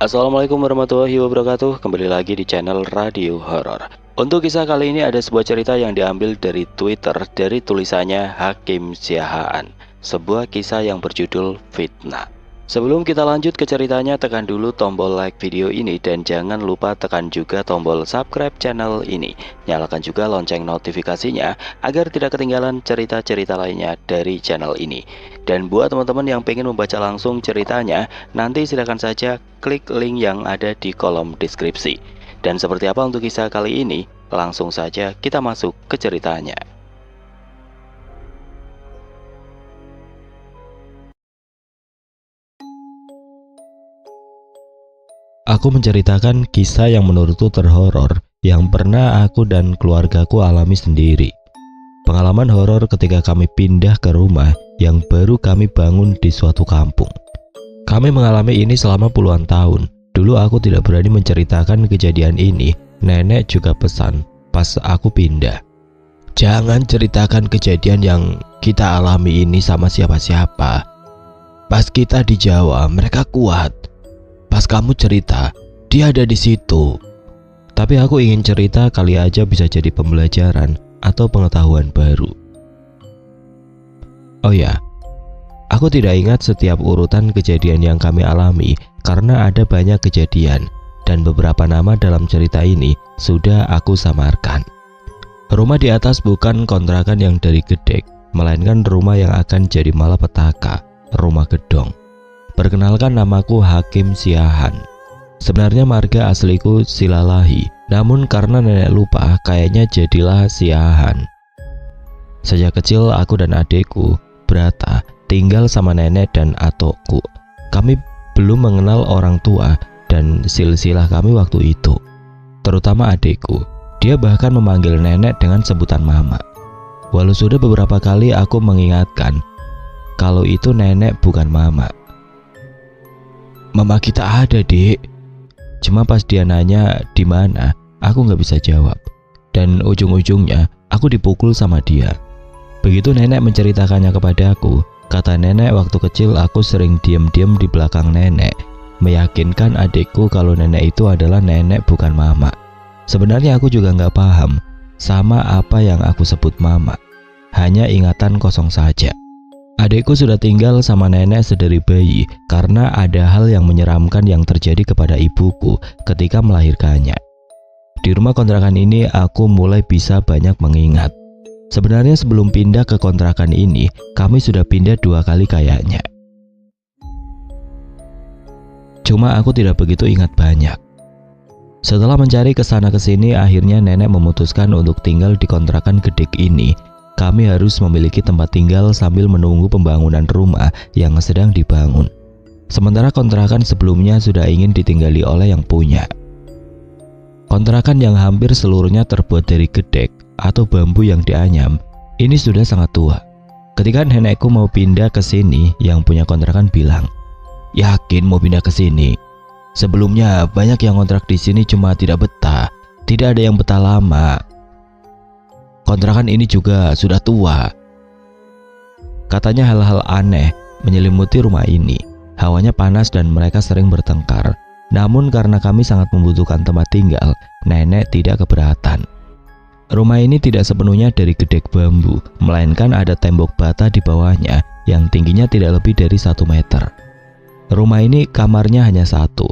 Assalamualaikum warahmatullahi wabarakatuh. Kembali lagi di channel Radio Horor. Untuk kisah kali ini ada sebuah cerita yang diambil dari Twitter dari tulisannya Hakim Siahaan. Sebuah kisah yang berjudul Fitnah. Sebelum kita lanjut ke ceritanya, tekan dulu tombol like video ini dan jangan lupa tekan juga tombol subscribe channel ini. Nyalakan juga lonceng notifikasinya agar tidak ketinggalan cerita-cerita lainnya dari channel ini. Dan buat teman-teman yang pengen membaca langsung ceritanya, nanti silakan saja klik link yang ada di kolom deskripsi. Dan seperti apa untuk kisah kali ini? Langsung saja kita masuk ke ceritanya. Aku menceritakan kisah yang menurutku terhoror yang pernah aku dan keluargaku alami sendiri. Pengalaman horor ketika kami pindah ke rumah yang baru kami bangun di suatu kampung. Kami mengalami ini selama puluhan tahun. Dulu aku tidak berani menceritakan kejadian ini. Nenek juga pesan pas aku pindah, jangan ceritakan kejadian yang kita alami ini sama siapa-siapa. Pas kita di Jawa, mereka kuat. Pas kamu cerita, dia ada di situ. Tapi aku ingin cerita kali aja bisa jadi pembelajaran atau pengetahuan baru. Oh ya, aku tidak ingat setiap urutan kejadian yang kami alami karena ada banyak kejadian dan beberapa nama dalam cerita ini sudah aku samarkan. Rumah di atas bukan kontrakan yang dari Gedek, melainkan rumah yang akan jadi malapetaka, rumah gedong. Perkenalkan, namaku Hakim Siahaan. Sebenarnya marga asliku Silalahi, namun karena nenek lupa kayaknya jadilah Siahaan. Sejak kecil aku dan adekku, Brata, tinggal sama nenek dan atokku. Kami belum mengenal orang tua dan silsilah kami waktu itu. Terutama adekku, dia bahkan memanggil nenek dengan sebutan mama. Walau sudah beberapa kali aku mengingatkan kalau itu nenek bukan mama. Mama kita ada, Dek. Cuma pas dia nanya di mana, aku nggak bisa jawab. Dan ujung-ujungnya aku dipukul sama dia. Begitu nenek menceritakannya kepadaku, kata nenek waktu kecil aku sering diam-diam di belakang nenek, meyakinkan adikku kalau nenek itu adalah nenek bukan mama. Sebenarnya aku juga nggak paham sama apa yang aku sebut mama. Hanya ingatan kosong saja. Adikku sudah tinggal sama nenek sedari bayi karena ada hal yang menyeramkan yang terjadi kepada ibuku ketika melahirkannya. Di rumah kontrakan ini aku mulai bisa banyak mengingat. Sebenarnya sebelum pindah ke kontrakan ini, kami sudah pindah 2 kali kayaknya. Cuma aku tidak begitu ingat banyak. Setelah mencari kesana kesini, akhirnya nenek memutuskan untuk tinggal di kontrakan Gedek ini. Kami harus memiliki tempat tinggal sambil menunggu pembangunan rumah yang sedang dibangun. Sementara kontrakan sebelumnya sudah ingin ditinggali oleh yang punya. Kontrakan yang hampir seluruhnya terbuat dari gedek atau bambu yang dianyam, ini sudah sangat tua. Ketika nenekku mau pindah ke sini, yang punya kontrakan bilang, "Yakin mau pindah ke sini? Sebelumnya banyak yang kontrak di sini cuma tidak betah, tidak ada yang betah lama. Kontrakan ini juga sudah tua." Katanya hal-hal aneh menyelimuti rumah ini. Hawanya panas dan mereka sering bertengkar. Namun karena kami sangat membutuhkan tempat tinggal, nenek tidak keberatan. Rumah ini tidak sepenuhnya dari gedek bambu, melainkan ada tembok bata di bawahnya yang tingginya tidak lebih dari 1 meter. Rumah ini kamarnya hanya 1.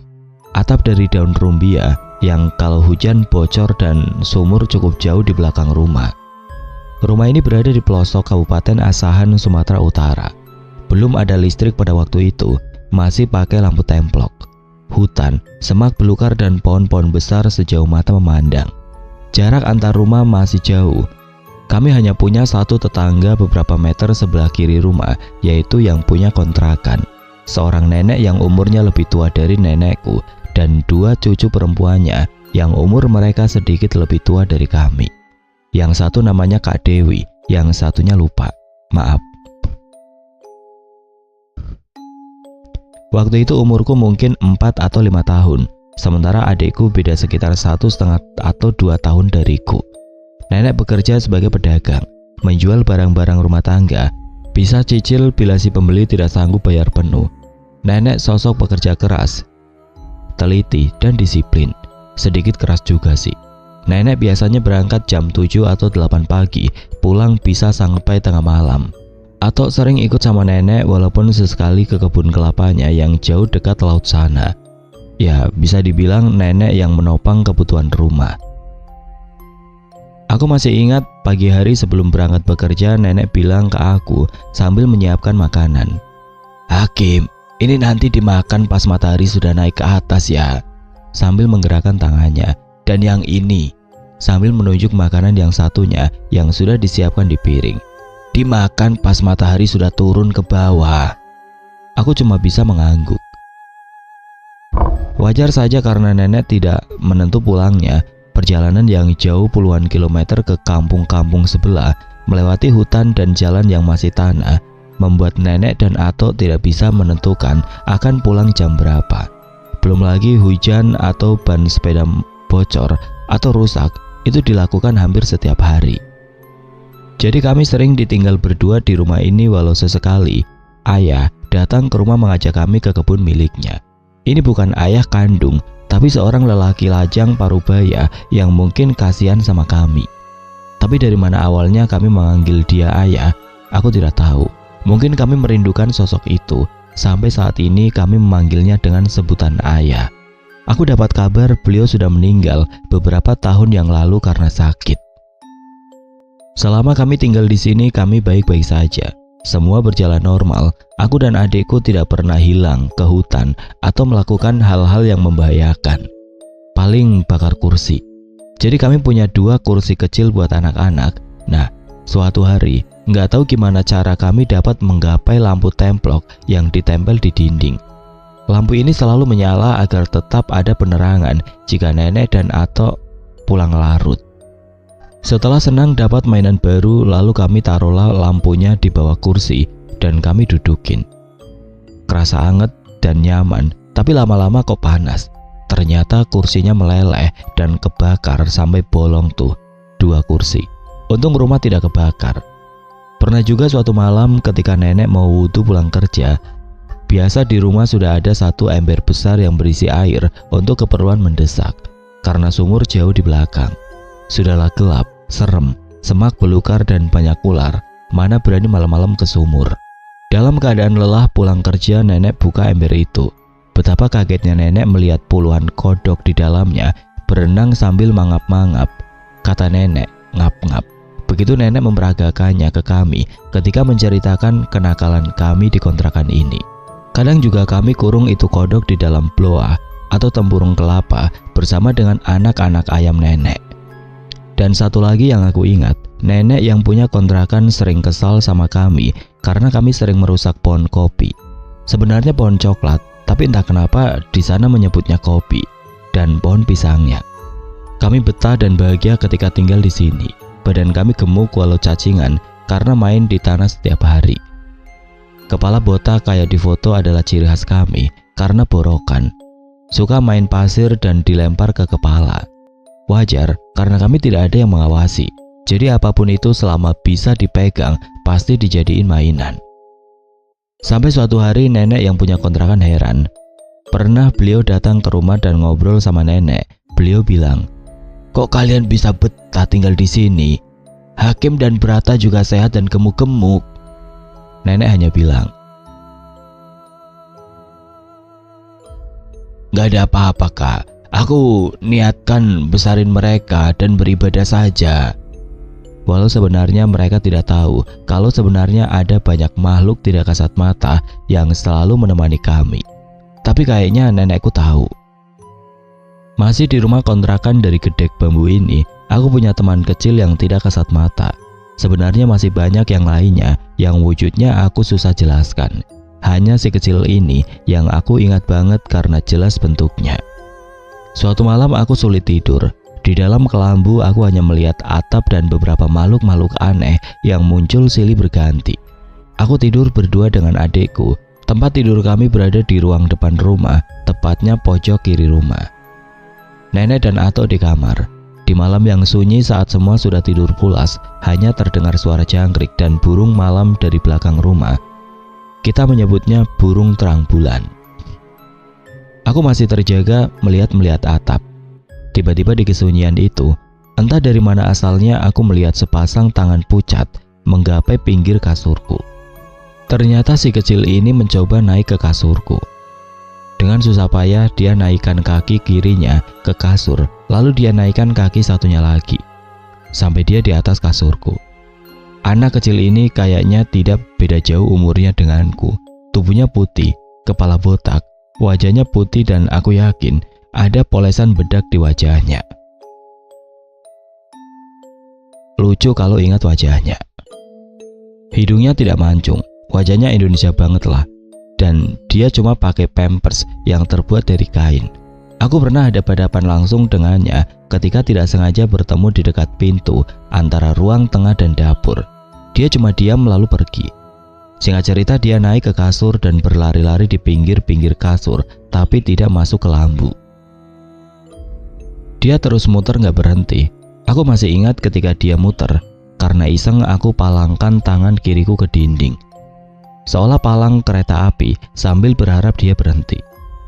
Atap dari daun rumbia yang kalau hujan bocor dan sumur cukup jauh di belakang rumah. Rumah ini berada di pelosok Kabupaten Asahan, Sumatera Utara. Belum ada listrik pada waktu itu, masih pakai lampu templok. Hutan, semak belukar dan pohon-pohon besar sejauh mata memandang. Jarak antar rumah masih jauh. Kami hanya punya 1 tetangga beberapa meter sebelah kiri rumah, yaitu yang punya kontrakan. Seorang nenek yang umurnya lebih tua dari nenekku, dan 2 cucu perempuannya yang umur mereka sedikit lebih tua dari kami. Yang satu namanya Kak Dewi, yang satunya lupa. Maaf. Waktu itu umurku mungkin 4 atau 5 tahun. Sementara adikku beda sekitar 1,5 atau 2 tahun dariku. Nenek bekerja sebagai pedagang, menjual barang-barang rumah tangga. Bisa cicil bila si pembeli tidak sanggup bayar penuh. Nenek sosok pekerja keras. teliti, dan disiplin. Sedikit keras juga sih. Nenek biasanya berangkat jam 7 atau 8 pagi, pulang bisa sampai tengah malam. Atok sering ikut sama nenek walaupun sesekali ke kebun kelapanya yang jauh dekat laut sana. Ya, bisa dibilang nenek yang menopang kebutuhan rumah. Aku masih ingat pagi hari sebelum berangkat bekerja, nenek bilang ke aku sambil menyiapkan makanan. "Hakim, ini nanti dimakan pas matahari sudah naik ke atas ya," sambil menggerakkan tangannya. "Dan yang ini," sambil menunjuk makanan yang satunya yang sudah disiapkan di piring, "dimakan pas matahari sudah turun ke bawah." Aku cuma bisa mengangguk. Wajar saja karena nenek tidak menentu pulangnya. Perjalanan yang jauh puluhan kilometer ke kampung-kampung sebelah, melewati hutan dan jalan yang masih tanah, membuat nenek dan Atok tidak bisa menentukan akan pulang jam berapa. Belum lagi hujan atau ban sepeda bocor atau rusak, itu dilakukan hampir setiap hari. Jadi kami sering ditinggal berdua di rumah ini walau sesekali ayah datang ke rumah mengajak kami ke kebun miliknya. Ini bukan ayah kandung, tapi seorang lelaki lajang parubaya yang mungkin kasihan sama kami. Tapi dari mana awalnya kami memanggil dia ayah, aku tidak tahu. Mungkin kami merindukan sosok itu. Sampai saat ini kami memanggilnya dengan sebutan ayah. Aku dapat kabar beliau sudah meninggal beberapa tahun yang lalu karena sakit. Selama kami tinggal di sini, kami baik-baik saja. Semua berjalan normal. Aku dan adikku tidak pernah hilang ke hutan atau melakukan hal-hal yang membahayakan. Paling bakar kursi. Jadi kami punya 2 kursi kecil buat anak-anak. Nah, suatu hari, nggak tahu gimana cara kami dapat menggapai lampu templok yang ditempel di dinding. Lampu ini selalu menyala agar tetap ada penerangan jika nenek dan Atok pulang larut. Setelah senang dapat mainan baru, lalu kami taruhlah lampunya di bawah kursi dan kami dudukin. Kerasa anget dan nyaman, tapi lama-lama kok panas. Ternyata kursinya meleleh dan kebakar sampai bolong tuh 2 kursi. Untung rumah tidak kebakar. Pernah juga suatu malam ketika nenek mau wudhu pulang kerja. Biasa di rumah sudah ada 1 ember besar yang berisi air untuk keperluan mendesak, karena sumur jauh di belakang. Sudahlah gelap, serem, semak belukar dan banyak ular, mana berani malam-malam ke sumur. Dalam keadaan lelah pulang kerja, nenek buka ember itu. Betapa kagetnya nenek melihat puluhan kodok di dalamnya berenang sambil mangap-mangap. Kata nenek, ngap-ngap. Begitu nenek memperagakannya ke kami ketika menceritakan kenakalan kami di kontrakan ini. Kadang juga kami kurung itu kodok di dalam bloa atau tempurung kelapa bersama dengan anak-anak ayam nenek. Dan satu lagi yang aku ingat, nenek yang punya kontrakan sering kesal sama kami karena kami sering merusak pohon kopi. Sebenarnya pohon coklat, tapi entah kenapa di sana menyebutnya kopi, dan pohon pisangnya. Kami betah dan bahagia ketika tinggal di sini. Badan kami gemuk walau cacingan karena main di tanah setiap hari. Kepala botak kayak di foto adalah ciri khas kami karena borokan. Suka main pasir dan dilempar ke kepala. Wajar karena kami tidak ada yang mengawasi. Jadi apapun itu selama bisa dipegang pasti dijadiin mainan. Sampai suatu hari nenek yang punya kontrakan heran. Pernah beliau datang ke rumah dan ngobrol sama nenek. Beliau bilang, "Kok kalian bisa betah tinggal di sini? Hakim dan Brata juga sehat dan gemuk-gemuk." Nenek hanya bilang, "Gak ada apa-apa kak. Aku niatkan besarin mereka dan beribadah saja." Walau sebenarnya mereka tidak tahu kalau sebenarnya ada banyak makhluk tidak kasat mata yang selalu menemani kami. Tapi kayaknya nenekku tahu. Masih di rumah kontrakan dari gedek bambu ini, aku punya teman kecil yang tidak kasat mata. Sebenarnya masih banyak yang lainnya yang wujudnya aku susah jelaskan. Hanya si kecil ini yang aku ingat banget karena jelas bentuknya. Suatu malam aku sulit tidur. Di dalam kelambu aku hanya melihat atap dan beberapa makhluk-makhluk aneh yang muncul silih berganti. Aku tidur berdua dengan adikku. Tempat tidur kami berada di ruang depan rumah, tepatnya pojok kiri rumah. Nenek dan Atok di kamar. Di malam yang sunyi saat semua sudah tidur pulas, hanya terdengar suara jangkrik dan burung malam dari belakang rumah. Kita menyebutnya burung terang bulan. Aku masih terjaga melihat atap. Tiba-tiba di kesunyian itu, entah dari mana asalnya aku melihat sepasang tangan pucat menggapai pinggir kasurku. Ternyata si kecil ini mencoba naik ke kasurku. Dengan susah payah dia naikkan kaki kirinya ke kasur, lalu dia naikkan kaki satunya lagi, sampai dia di atas kasurku. Anak kecil ini kayaknya tidak beda jauh umurnya denganku. Tubuhnya putih, kepala botak, wajahnya putih dan aku yakin ada polesan bedak di wajahnya. Lucu kalau ingat wajahnya. Hidungnya tidak mancung, wajahnya Indonesia banget lah. Dan dia cuma pakai pampers yang terbuat dari kain. Aku pernah hadapan langsung dengannya ketika tidak sengaja bertemu di dekat pintu antara ruang tengah dan dapur. Dia cuma diam lalu pergi. Singkat cerita, dia naik ke kasur dan berlari-lari di pinggir-pinggir kasur, tapi tidak masuk ke lambu. Dia terus muter gak berhenti. Aku masih ingat ketika dia muter, karena iseng aku palangkan tangan kiriku ke dinding, seolah palang kereta api sambil berharap dia berhenti.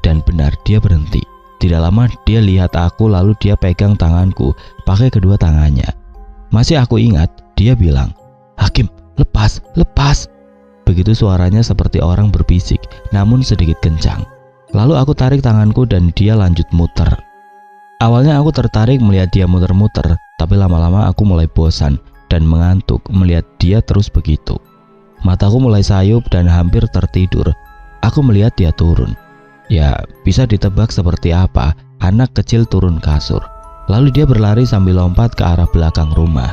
Dan benar, dia berhenti. Tidak lama dia lihat aku lalu dia pegang tanganku pakai kedua tangannya. Masih aku ingat, dia bilang, "Hakim, lepas, lepas." Begitu suaranya seperti orang berbisik, namun sedikit kencang. Lalu aku tarik tanganku dan dia lanjut muter. Awalnya aku tertarik melihat dia muter-muter, tapi lama-lama aku mulai bosan dan mengantuk melihat dia terus begitu. Mataku mulai sayup dan hampir tertidur. Aku melihat dia turun. Ya, bisa ditebak seperti apa anak kecil turun kasur. Lalu dia berlari sambil lompat ke arah belakang rumah.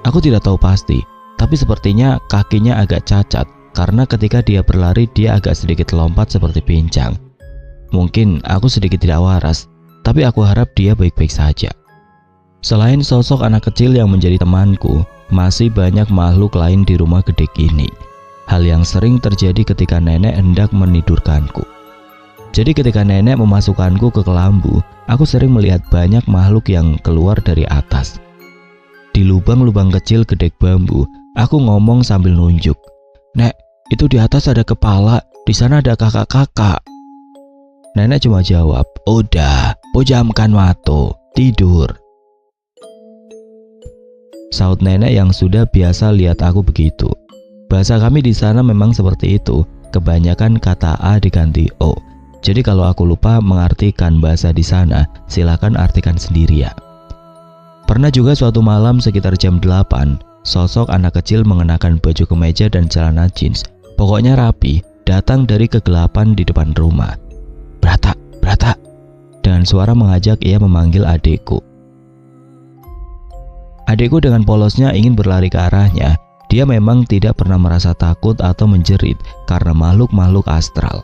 Aku tidak tahu pasti, tapi sepertinya kakinya agak cacat karena ketika dia berlari dia agak sedikit lompat seperti pincang. Mungkin aku sedikit tidak waras, tapi aku harap dia baik-baik saja. Selain sosok anak kecil yang menjadi temanku, masih banyak makhluk lain di rumah gede ini. Hal yang sering terjadi ketika nenek hendak menidurkanku. Jadi ketika nenek memasukkanku ke kelambu, aku sering melihat banyak makhluk yang keluar dari atas. Di lubang-lubang kecil gedek bambu, aku ngomong sambil nunjuk. "Nek, itu di atas ada kepala, di sana ada kakak-kakak." Nenek cuma jawab, "Udah, pejamkan mata, tidur." Saut nenek yang sudah biasa lihat aku begitu. Bahasa kami di sana memang seperti itu, kebanyakan kata A diganti O. Jadi kalau aku lupa mengartikan bahasa di sana, silakan artikan sendiri ya. Pernah juga suatu malam sekitar jam 8, sosok anak kecil mengenakan baju kemeja dan celana jeans, pokoknya rapi, datang dari kegelapan di depan rumah. "Brata, Brata." Dengan suara mengajak ia memanggil adikku. Adikku dengan polosnya ingin berlari ke arahnya. Dia memang tidak pernah merasa takut atau menjerit karena makhluk-makhluk astral.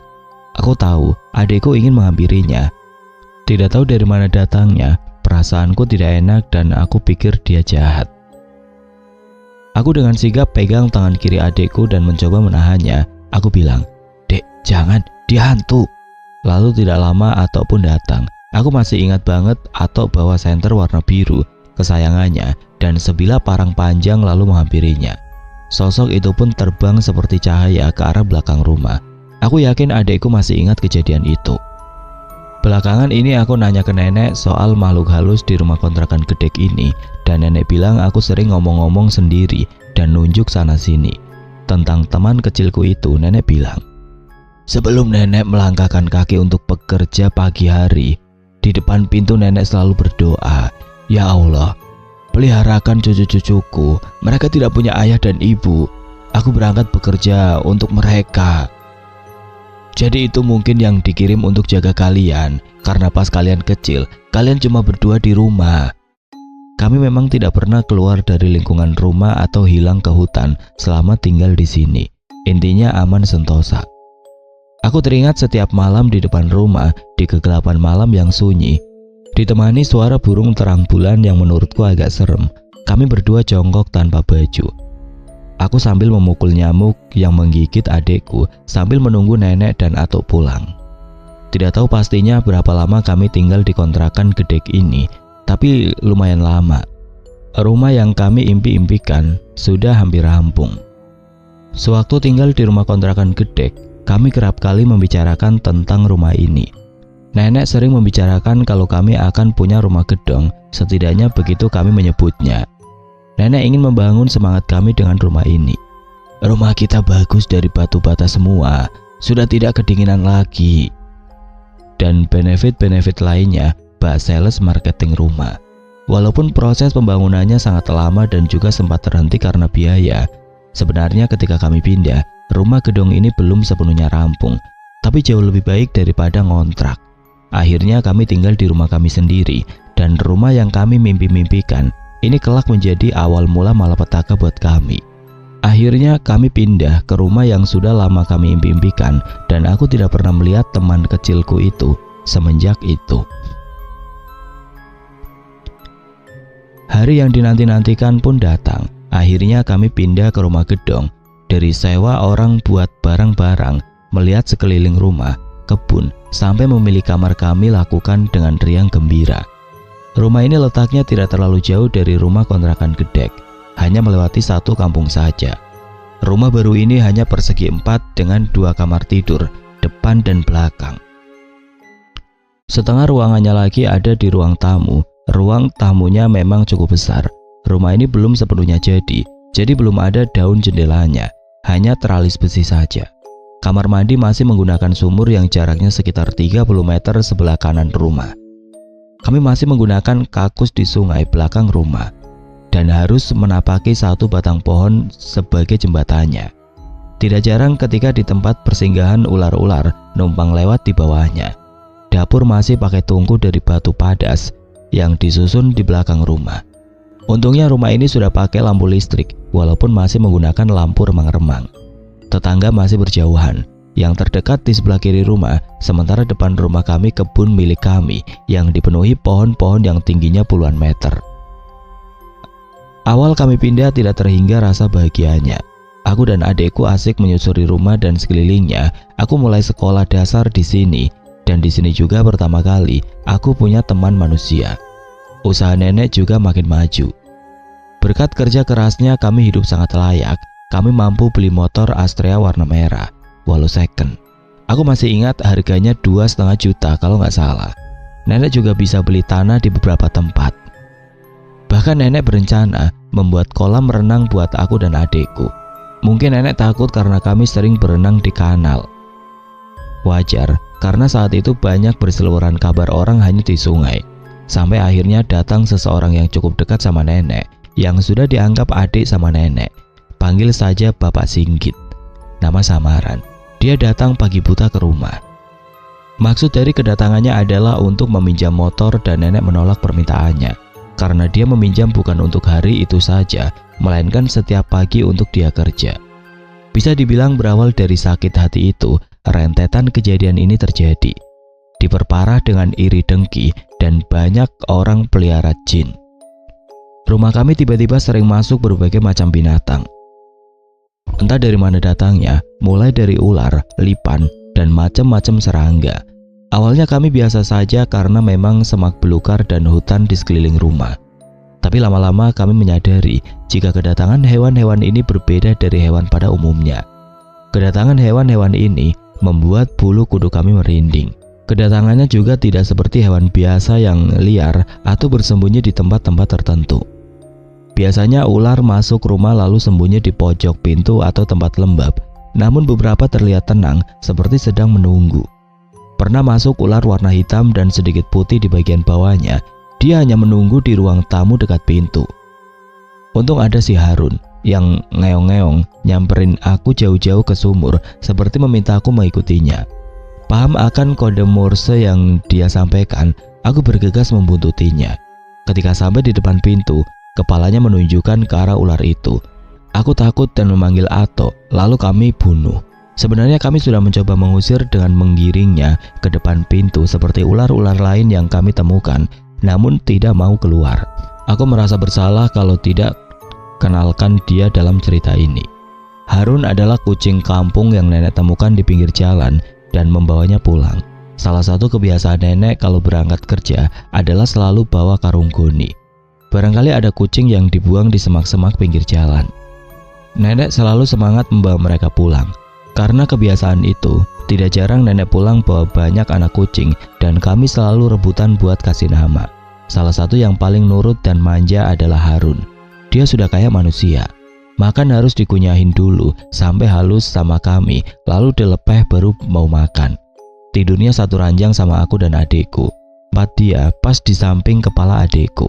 Aku tahu adikku ingin menghampirinya. Tidak tahu dari mana datangnya, perasaanku tidak enak dan aku pikir dia jahat. Aku dengan sigap pegang tangan kiri adikku dan mencoba menahannya. Aku bilang, "Dek, jangan, dia hantu." Lalu tidak lama ataupun datang. Aku masih ingat banget Atok bawa senter warna biru kesayangannya dan sebilah parang panjang lalu menghampirinya. Sosok itu pun terbang seperti cahaya ke arah belakang rumah. Aku yakin adikku masih ingat kejadian itu. Belakangan ini aku nanya ke nenek soal makhluk halus di rumah kontrakan gedek ini, dan nenek bilang aku sering ngomong-ngomong sendiri dan nunjuk sana sini. Tentang teman kecilku itu, nenek bilang, sebelum nenek melangkahkan kaki untuk bekerja pagi hari, di depan pintu nenek selalu berdoa, "Ya Allah, peliharakan cucu-cucuku, mereka tidak punya ayah dan ibu. Aku berangkat bekerja untuk mereka. Jadi itu mungkin yang dikirim untuk jaga kalian, karena pas kalian kecil, kalian cuma berdua di rumah." Kami memang tidak pernah keluar dari lingkungan rumah atau hilang ke hutan selama tinggal di sini. Intinya aman sentosa. Aku teringat setiap malam di depan rumah, di kegelapan malam yang sunyi, ditemani suara burung terang bulan yang menurutku agak serem. Kami berdua jongkok tanpa baju. Aku sambil memukul nyamuk yang menggigit adikku sambil menunggu nenek dan Atok pulang. Tidak tahu pastinya berapa lama kami tinggal di kontrakan gedek ini, tapi lumayan lama. Rumah yang kami impi-impikan sudah hampir rampung. Sewaktu tinggal di rumah kontrakan gedek, kami kerap kali membicarakan tentang rumah ini. Nenek sering membicarakan kalau kami akan punya rumah gedong, setidaknya begitu kami menyebutnya. Nenek ingin membangun semangat kami dengan rumah ini. Rumah kita bagus dari batu bata semua, sudah tidak kedinginan lagi. Dan benefit-benefit lainnya, bak sales marketing rumah. Walaupun proses pembangunannya sangat lama dan juga sempat terhenti karena biaya, sebenarnya ketika kami pindah, rumah gedung ini belum sepenuhnya rampung, tapi jauh lebih baik daripada ngontrak. Akhirnya kami tinggal di rumah kami sendiri, dan rumah yang kami mimpi-mimpikan ini kelak menjadi awal mula malapetaka buat kami. Akhirnya kami pindah ke rumah yang sudah lama kami impikan, dan aku tidak pernah melihat teman kecilku itu semenjak itu. Hari yang dinanti-nantikan pun datang. Akhirnya kami pindah ke rumah gedong. Dari sewa orang buat barang-barang, melihat sekeliling rumah, kebun, sampai memilih kamar kami lakukan dengan riang gembira. Rumah ini letaknya tidak terlalu jauh dari rumah kontrakan Gedek, hanya melewati satu kampung saja. Rumah baru ini hanya persegi 4 dengan 2 kamar tidur, depan dan belakang. Setengah ruangannya lagi ada di ruang tamu. Ruang tamunya memang cukup besar. Rumah ini belum sepenuhnya jadi belum ada daun jendelanya, hanya teralis besi saja. Kamar mandi masih menggunakan sumur yang jaraknya sekitar 30 meter sebelah kanan rumah. Kami masih menggunakan kakus di sungai belakang rumah, dan harus menapaki satu batang pohon sebagai jembatannya. Tidak jarang ketika di tempat persinggahan ular-ular numpang lewat di bawahnya. Dapur masih pakai tungku dari batu padas yang disusun di belakang rumah. Untungnya rumah ini sudah pakai lampu listrik, walaupun masih menggunakan lampu remang-remang. Tetangga masih berjauhan. Yang terdekat di sebelah kiri rumah, sementara depan rumah kami kebun milik kami yang dipenuhi pohon-pohon yang tingginya puluhan meter. Awal kami pindah tidak terhingga rasa bahagianya. Aku dan adekku asik menyusuri rumah dan sekelilingnya. Aku mulai sekolah dasar di sini, dan di sini juga pertama kali aku punya teman manusia. Usaha nenek juga makin maju. Berkat kerja kerasnya kami hidup sangat layak. Kami mampu beli motor Astrea warna merah, walau second. Aku masih ingat harganya 2,5 juta kalau nggak salah. Nenek juga bisa beli tanah di beberapa tempat. Bahkan nenek berencana membuat kolam renang buat aku dan adekku. Mungkin nenek takut karena kami sering berenang di kanal. Wajar, karena saat itu banyak berseliweran kabar orang hanyut di sungai. Sampai akhirnya datang seseorang yang cukup dekat sama nenek, yang sudah dianggap adik sama nenek. Panggil saja Bapak Singgit, nama samaran. Dia datang pagi buta ke rumah. Maksud dari kedatangannya adalah untuk meminjam motor, dan nenek menolak permintaannya karena dia meminjam bukan untuk hari itu saja, melainkan setiap pagi untuk dia kerja. Bisa dibilang berawal dari sakit hati itu, rentetan kejadian ini terjadi. Diperparah dengan iri dengki dan banyak orang pelihara jin. Rumah kami tiba-tiba sering masuk berbagai macam binatang. Entah dari mana datangnya, mulai dari ular, lipan, dan macam-macam serangga. Awalnya kami biasa saja karena memang semak belukar dan hutan di sekeliling rumah. Tapi lama-lama kami menyadari jika kedatangan hewan-hewan ini berbeda dari hewan pada umumnya. Kedatangan hewan-hewan ini membuat bulu kuduk kami merinding. Kedatangannya juga tidak seperti hewan biasa yang liar atau bersembunyi di tempat-tempat tertentu. Biasanya ular masuk rumah lalu sembunyi di pojok pintu atau tempat lembab, namun beberapa terlihat tenang seperti sedang menunggu. Pernah masuk ular warna hitam dan sedikit putih di bagian bawahnya. Dia hanya menunggu di ruang tamu dekat pintu. Untung ada si Harun yang ngeong-ngeong nyamperin aku jauh-jauh ke sumur seperti meminta aku mengikutinya. Paham akan kode Morse yang dia sampaikan, aku bergegas membuntutinya. Ketika sampai di depan pintu, kepalanya menunjukkan ke arah ular itu. Aku takut dan memanggil Ato, lalu kami bunuh. Sebenarnya kami sudah mencoba mengusir dengan menggiringnya ke depan pintu seperti ular-ular lain yang kami temukan, namun tidak mau keluar. Aku merasa bersalah kalau tidak kenalkan dia dalam cerita ini. Harun adalah kucing kampung yang nenek temukan di pinggir jalan dan membawanya pulang. Salah satu kebiasaan nenek kalau berangkat kerja adalah selalu bawa karung goni. Barangkali ada kucing yang dibuang di semak-semak pinggir jalan. Nenek selalu semangat membawa mereka pulang. Karena kebiasaan itu, Tidak jarang nenek pulang bawa banyak anak kucing dan kami selalu rebutan buat kasih nama. Salah satu yang paling nurut dan manja adalah Harun. Dia sudah kayak manusia. Makan harus dikunyahin dulu sampai halus sama kami, lalu dilepeh baru mau makan. Tidurnya satu ranjang sama aku dan adikku. Tempat dia pas di samping kepala adikku.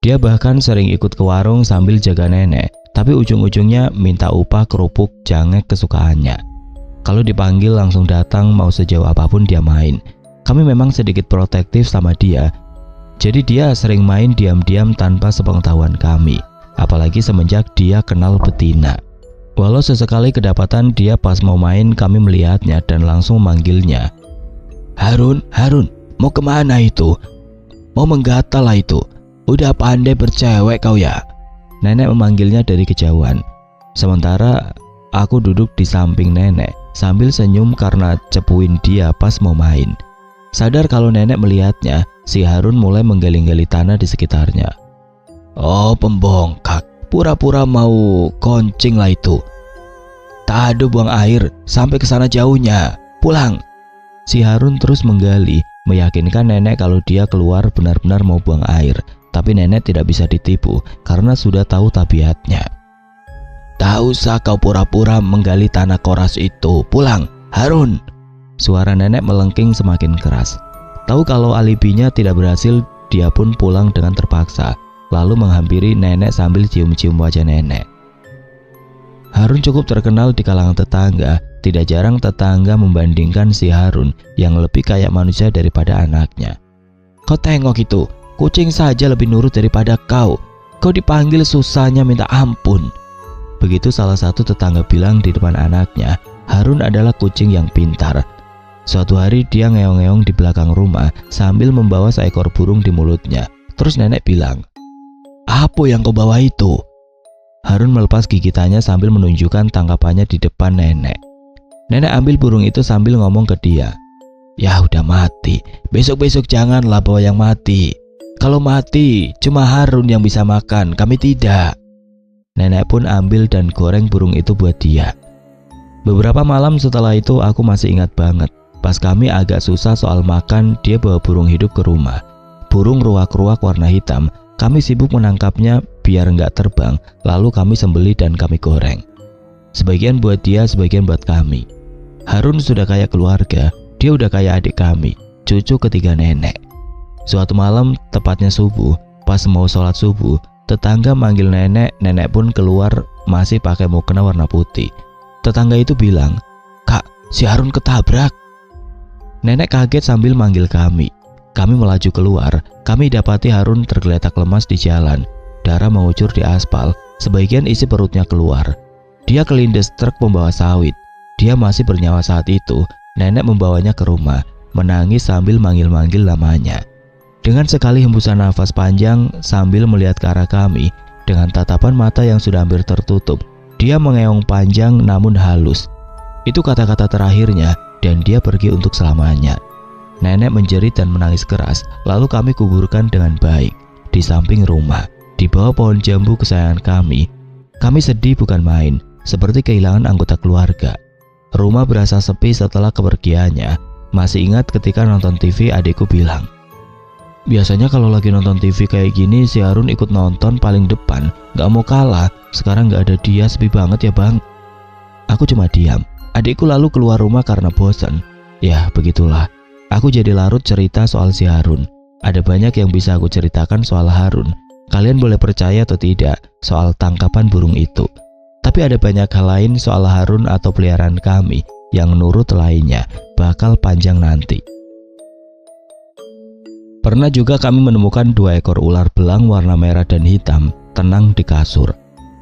Dia bahkan sering ikut ke warung sambil jaga nenek, tapi ujung-ujungnya minta upah kerupuk jangek kesukaannya. Kalau dipanggil langsung datang, mau sejauh apapun dia main. Kami memang sedikit protektif sama dia, jadi dia sering main diam-diam tanpa sepengetahuan kami, apalagi semenjak dia kenal betina. Walau sesekali kedapatan dia pas mau main, kami melihatnya dan langsung memanggilnya. Harun, mau kemana itu? Mau menggatal lah itu. Udah pandai bercewek kau ya. Nenek memanggilnya dari kejauhan. Sementara aku duduk di samping nenek sambil senyum karena cepuin dia pas mau main. Sadar kalau nenek melihatnya, si Harun mulai menggali-gali tanah di sekitarnya. Oh, pembongkak, pura-pura mau koncing lah itu. Tak ada buang air sampai ke sana jauhnya. Pulang. Si Harun terus menggali, meyakinkan nenek kalau dia keluar benar-benar mau buang air. Tapi nenek tidak bisa ditipu karena sudah tahu tabiatnya. Tak usah kau pura-pura menggali tanah koras itu. Pulang, Harun. Suara nenek melengking semakin keras. Tahu kalau alibinya tidak berhasil, dia pun pulang dengan terpaksa, lalu menghampiri nenek sambil cium-cium wajah nenek. Harun cukup terkenal di kalangan tetangga. Tidak jarang tetangga membandingkan si Harun yang lebih kayak manusia daripada anaknya. Kau tengok itu, kucing saja lebih nurut daripada kau. Kau dipanggil susahnya minta ampun. Begitu salah satu tetangga bilang di depan anaknya, Harun adalah kucing yang pintar. Suatu hari dia ngeong-ngeong di belakang rumah sambil membawa seekor burung di mulutnya. Terus nenek bilang, "Apa yang kau bawa itu?" Harun melepas gigitannya sambil menunjukkan tangkapannya di depan nenek. Nenek ambil burung itu sambil ngomong ke dia, "Ya udah mati, besok-besok janganlah bawa yang mati. Kalau mati cuma Harun yang bisa makan, kami tidak." Nenek pun ambil dan goreng burung itu buat dia. Beberapa malam setelah itu aku masih ingat banget. Pas kami agak susah soal makan, dia bawa burung hidup ke rumah. Burung ruak-ruak warna hitam. Kami sibuk menangkapnya biar nggak terbang, lalu kami sembelih dan kami goreng. Sebagian buat dia, sebagian buat kami. Harun sudah kayak keluarga, dia udah kayak adik kami, cucu ketiga nenek. Suatu malam, tepatnya subuh, pas mau sholat subuh, tetangga manggil nenek, nenek pun keluar masih pakai mukena warna putih. Tetangga itu bilang, "Kak, si Harun ketabrak." Nenek kaget sambil manggil kami. Kami melaju keluar, kami dapati Harun tergeletak lemas di jalan. Darah mengucur di aspal, sebagian isi perutnya keluar. Dia kelindes truk pembawa sawit. Dia masih bernyawa saat itu. Nenek membawanya ke rumah, menangis sambil manggil-manggil namanya. Dengan sekali hembusan nafas panjang sambil melihat ke arah kami, dengan tatapan mata yang sudah hampir tertutup, dia mengeong panjang namun halus. Itu kata-kata terakhirnya dan dia pergi untuk selamanya. Nenek menjerit dan menangis keras, lalu kami kuburkan dengan baik di samping rumah, di bawah pohon jambu kesayangan kami. Kami sedih bukan main, seperti kehilangan anggota keluarga. Rumah berasa sepi setelah kepergiannya. Masih ingat ketika nonton TV, adikku bilang, "Biasanya kalau lagi nonton TV kayak gini, si Harun ikut nonton paling depan, gak mau kalah. Sekarang gak ada dia, sepi banget ya bang." Aku cuma diam. Adikku lalu keluar rumah karena bosan. Ya begitulah, aku jadi larut cerita soal si Harun. Ada banyak yang bisa aku ceritakan soal Harun. Kalian boleh percaya atau tidak soal tangkapan burung itu. Tapi ada banyak hal lain soal Harun atau peliharaan kami yang nurut lainnya, bakal panjang nanti. Pernah juga kami menemukan 2 ekor ular belang warna merah dan hitam tenang di kasur,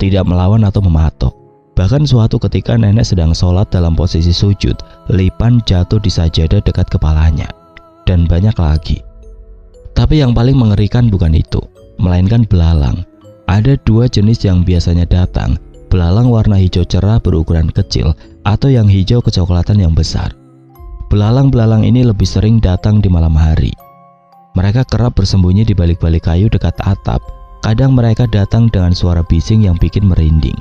tidak melawan atau mematok. Bahkan suatu ketika nenek sedang sholat dalam posisi sujud, lipan jatuh di sajadah dekat kepalanya. Dan banyak lagi. Tapi yang paling mengerikan bukan itu, melainkan belalang. Ada 2 jenis yang biasanya datang, belalang warna hijau cerah berukuran kecil atau yang hijau kecoklatan yang besar. Belalang-belalang ini lebih sering datang di malam hari. Mereka kerap bersembunyi di balik-balik kayu dekat atap. Kadang mereka datang dengan suara bising yang bikin merinding.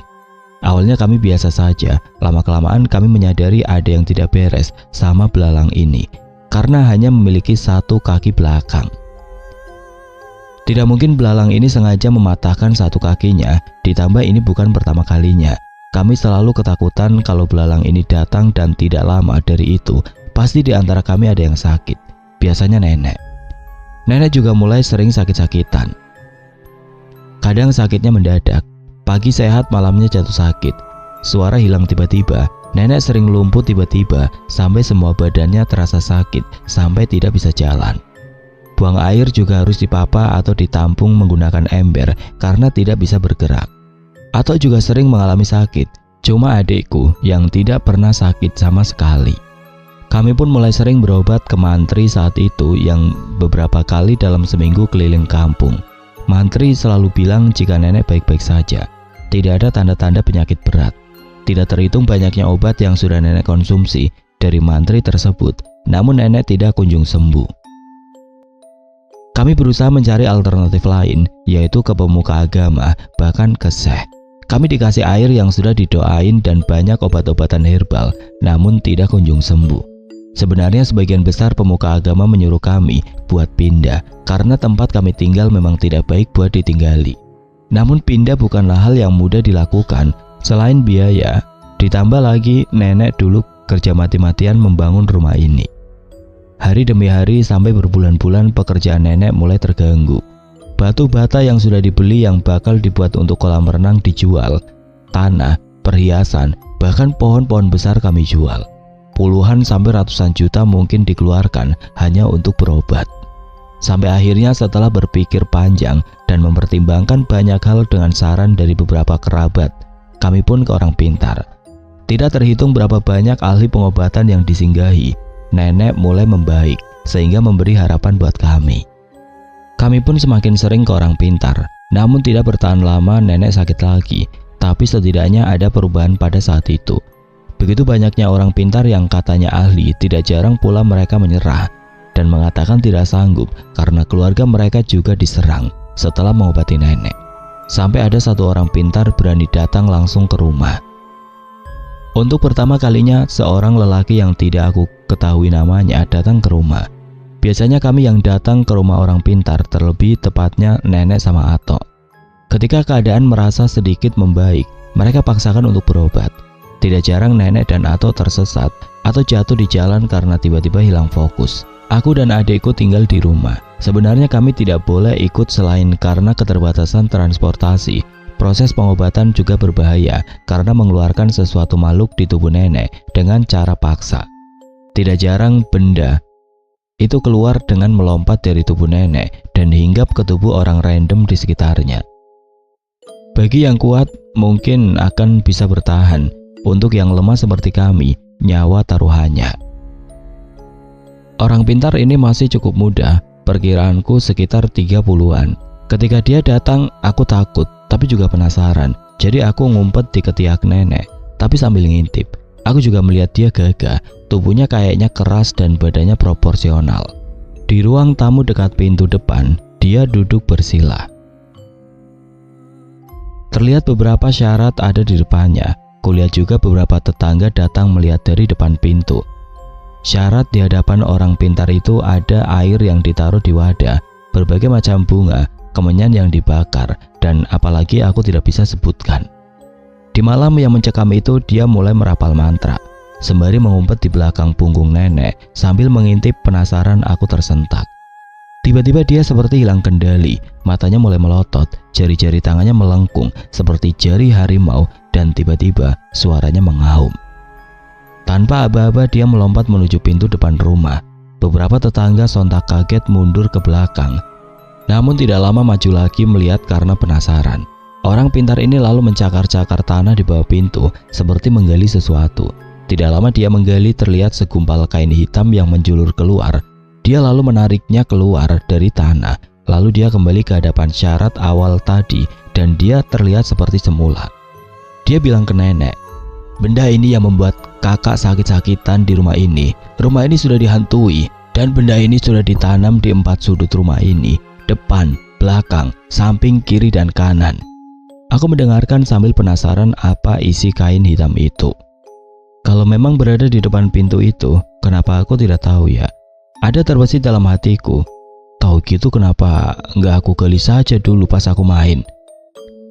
Awalnya kami biasa saja, lama-kelamaan kami menyadari ada yang tidak beres sama belalang ini, karena hanya memiliki satu kaki belakang. Tidak mungkin belalang ini sengaja mematahkan satu kakinya, ditambah ini bukan pertama kalinya. Kami selalu ketakutan kalau belalang ini datang dan tidak lama dari itu, pasti di antara kami ada yang sakit, biasanya nenek. Nenek juga mulai sering sakit-sakitan. Kadang sakitnya mendadak, pagi sehat malamnya jatuh sakit, suara hilang tiba-tiba, nenek sering lumpuh tiba-tiba sampai semua badannya terasa sakit sampai tidak bisa jalan. Buang air juga harus dipapa atau ditampung menggunakan ember karena tidak bisa bergerak. Atau juga sering mengalami sakit, cuma adikku yang tidak pernah sakit sama sekali. Kami pun mulai sering berobat ke mantri saat itu yang beberapa kali dalam seminggu keliling kampung. Mantri selalu bilang jika nenek baik-baik saja, tidak ada tanda-tanda penyakit berat. Tidak terhitung banyaknya obat yang sudah nenek konsumsi dari mantri tersebut, namun nenek tidak kunjung sembuh. Kami berusaha mencari alternatif lain, yaitu ke pemuka agama, bahkan ke syekh. Kami dikasih air yang sudah didoain dan banyak obat-obatan herbal, namun tidak kunjung sembuh. Sebenarnya sebagian besar pemuka agama menyuruh kami buat pindah, karena tempat kami tinggal memang tidak baik buat ditinggali. Namun pindah bukanlah hal yang mudah dilakukan, selain biaya, ditambah lagi nenek dulu kerja mati-matian membangun rumah ini. Hari demi hari sampai berbulan-bulan pekerjaan nenek mulai terganggu. Batu bata yang sudah dibeli yang bakal dibuat untuk kolam renang dijual, tanah, perhiasan, bahkan pohon-pohon besar kami jual. Puluhan sampai ratusan juta mungkin dikeluarkan hanya untuk berobat. Sampai akhirnya setelah berpikir panjang dan mempertimbangkan banyak hal dengan saran dari beberapa kerabat, kami pun ke orang pintar. Tidak terhitung berapa banyak ahli pengobatan yang disinggahi, nenek mulai membaik sehingga memberi harapan buat kami. Kami pun semakin sering ke orang pintar, namun tidak bertahan lama nenek sakit lagi, tapi setidaknya ada perubahan pada saat itu. Begitu banyaknya orang pintar yang katanya ahli, tidak jarang pula mereka menyerah dan mengatakan tidak sanggup karena keluarga mereka juga diserang setelah mengobati nenek. Sampai ada satu orang pintar berani datang langsung ke rumah. Untuk pertama kalinya, seorang lelaki yang tidak aku ketahui namanya datang ke rumah. Biasanya kami yang datang ke rumah orang pintar, terlebih tepatnya nenek sama Atok. Ketika keadaan merasa sedikit membaik, mereka paksakan untuk berobat. Tidak jarang nenek dan Atok tersesat atau jatuh di jalan karena tiba-tiba hilang fokus. Aku dan adikku tinggal di rumah. Sebenarnya kami tidak boleh ikut selain karena keterbatasan transportasi. Proses pengobatan juga berbahaya karena mengeluarkan sesuatu makhluk di tubuh nenek dengan cara paksa. Tidak jarang benda itu keluar dengan melompat dari tubuh nenek dan hinggap ke tubuh orang random di sekitarnya. Bagi yang kuat mungkin akan bisa bertahan. Untuk yang lemah seperti kami, nyawa taruhannya. Orang pintar ini masih cukup muda, perkiraanku sekitar 30-an. Ketika dia datang, aku takut, tapi juga penasaran. Jadi aku ngumpet di ketiak nenek, tapi sambil ngintip. Aku juga melihat dia gagah, tubuhnya kayaknya keras dan badannya proporsional. Di ruang tamu dekat pintu depan, dia duduk bersila. Terlihat beberapa syarat ada di depannya. Kulihat juga beberapa tetangga datang melihat dari depan pintu. Syarat di hadapan orang pintar itu ada air yang ditaruh di wadah, berbagai macam bunga, kemenyan yang dibakar, dan apalagi aku tidak bisa sebutkan. Di malam yang mencekam itu dia mulai merapal mantra, sembari mengumpet di belakang punggung nenek sambil mengintip. Penasaran aku tersentak. Tiba-tiba dia seperti hilang kendali, matanya mulai melotot, jari-jari tangannya melengkung seperti jari harimau, dan tiba-tiba suaranya mengaum. Tanpa aba-aba dia melompat menuju pintu depan rumah. Beberapa tetangga sontak kaget mundur ke belakang. Namun tidak lama maju lagi melihat karena penasaran. Orang pintar ini lalu mencakar-cakar tanah di bawah pintu seperti menggali sesuatu. Tidak lama dia menggali, terlihat segumpal kain hitam yang menjulur keluar. Dia lalu menariknya keluar dari tanah. Lalu dia kembali ke hadapan syarat awal tadi dan dia terlihat seperti semula. Dia bilang ke nenek, "Benda ini yang membuat kakak sakit-sakitan di rumah ini. Rumah ini sudah dihantui dan benda ini sudah ditanam di 4 sudut rumah ini, depan, belakang, samping, kiri, dan kanan." Aku mendengarkan sambil penasaran apa isi kain hitam itu. Kalau memang berada di depan pintu itu, kenapa aku tidak tahu ya? Ada terbesit dalam hatiku. Tahu gitu kenapa nggak aku gali saja dulu pas aku main?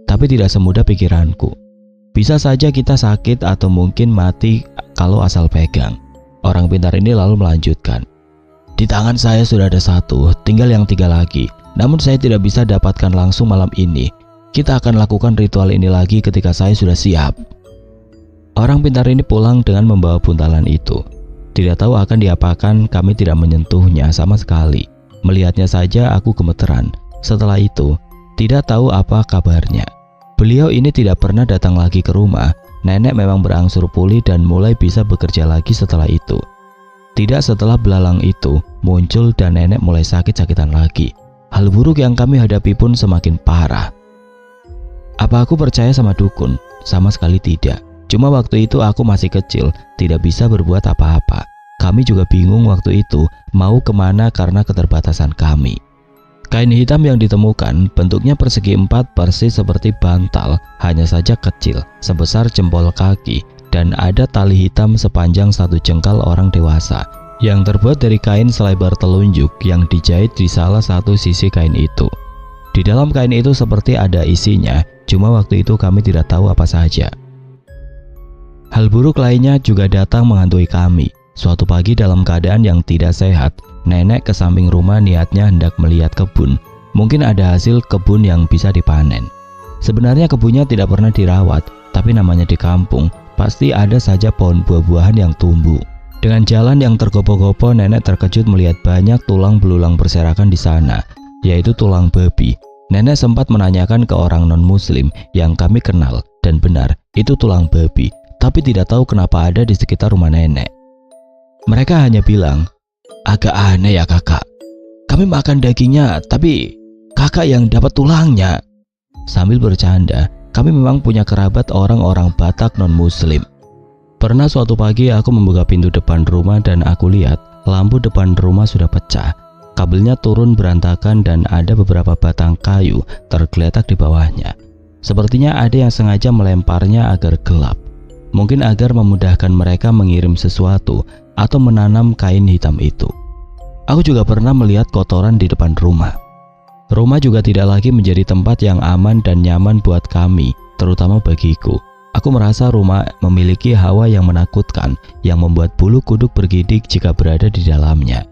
Tapi tidak semudah pikiranku. Bisa saja kita sakit atau mungkin mati kalau asal pegang. Orang pintar ini lalu melanjutkan. Di tangan saya sudah ada 1, tinggal yang 3 lagi. Namun saya tidak bisa dapatkan langsung malam ini. Kita akan lakukan ritual ini lagi ketika saya sudah siap. Orang pintar ini pulang dengan membawa buntalan itu. Tidak tahu akan diapakan, kami tidak menyentuhnya sama sekali. Melihatnya saja aku gemeteran. Setelah itu, tidak tahu apa kabarnya. Beliau ini tidak pernah datang lagi ke rumah. Nenek memang berangsur pulih dan mulai bisa bekerja lagi setelah itu. Tidak setelah belalang itu muncul dan nenek mulai sakit-sakitan lagi. Hal buruk yang kami hadapi pun semakin parah. Apa aku percaya sama dukun? Sama sekali tidak. Cuma waktu itu aku masih kecil, tidak bisa berbuat apa-apa. Kami juga bingung waktu itu mau kemana karena keterbatasan kami. Kain hitam yang ditemukan bentuknya persegi 4 persis seperti bantal, hanya saja kecil, sebesar jempol kaki, dan ada tali hitam sepanjang 1 jengkal orang dewasa yang terbuat dari kain selebar telunjuk yang dijahit di salah satu sisi kain itu. Di dalam kain itu seperti ada isinya, cuma waktu itu kami tidak tahu apa saja. Hal buruk lainnya juga datang menghantui kami. Suatu pagi dalam keadaan yang tidak sehat, nenek ke samping rumah niatnya hendak melihat kebun. Mungkin ada hasil kebun yang bisa dipanen. Sebenarnya kebunnya tidak pernah dirawat, tapi namanya di kampung, pasti ada saja pohon buah-buahan yang tumbuh. Dengan jalan yang tergopoh-gopoh, nenek terkejut melihat banyak tulang belulang berserakan di sana, yaitu tulang babi. Nenek sempat menanyakan ke orang non-muslim yang kami kenal, dan benar, itu tulang babi. Tapi tidak tahu kenapa ada di sekitar rumah nenek. Mereka hanya bilang, agak aneh ya kakak. Kami makan dagingnya, tapi kakak yang dapat tulangnya. Sambil bercanda, kami memang punya kerabat orang-orang Batak non-muslim. Pernah suatu pagi aku membuka pintu depan rumah dan aku lihat lampu depan rumah sudah pecah. Kabelnya turun berantakan dan ada beberapa batang kayu tergeletak di bawahnya. Sepertinya ada yang sengaja melemparnya agar gelap. Mungkin agar memudahkan mereka mengirim sesuatu atau menanam kain hitam itu. Aku juga pernah melihat kotoran di depan rumah. Rumah juga tidak lagi menjadi tempat yang aman dan nyaman buat kami, terutama bagiku. Aku merasa rumah memiliki hawa yang menakutkan, yang membuat bulu kuduk bergidik jika berada di dalamnya.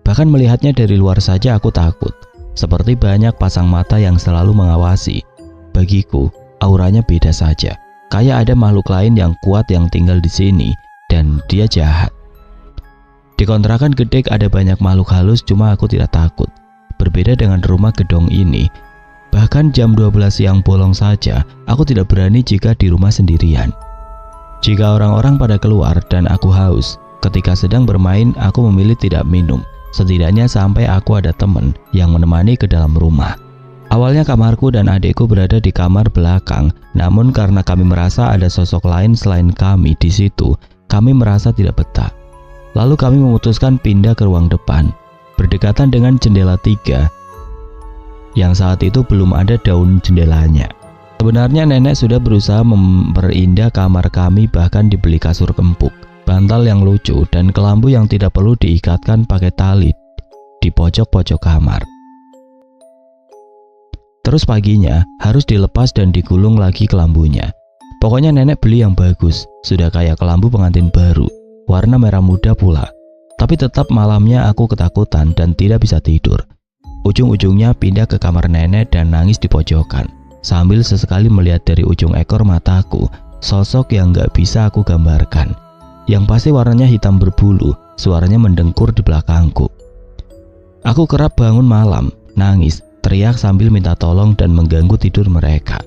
Bahkan melihatnya dari luar saja aku takut, seperti banyak pasang mata yang selalu mengawasi. Bagiku, auranya beda saja. Kayak ada makhluk lain yang kuat yang tinggal di sini dan dia jahat. Di kontrakan gede ada banyak makhluk halus, cuma aku tidak takut. Berbeda dengan rumah gedong ini, bahkan jam 12 siang bolong saja aku tidak berani jika di rumah sendirian. Jika orang-orang pada keluar dan aku haus, ketika sedang bermain aku memilih tidak minum, setidaknya sampai aku ada teman yang menemani ke dalam rumah. Awalnya kamarku dan adikku berada di kamar belakang, namun karena kami merasa ada sosok lain selain kami di situ, kami merasa tidak betah. Lalu kami memutuskan pindah ke ruang depan, berdekatan dengan jendela 3, yang saat itu belum ada daun jendelanya. Sebenarnya nenek sudah berusaha memperindah kamar kami, bahkan dibeli kasur empuk, bantal yang lucu, dan kelambu yang tidak perlu diikatkan pakai tali di pojok-pojok kamar. Terus paginya harus dilepas dan digulung lagi kelambunya. Pokoknya nenek beli yang bagus, sudah kayak kelambu pengantin baru, warna merah muda pula. Tapi tetap malamnya aku ketakutan dan tidak bisa tidur. Ujung-ujungnya pindah ke kamar nenek dan nangis di pojokan, sambil sesekali melihat dari ujung ekor mataku sosok yang gak bisa aku gambarkan. Yang pasti warnanya hitam berbulu, suaranya mendengkur di belakangku. Aku kerap bangun malam, nangis, teriak sambil minta tolong dan mengganggu tidur mereka.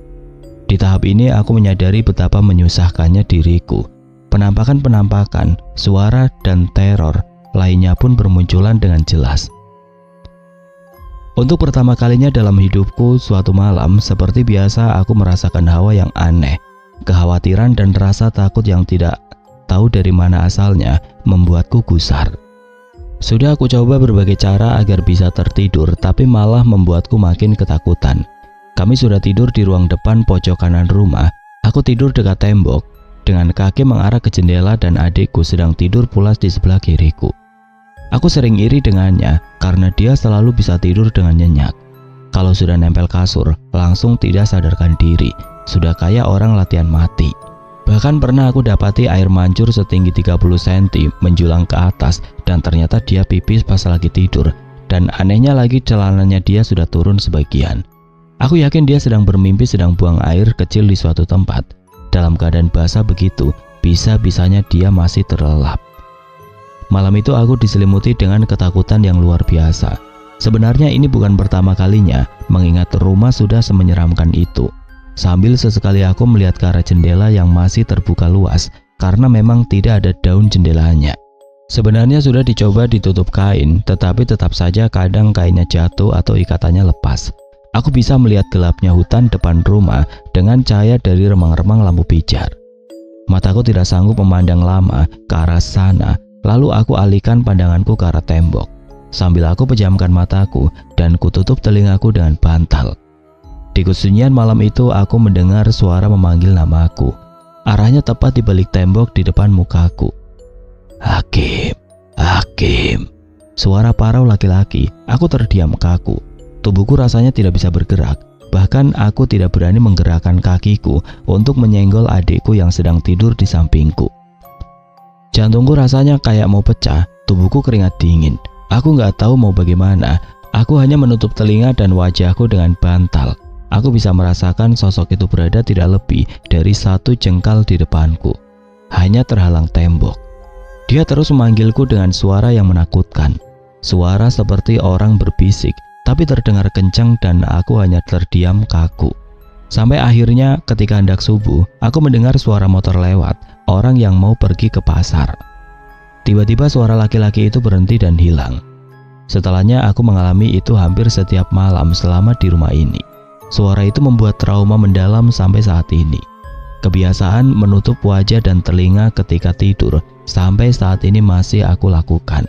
Di tahap ini aku menyadari betapa menyusahkannya diriku. Penampakan-penampakan, suara, dan teror lainnya pun bermunculan dengan jelas. Untuk pertama kalinya dalam hidupku, suatu malam seperti biasa aku merasakan hawa yang aneh. Kekhawatiran dan rasa takut yang tidak tahu dari mana asalnya membuatku gusar. Sudah aku coba berbagai cara agar bisa tertidur, tapi malah membuatku makin ketakutan. Kami sudah tidur di ruang depan pojok kanan rumah. Aku tidur dekat tembok, dengan kaki mengarah ke jendela dan adikku sedang tidur pulas di sebelah kiriku. Aku sering iri dengannya karena dia selalu bisa tidur dengan nyenyak. Kalau sudah nempel kasur, langsung tidak sadarkan diri, sudah kayak orang latihan mati. Bahkan pernah aku dapati air mancur setinggi 30 cm menjulang ke atas dan ternyata dia pipis pas lagi tidur, dan anehnya lagi celananya dia sudah turun sebagian. Aku yakin dia sedang bermimpi sedang buang air kecil di suatu tempat. Dalam keadaan basah begitu, bisa-bisanya dia masih terlelap. Malam itu aku diselimuti dengan ketakutan yang luar biasa. Sebenarnya ini bukan pertama kalinya, mengingat rumah sudah semenyeramkan itu. Sambil sesekali aku melihat ke arah jendela yang masih terbuka luas, karena memang tidak ada daun jendelanya. Sebenarnya sudah dicoba ditutup kain, tetapi tetap saja kadang kainnya jatuh atau ikatannya lepas. Aku bisa melihat gelapnya hutan depan rumah dengan cahaya dari remang-remang lampu pijar. Mataku tidak sanggup memandang lama ke arah sana, lalu aku alihkan pandanganku ke arah tembok. Sambil aku pejamkan mataku dan kututup telingaku dengan bantal. Di kesunyian malam itu aku mendengar suara memanggil namaku. Arahnya tepat di balik tembok di depan mukaku. Hakim, Hakim. Suara parau laki-laki. Aku terdiam kaku. Tubuhku rasanya tidak bisa bergerak. Bahkan aku tidak berani menggerakkan kakiku untuk menyenggol adikku yang sedang tidur di sampingku. Jantungku rasanya kayak mau pecah. Tubuhku keringat dingin. Aku nggak tahu mau bagaimana. Aku hanya menutup telinga dan wajahku dengan bantal. Aku bisa merasakan sosok itu berada tidak lebih dari 1 jengkal di depanku. Hanya terhalang tembok. Dia terus memanggilku dengan suara yang menakutkan. Suara seperti orang berbisik, tapi terdengar kencang dan aku hanya terdiam kaku. Sampai akhirnya ketika hendak subuh, aku mendengar suara motor lewat, orang yang mau pergi ke pasar. Tiba-tiba suara laki-laki itu berhenti dan hilang. Setelahnya aku mengalami itu hampir setiap malam selama di rumah ini. Suara itu membuat trauma mendalam sampai saat ini. Kebiasaan menutup wajah dan telinga ketika tidur sampai saat ini masih aku lakukan.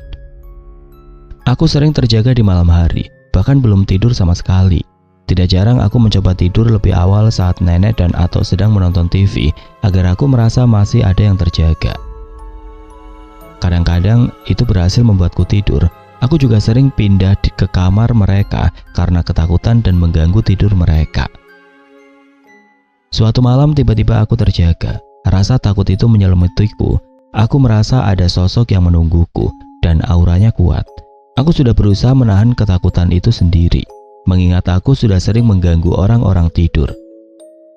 Aku sering terjaga di malam hari, bahkan belum tidur sama sekali. Tidak jarang aku mencoba tidur lebih awal saat nenek dan atau sedang menonton TV agar aku merasa masih ada yang terjaga. Kadang-kadang itu berhasil membuatku tidur. Aku juga sering pindah ke kamar mereka karena ketakutan dan mengganggu tidur mereka. Suatu malam tiba-tiba aku terjaga. Rasa takut itu menyelimutiku. Aku merasa ada sosok yang menungguku dan auranya kuat. Aku sudah berusaha menahan ketakutan itu sendiri, mengingat aku sudah sering mengganggu orang-orang tidur.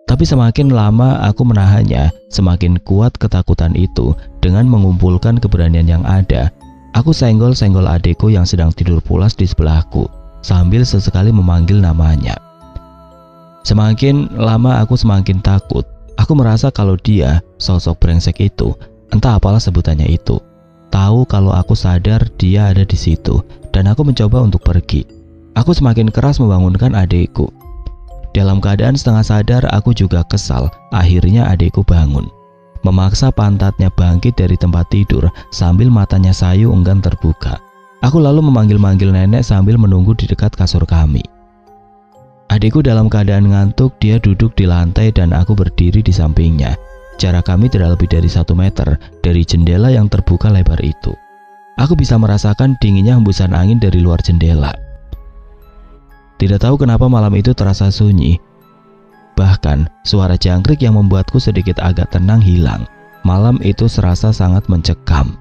Tapi semakin lama aku menahannya, semakin kuat ketakutan itu. Dengan mengumpulkan keberanian yang ada, aku senggol-senggol adikku yang sedang tidur pulas di sebelahku, sambil sesekali memanggil namanya. Semakin lama aku semakin takut. Aku merasa kalau dia, sosok brengsek itu, entah apalah sebutannya itu, tahu kalau aku sadar dia ada di situ, dan aku mencoba untuk pergi. Aku semakin keras membangunkan adikku. Dalam keadaan setengah sadar, aku juga kesal. Akhirnya adikku bangun, memaksa pantatnya bangkit dari tempat tidur sambil matanya sayu enggan terbuka. Aku lalu memanggil-manggil nenek sambil menunggu di dekat kasur kami. Adikku dalam keadaan ngantuk, dia duduk di lantai dan aku berdiri di sampingnya. Jarak kami tidak lebih dari 1 meter dari jendela yang terbuka lebar itu. Aku bisa merasakan dinginnya hembusan angin dari luar jendela. Tidak tahu kenapa malam itu terasa sunyi. Bahkan suara jangkrik yang membuatku sedikit agak tenang hilang. Malam itu serasa sangat mencekam.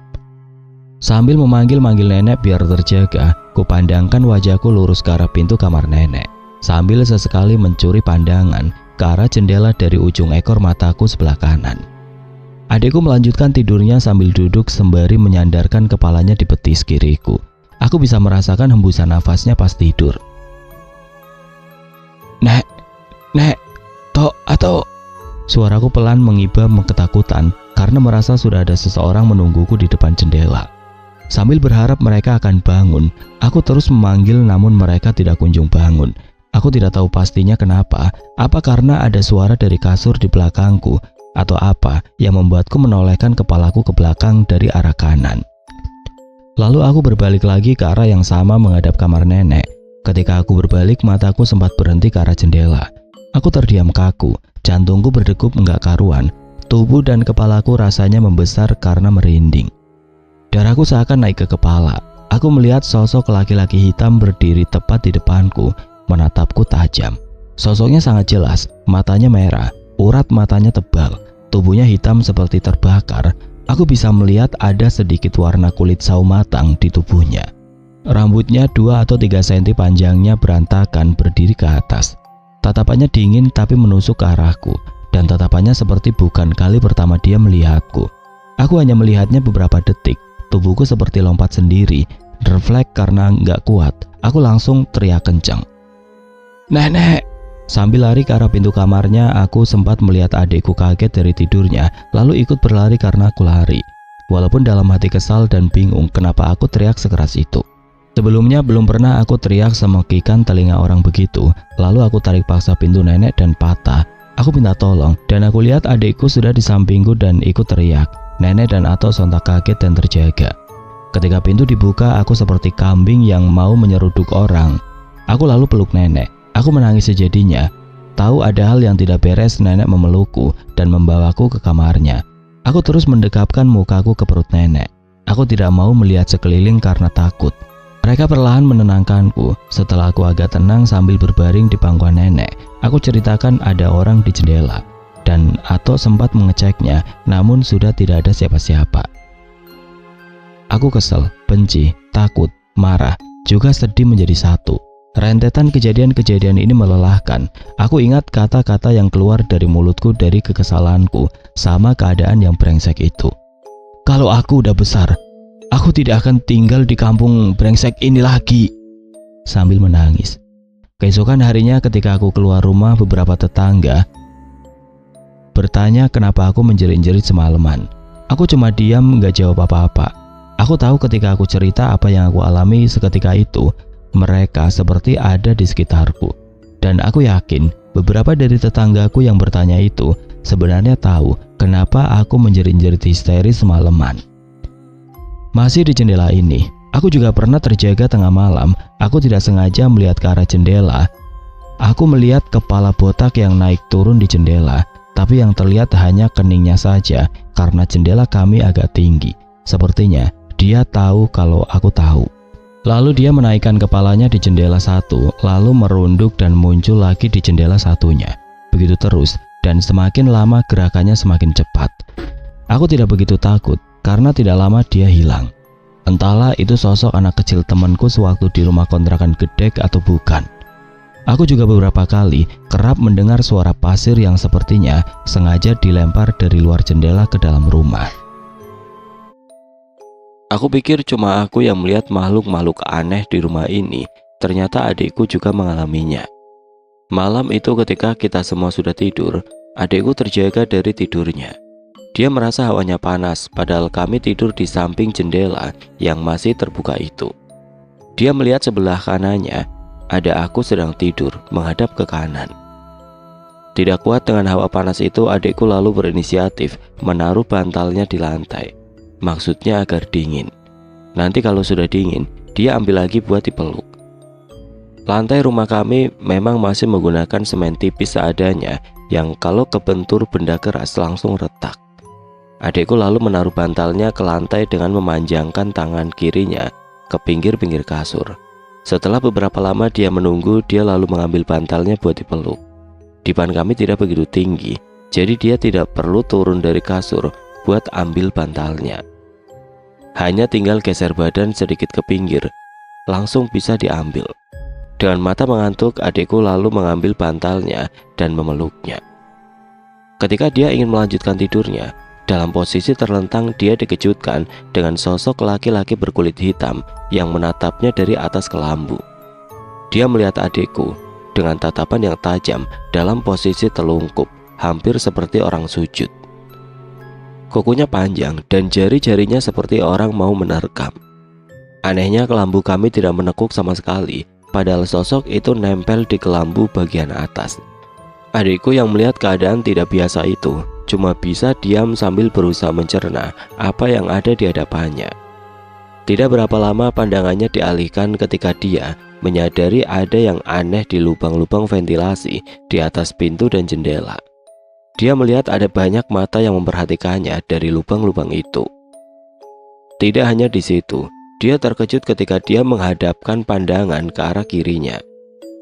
Sambil memanggil-manggil nenek biar terjaga, kupandangkan wajahku lurus ke arah pintu kamar nenek, sambil sesekali mencuri pandangan ke arah jendela dari ujung ekor mataku sebelah kanan. Adikku melanjutkan tidurnya sambil duduk sembari menyandarkan kepalanya di betis kiriku. Aku bisa merasakan hembusan nafasnya pas tidur. Nek, Tok, atau... Suaraku pelan mengiba ketakutan karena merasa sudah ada seseorang menungguku di depan jendela. Sambil berharap mereka akan bangun, aku terus memanggil namun mereka tidak kunjung bangun. Aku tidak tahu pastinya kenapa, apa karena ada suara dari kasur di belakangku, atau apa yang membuatku menolehkan kepalaku ke belakang dari arah kanan. Lalu aku berbalik lagi ke arah yang sama menghadap kamar nenek. Ketika aku berbalik, mataku sempat berhenti ke arah jendela. Aku terdiam kaku, jantungku berdegup enggak karuan, tubuh dan kepalaku rasanya membesar karena merinding. Darahku seakan naik ke kepala. Aku melihat sosok laki-laki hitam berdiri tepat di depanku, menatapku tajam. Sosoknya sangat jelas, matanya merah, urat matanya tebal, tubuhnya hitam seperti terbakar. Aku bisa melihat ada sedikit warna kulit sawo matang di tubuhnya. Rambutnya 2 atau 3 cm panjangnya berantakan berdiri ke atas. Tatapannya dingin tapi menusuk ke arahku, dan tatapannya seperti bukan kali pertama dia melihatku. Aku hanya melihatnya beberapa detik, tubuhku seperti lompat sendiri, refleks karena nggak kuat. Aku langsung teriak kencang. "Nenek!" Sambil lari ke arah pintu kamarnya, aku sempat melihat adikku kaget dari tidurnya, lalu ikut berlari karena aku lari. Walaupun dalam hati kesal dan bingung kenapa aku teriak sekeras itu. Sebelumnya belum pernah aku teriak semekikan telinga orang begitu. Lalu aku tarik paksa pintu nenek dan patah. Aku minta tolong dan aku lihat adikku sudah di sampingku dan ikut teriak. Nenek dan Ato sontak kaget dan terjaga. Ketika pintu dibuka, aku seperti kambing yang mau menyeruduk orang. Aku lalu peluk nenek. Aku menangis sejadinya. Tahu ada hal yang tidak beres, nenek memelukku dan membawaku ke kamarnya. Aku terus mendekapkan mukaku ke perut nenek. Aku tidak mau melihat sekeliling karena takut. Mereka perlahan menenangkanku. Setelah aku agak tenang sambil berbaring di pangkuan nenek, aku ceritakan ada orang di jendela. Dan Ato sempat mengeceknya, namun sudah tidak ada siapa-siapa. Aku kesel, benci, takut, marah, juga sedih menjadi satu. Rentetan kejadian-kejadian ini melelahkan. Aku ingat kata-kata yang keluar dari mulutku dari kekesalanku, sama keadaan yang brengsek itu. Kalau aku udah besar, aku tidak akan tinggal di kampung brengsek ini lagi. Sambil menangis. Keesokan harinya ketika aku keluar rumah, beberapa tetangga bertanya kenapa aku menjerit-jerit semalaman. Aku cuma diam, gak jawab apa-apa. Aku tahu ketika aku cerita apa yang aku alami seketika itu, mereka seperti ada di sekitarku. Dan aku yakin beberapa dari tetanggaku yang bertanya itu sebenarnya tahu kenapa aku menjerit-jerit histeris semalaman. Masih di jendela ini, aku juga pernah terjaga tengah malam. Aku tidak sengaja melihat ke arah jendela. Aku melihat kepala botak yang naik turun di jendela, tapi yang terlihat hanya keningnya saja karena jendela kami agak tinggi. Sepertinya dia tahu kalau aku tahu. Lalu dia menaikkan kepalanya di jendela satu, lalu merunduk dan muncul lagi di jendela satunya. Begitu terus, dan semakin lama gerakannya semakin cepat. Aku tidak begitu takut, karena tidak lama dia hilang. Entahlah itu sosok anak kecil temanku sewaktu di rumah kontrakan gedek atau bukan. Aku juga beberapa kali kerap mendengar suara pasir yang sepertinya sengaja dilempar dari luar jendela ke dalam rumah. Aku pikir cuma aku yang melihat makhluk-makhluk aneh di rumah ini. Ternyata adikku juga mengalaminya. Malam itu ketika kita semua sudah tidur, adikku terjaga dari tidurnya. Dia merasa hawanya panas, padahal kami tidur di samping jendela yang masih terbuka itu. Dia melihat sebelah kanannya, ada aku sedang tidur menghadap ke kanan. Tidak kuat dengan hawa panas itu, adikku lalu berinisiatif menaruh bantalnya di lantai. Maksudnya agar dingin. Nanti kalau sudah dingin, dia ambil lagi buat dipeluk. Lantai rumah kami memang masih menggunakan semen tipis seadanya, yang kalau kebentur benda keras langsung retak. Adikku lalu menaruh bantalnya ke lantai dengan memanjangkan tangan kirinya ke pinggir-pinggir kasur. Setelah beberapa lama dia menunggu, dia lalu mengambil bantalnya buat dipeluk. Dipan kami tidak begitu tinggi, jadi dia tidak perlu turun dari kasur buat ambil bantalnya. Hanya tinggal geser badan sedikit ke pinggir, langsung bisa diambil. Dengan mata mengantuk, adikku lalu mengambil bantalnya dan memeluknya. Ketika dia ingin melanjutkan tidurnya, dalam posisi terlentang dia dikejutkan dengan sosok laki-laki berkulit hitam yang menatapnya dari atas kelambu. Dia melihat adikku dengan tatapan yang tajam dalam posisi telungkup, hampir seperti orang sujud. Kukunya panjang dan jari-jarinya seperti orang mau menerkam. Anehnya kelambu kami tidak menekuk sama sekali, padahal sosok itu nempel di kelambu bagian atas. Adikku yang melihat keadaan tidak biasa itu cuma bisa diam sambil berusaha mencerna apa yang ada di hadapannya. Tidak berapa lama pandangannya dialihkan ketika dia menyadari ada yang aneh di lubang-lubang ventilasi di atas pintu dan jendela. Dia melihat ada banyak mata yang memperhatikannya dari lubang-lubang itu. Tidak hanya di situ, dia terkejut ketika dia menghadapkan pandangan ke arah kirinya.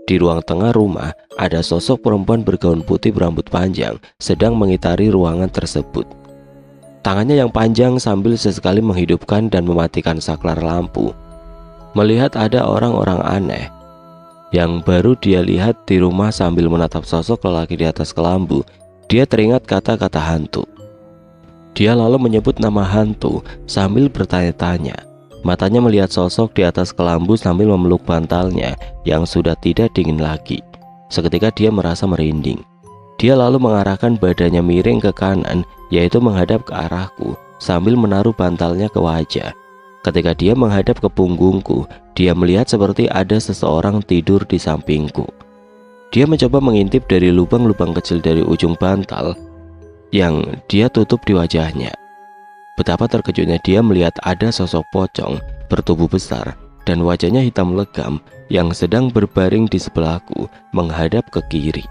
Di ruang tengah rumah, ada sosok perempuan bergaun putih berambut panjang sedang mengitari ruangan tersebut. Tangannya yang panjang sambil sesekali menghidupkan dan mematikan saklar lampu. Melihat ada orang-orang aneh yang baru dia lihat di rumah sambil menatap sosok lelaki di atas kelambu, dia teringat kata-kata hantu. Dia lalu menyebut nama hantu sambil bertanya-tanya. Matanya melihat sosok di atas kelambu sambil memeluk bantalnya yang sudah tidak dingin lagi. Seketika dia merasa merinding. Dia lalu mengarahkan badannya miring ke kanan, yaitu menghadap ke arahku, sambil menaruh bantalnya ke wajah. Ketika dia menghadap ke punggungku, dia melihat seperti ada seseorang tidur di sampingku. Dia mencoba mengintip dari lubang-lubang kecil dari ujung bantal yang dia tutup di wajahnya. Betapa terkejutnya dia melihat ada sosok pocong bertubuh besar dan wajahnya hitam legam yang sedang berbaring di sebelahku menghadap ke kiri.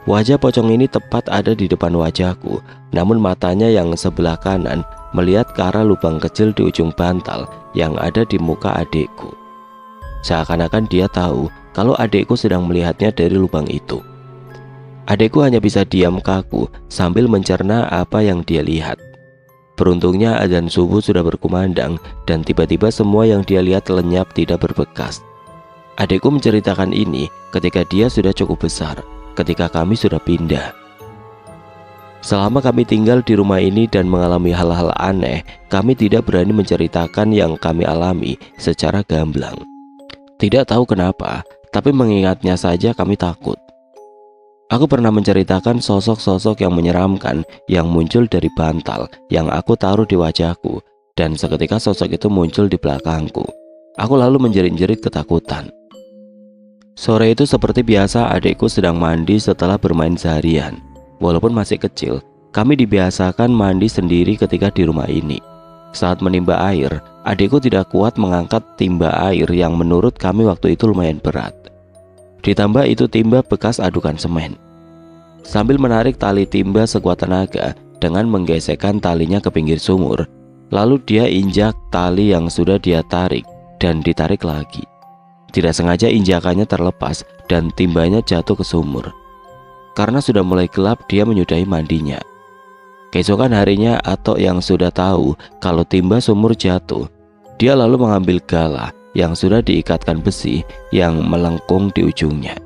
Wajah pocong ini tepat ada di depan wajahku, namun matanya yang sebelah kanan melihat ke arah lubang kecil di ujung bantal yang ada di muka adikku. Seakan-akan dia tahu kalau adikku sedang melihatnya dari lubang itu. Adikku hanya bisa diam kaku sambil mencerna apa yang dia lihat. Beruntungnya azan subuh sudah berkumandang dan tiba-tiba semua yang dia lihat lenyap tidak berbekas. Adikku menceritakan ini ketika dia sudah cukup besar, ketika kami sudah pindah. Selama kami tinggal di rumah ini dan mengalami hal-hal aneh, kami tidak berani menceritakan yang kami alami secara gamblang. Tidak tahu kenapa, tapi mengingatnya saja kami takut. Aku pernah menceritakan sosok-sosok yang menyeramkan yang muncul dari bantal yang aku taruh di wajahku, dan seketika sosok itu muncul di belakangku. Aku lalu menjerit-jerit ketakutan. Sore itu seperti biasa adikku sedang mandi setelah bermain seharian. Walaupun masih kecil, kami dibiasakan mandi sendiri ketika di rumah ini. Saat menimba air, adikku tidak kuat mengangkat timba air yang menurut kami waktu itu lumayan berat. Ditambah itu timba bekas adukan semen. Sambil menarik tali timba sekuat tenaga dengan menggesekkan talinya ke pinggir sumur, lalu dia injak tali yang sudah dia tarik dan ditarik lagi. Tidak sengaja injakannya terlepas dan timbanya jatuh ke sumur. Karena sudah mulai gelap, dia menyudahi mandinya. Keesokan harinya Atok yang sudah tahu kalau timba sumur jatuh, dia lalu mengambil gala yang sudah diikatkan besi yang melengkung di ujungnya.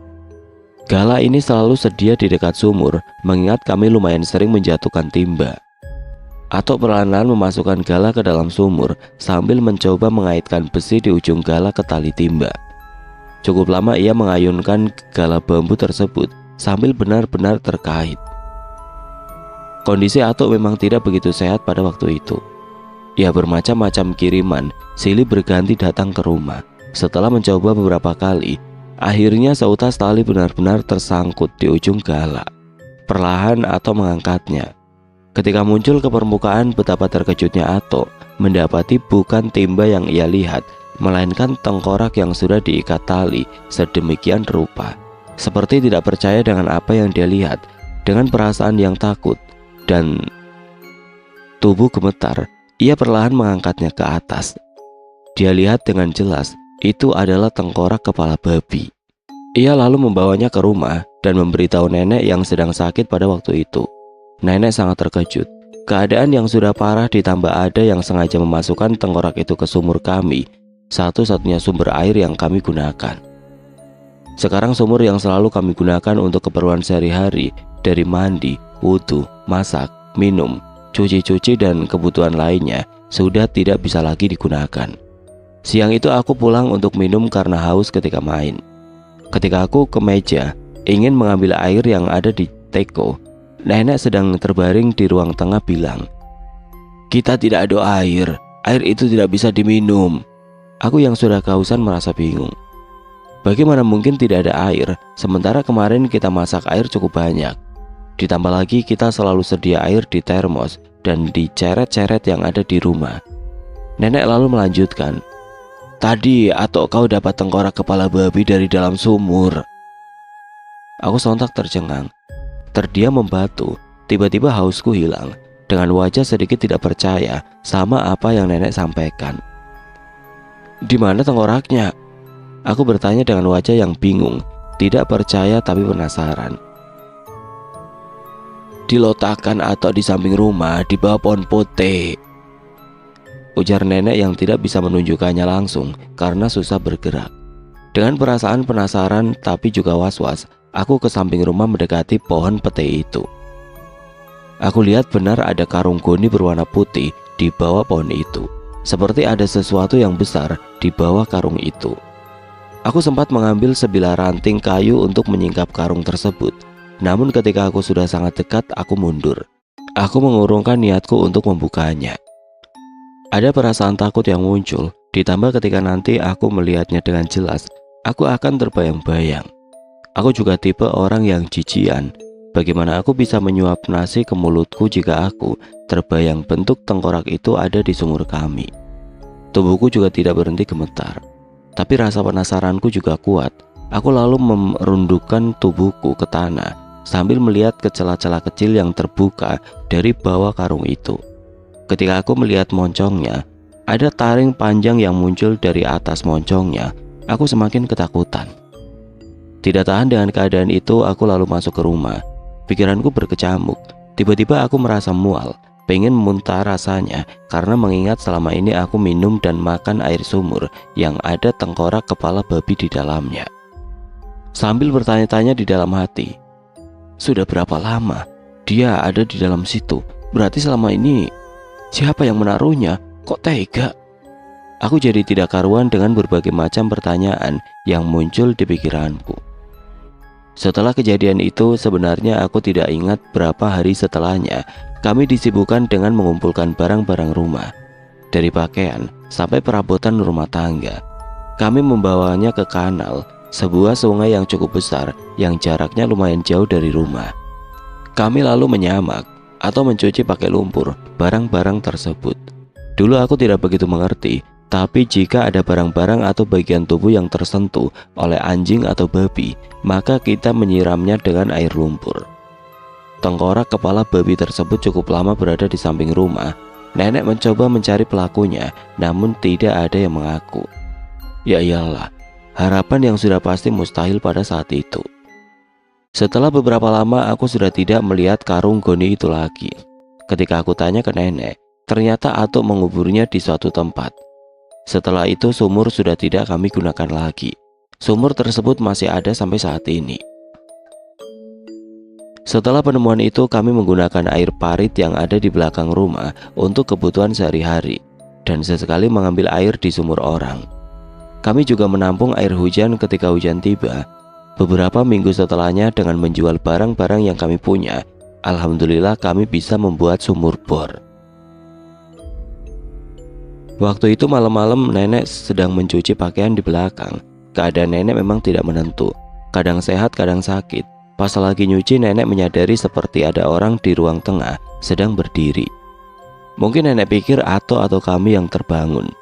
Gala ini selalu sedia di dekat sumur, mengingat kami lumayan sering menjatuhkan timba. Atok perlahan-lahan memasukkan gala ke dalam sumur sambil mencoba mengaitkan besi di ujung gala ke tali timba. Cukup lama ia mengayunkan gala bambu tersebut sambil benar-benar terkait. Kondisi Atok memang tidak begitu sehat pada waktu itu. Ia bermacam-macam kiriman silih berganti datang ke rumah. Setelah mencoba beberapa kali, akhirnya seutas tali benar-benar tersangkut di ujung gala. Perlahan Atok mengangkatnya. Ketika muncul ke permukaan, betapa terkejutnya Atok mendapati bukan timba yang ia lihat, melainkan tengkorak yang sudah diikat tali sedemikian rupa. Seperti tidak percaya dengan apa yang dia lihat, dengan perasaan yang takut dan tubuh gemetar, ia perlahan mengangkatnya ke atas. Dia lihat dengan jelas itu adalah tengkorak kepala babi. Ia lalu membawanya ke rumah dan memberitahu nenek yang sedang sakit pada waktu itu. Nenek sangat terkejut. Keadaan yang sudah parah ditambah ada yang sengaja memasukkan tengkorak itu ke sumur kami, satu-satunya sumber air yang kami gunakan. Sekarang sumur yang selalu kami gunakan untuk keperluan sehari-hari, dari mandi, wudhu, masak, minum, cuci-cuci dan kebutuhan lainnya, sudah tidak bisa lagi digunakan. Siang itu aku pulang untuk minum karena haus ketika main. Ketika aku ke meja ingin mengambil air yang ada di teko, nenek sedang terbaring di ruang tengah bilang, "Kita tidak ada air itu tidak bisa diminum." Aku yang sudah kehausan merasa bingung. Bagaimana mungkin tidak ada air, sementara kemarin kita masak air cukup banyak. Ditambah lagi kita selalu sedia air di termos dan di ceret-ceret yang ada di rumah. Nenek lalu melanjutkan, Tadi atau kau dapat tengkorak kepala babi dari dalam sumur. Aku sontak tercengang, terdiam membatu. Tiba-tiba hausku hilang. Dengan wajah sedikit tidak percaya sama apa yang nenek sampaikan. Di mana tengkoraknya? Aku bertanya dengan wajah yang bingung, tidak percaya tapi penasaran. Diletakkan atau di samping rumah, di bawah pohon putih, ujar nenek yang tidak bisa menunjukkannya langsung karena susah bergerak. Dengan perasaan penasaran tapi juga was-was, aku ke samping rumah mendekati pohon pete itu. Aku lihat benar ada karung goni berwarna putih di bawah pohon itu. Seperti ada sesuatu yang besar di bawah karung itu. Aku sempat mengambil sebilah ranting kayu untuk menyingkap karung tersebut. Namun ketika aku sudah sangat dekat, aku mundur. Aku mengurungkan niatku untuk membukanya. Ada perasaan takut yang muncul, ditambah ketika nanti aku melihatnya dengan jelas, aku akan terbayang-bayang. Aku juga tipe orang yang jijian. Bagaimana aku bisa menyuap nasi ke mulutku jika aku terbayang bentuk tengkorak itu ada di sumur kami. Tubuhku juga tidak berhenti gemetar. Tapi rasa penasaranku juga kuat. Aku lalu merundukkan tubuhku ke tanah sambil melihat ke celah-celah kecil yang terbuka dari bawah karung itu. Ketika aku melihat moncongnya, ada taring panjang yang muncul dari atas moncongnya. Aku semakin ketakutan. Tidak tahan dengan keadaan itu, aku lalu masuk ke rumah. Pikiranku berkecamuk. Tiba-tiba aku merasa mual, pengen muntah rasanya karena mengingat selama ini aku minum dan makan air sumur yang ada tengkorak kepala babi di dalamnya. Sambil bertanya-tanya di dalam hati, sudah berapa lama dia ada di dalam situ? Berarti selama ini siapa yang menaruhnya? Kok tega? Aku jadi tidak karuan dengan berbagai macam pertanyaan yang muncul di pikiranku. Setelah kejadian itu, sebenarnya aku tidak ingat berapa hari setelahnya kami disibukkan dengan mengumpulkan barang-barang rumah. Dari pakaian sampai perabotan rumah tangga. Kami membawanya ke kanal, sebuah sungai yang cukup besar yang jaraknya lumayan jauh dari rumah. Kami lalu menyamak atau mencuci pakai lumpur barang-barang tersebut. Dulu aku tidak begitu mengerti, tapi jika ada barang-barang atau bagian tubuh yang tersentuh oleh anjing atau babi, maka kita menyiramnya dengan air lumpur. Tengkorak kepala babi tersebut cukup lama berada di samping rumah. Nenek mencoba mencari pelakunya, namun tidak ada yang mengaku. Ya iyalah, harapan yang sudah pasti mustahil pada saat itu. Setelah beberapa lama aku sudah tidak melihat karung goni itu lagi. Ketika aku tanya ke nenek, ternyata Atuk menguburnya di suatu tempat. Setelah itu sumur sudah tidak kami gunakan lagi. Sumur tersebut masih ada sampai saat ini. Setelah penemuan itu kami menggunakan air parit yang ada di belakang rumah untuk kebutuhan sehari-hari, dan sesekali mengambil air di sumur orang. Kami juga menampung air hujan ketika hujan tiba. Beberapa minggu setelahnya dengan menjual barang-barang yang kami punya, alhamdulillah kami bisa membuat sumur bor. Waktu itu malam-malam nenek sedang mencuci pakaian di belakang. Keadaan nenek memang tidak menentu. Kadang sehat, kadang sakit. Pas lagi nyuci, nenek menyadari seperti ada orang di ruang tengah sedang berdiri. Mungkin nenek pikir atau kami yang terbangun.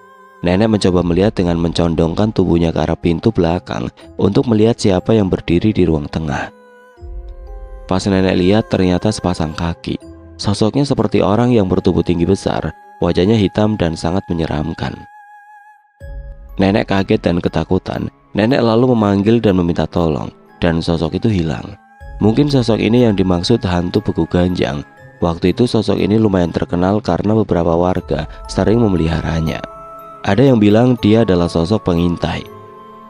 Nenek mencoba melihat dengan mencondongkan tubuhnya ke arah pintu belakang untuk melihat siapa yang berdiri di ruang tengah. Pas nenek lihat, ternyata sepasang kaki. Sosoknya seperti orang yang bertubuh tinggi besar. Wajahnya hitam dan sangat menyeramkan. Nenek kaget dan ketakutan. Nenek lalu memanggil dan meminta tolong, dan sosok itu hilang. Mungkin sosok ini yang dimaksud hantu beku ganjang. Waktu itu sosok ini lumayan terkenal karena beberapa warga sering memeliharanya. Ada yang bilang dia adalah sosok pengintai.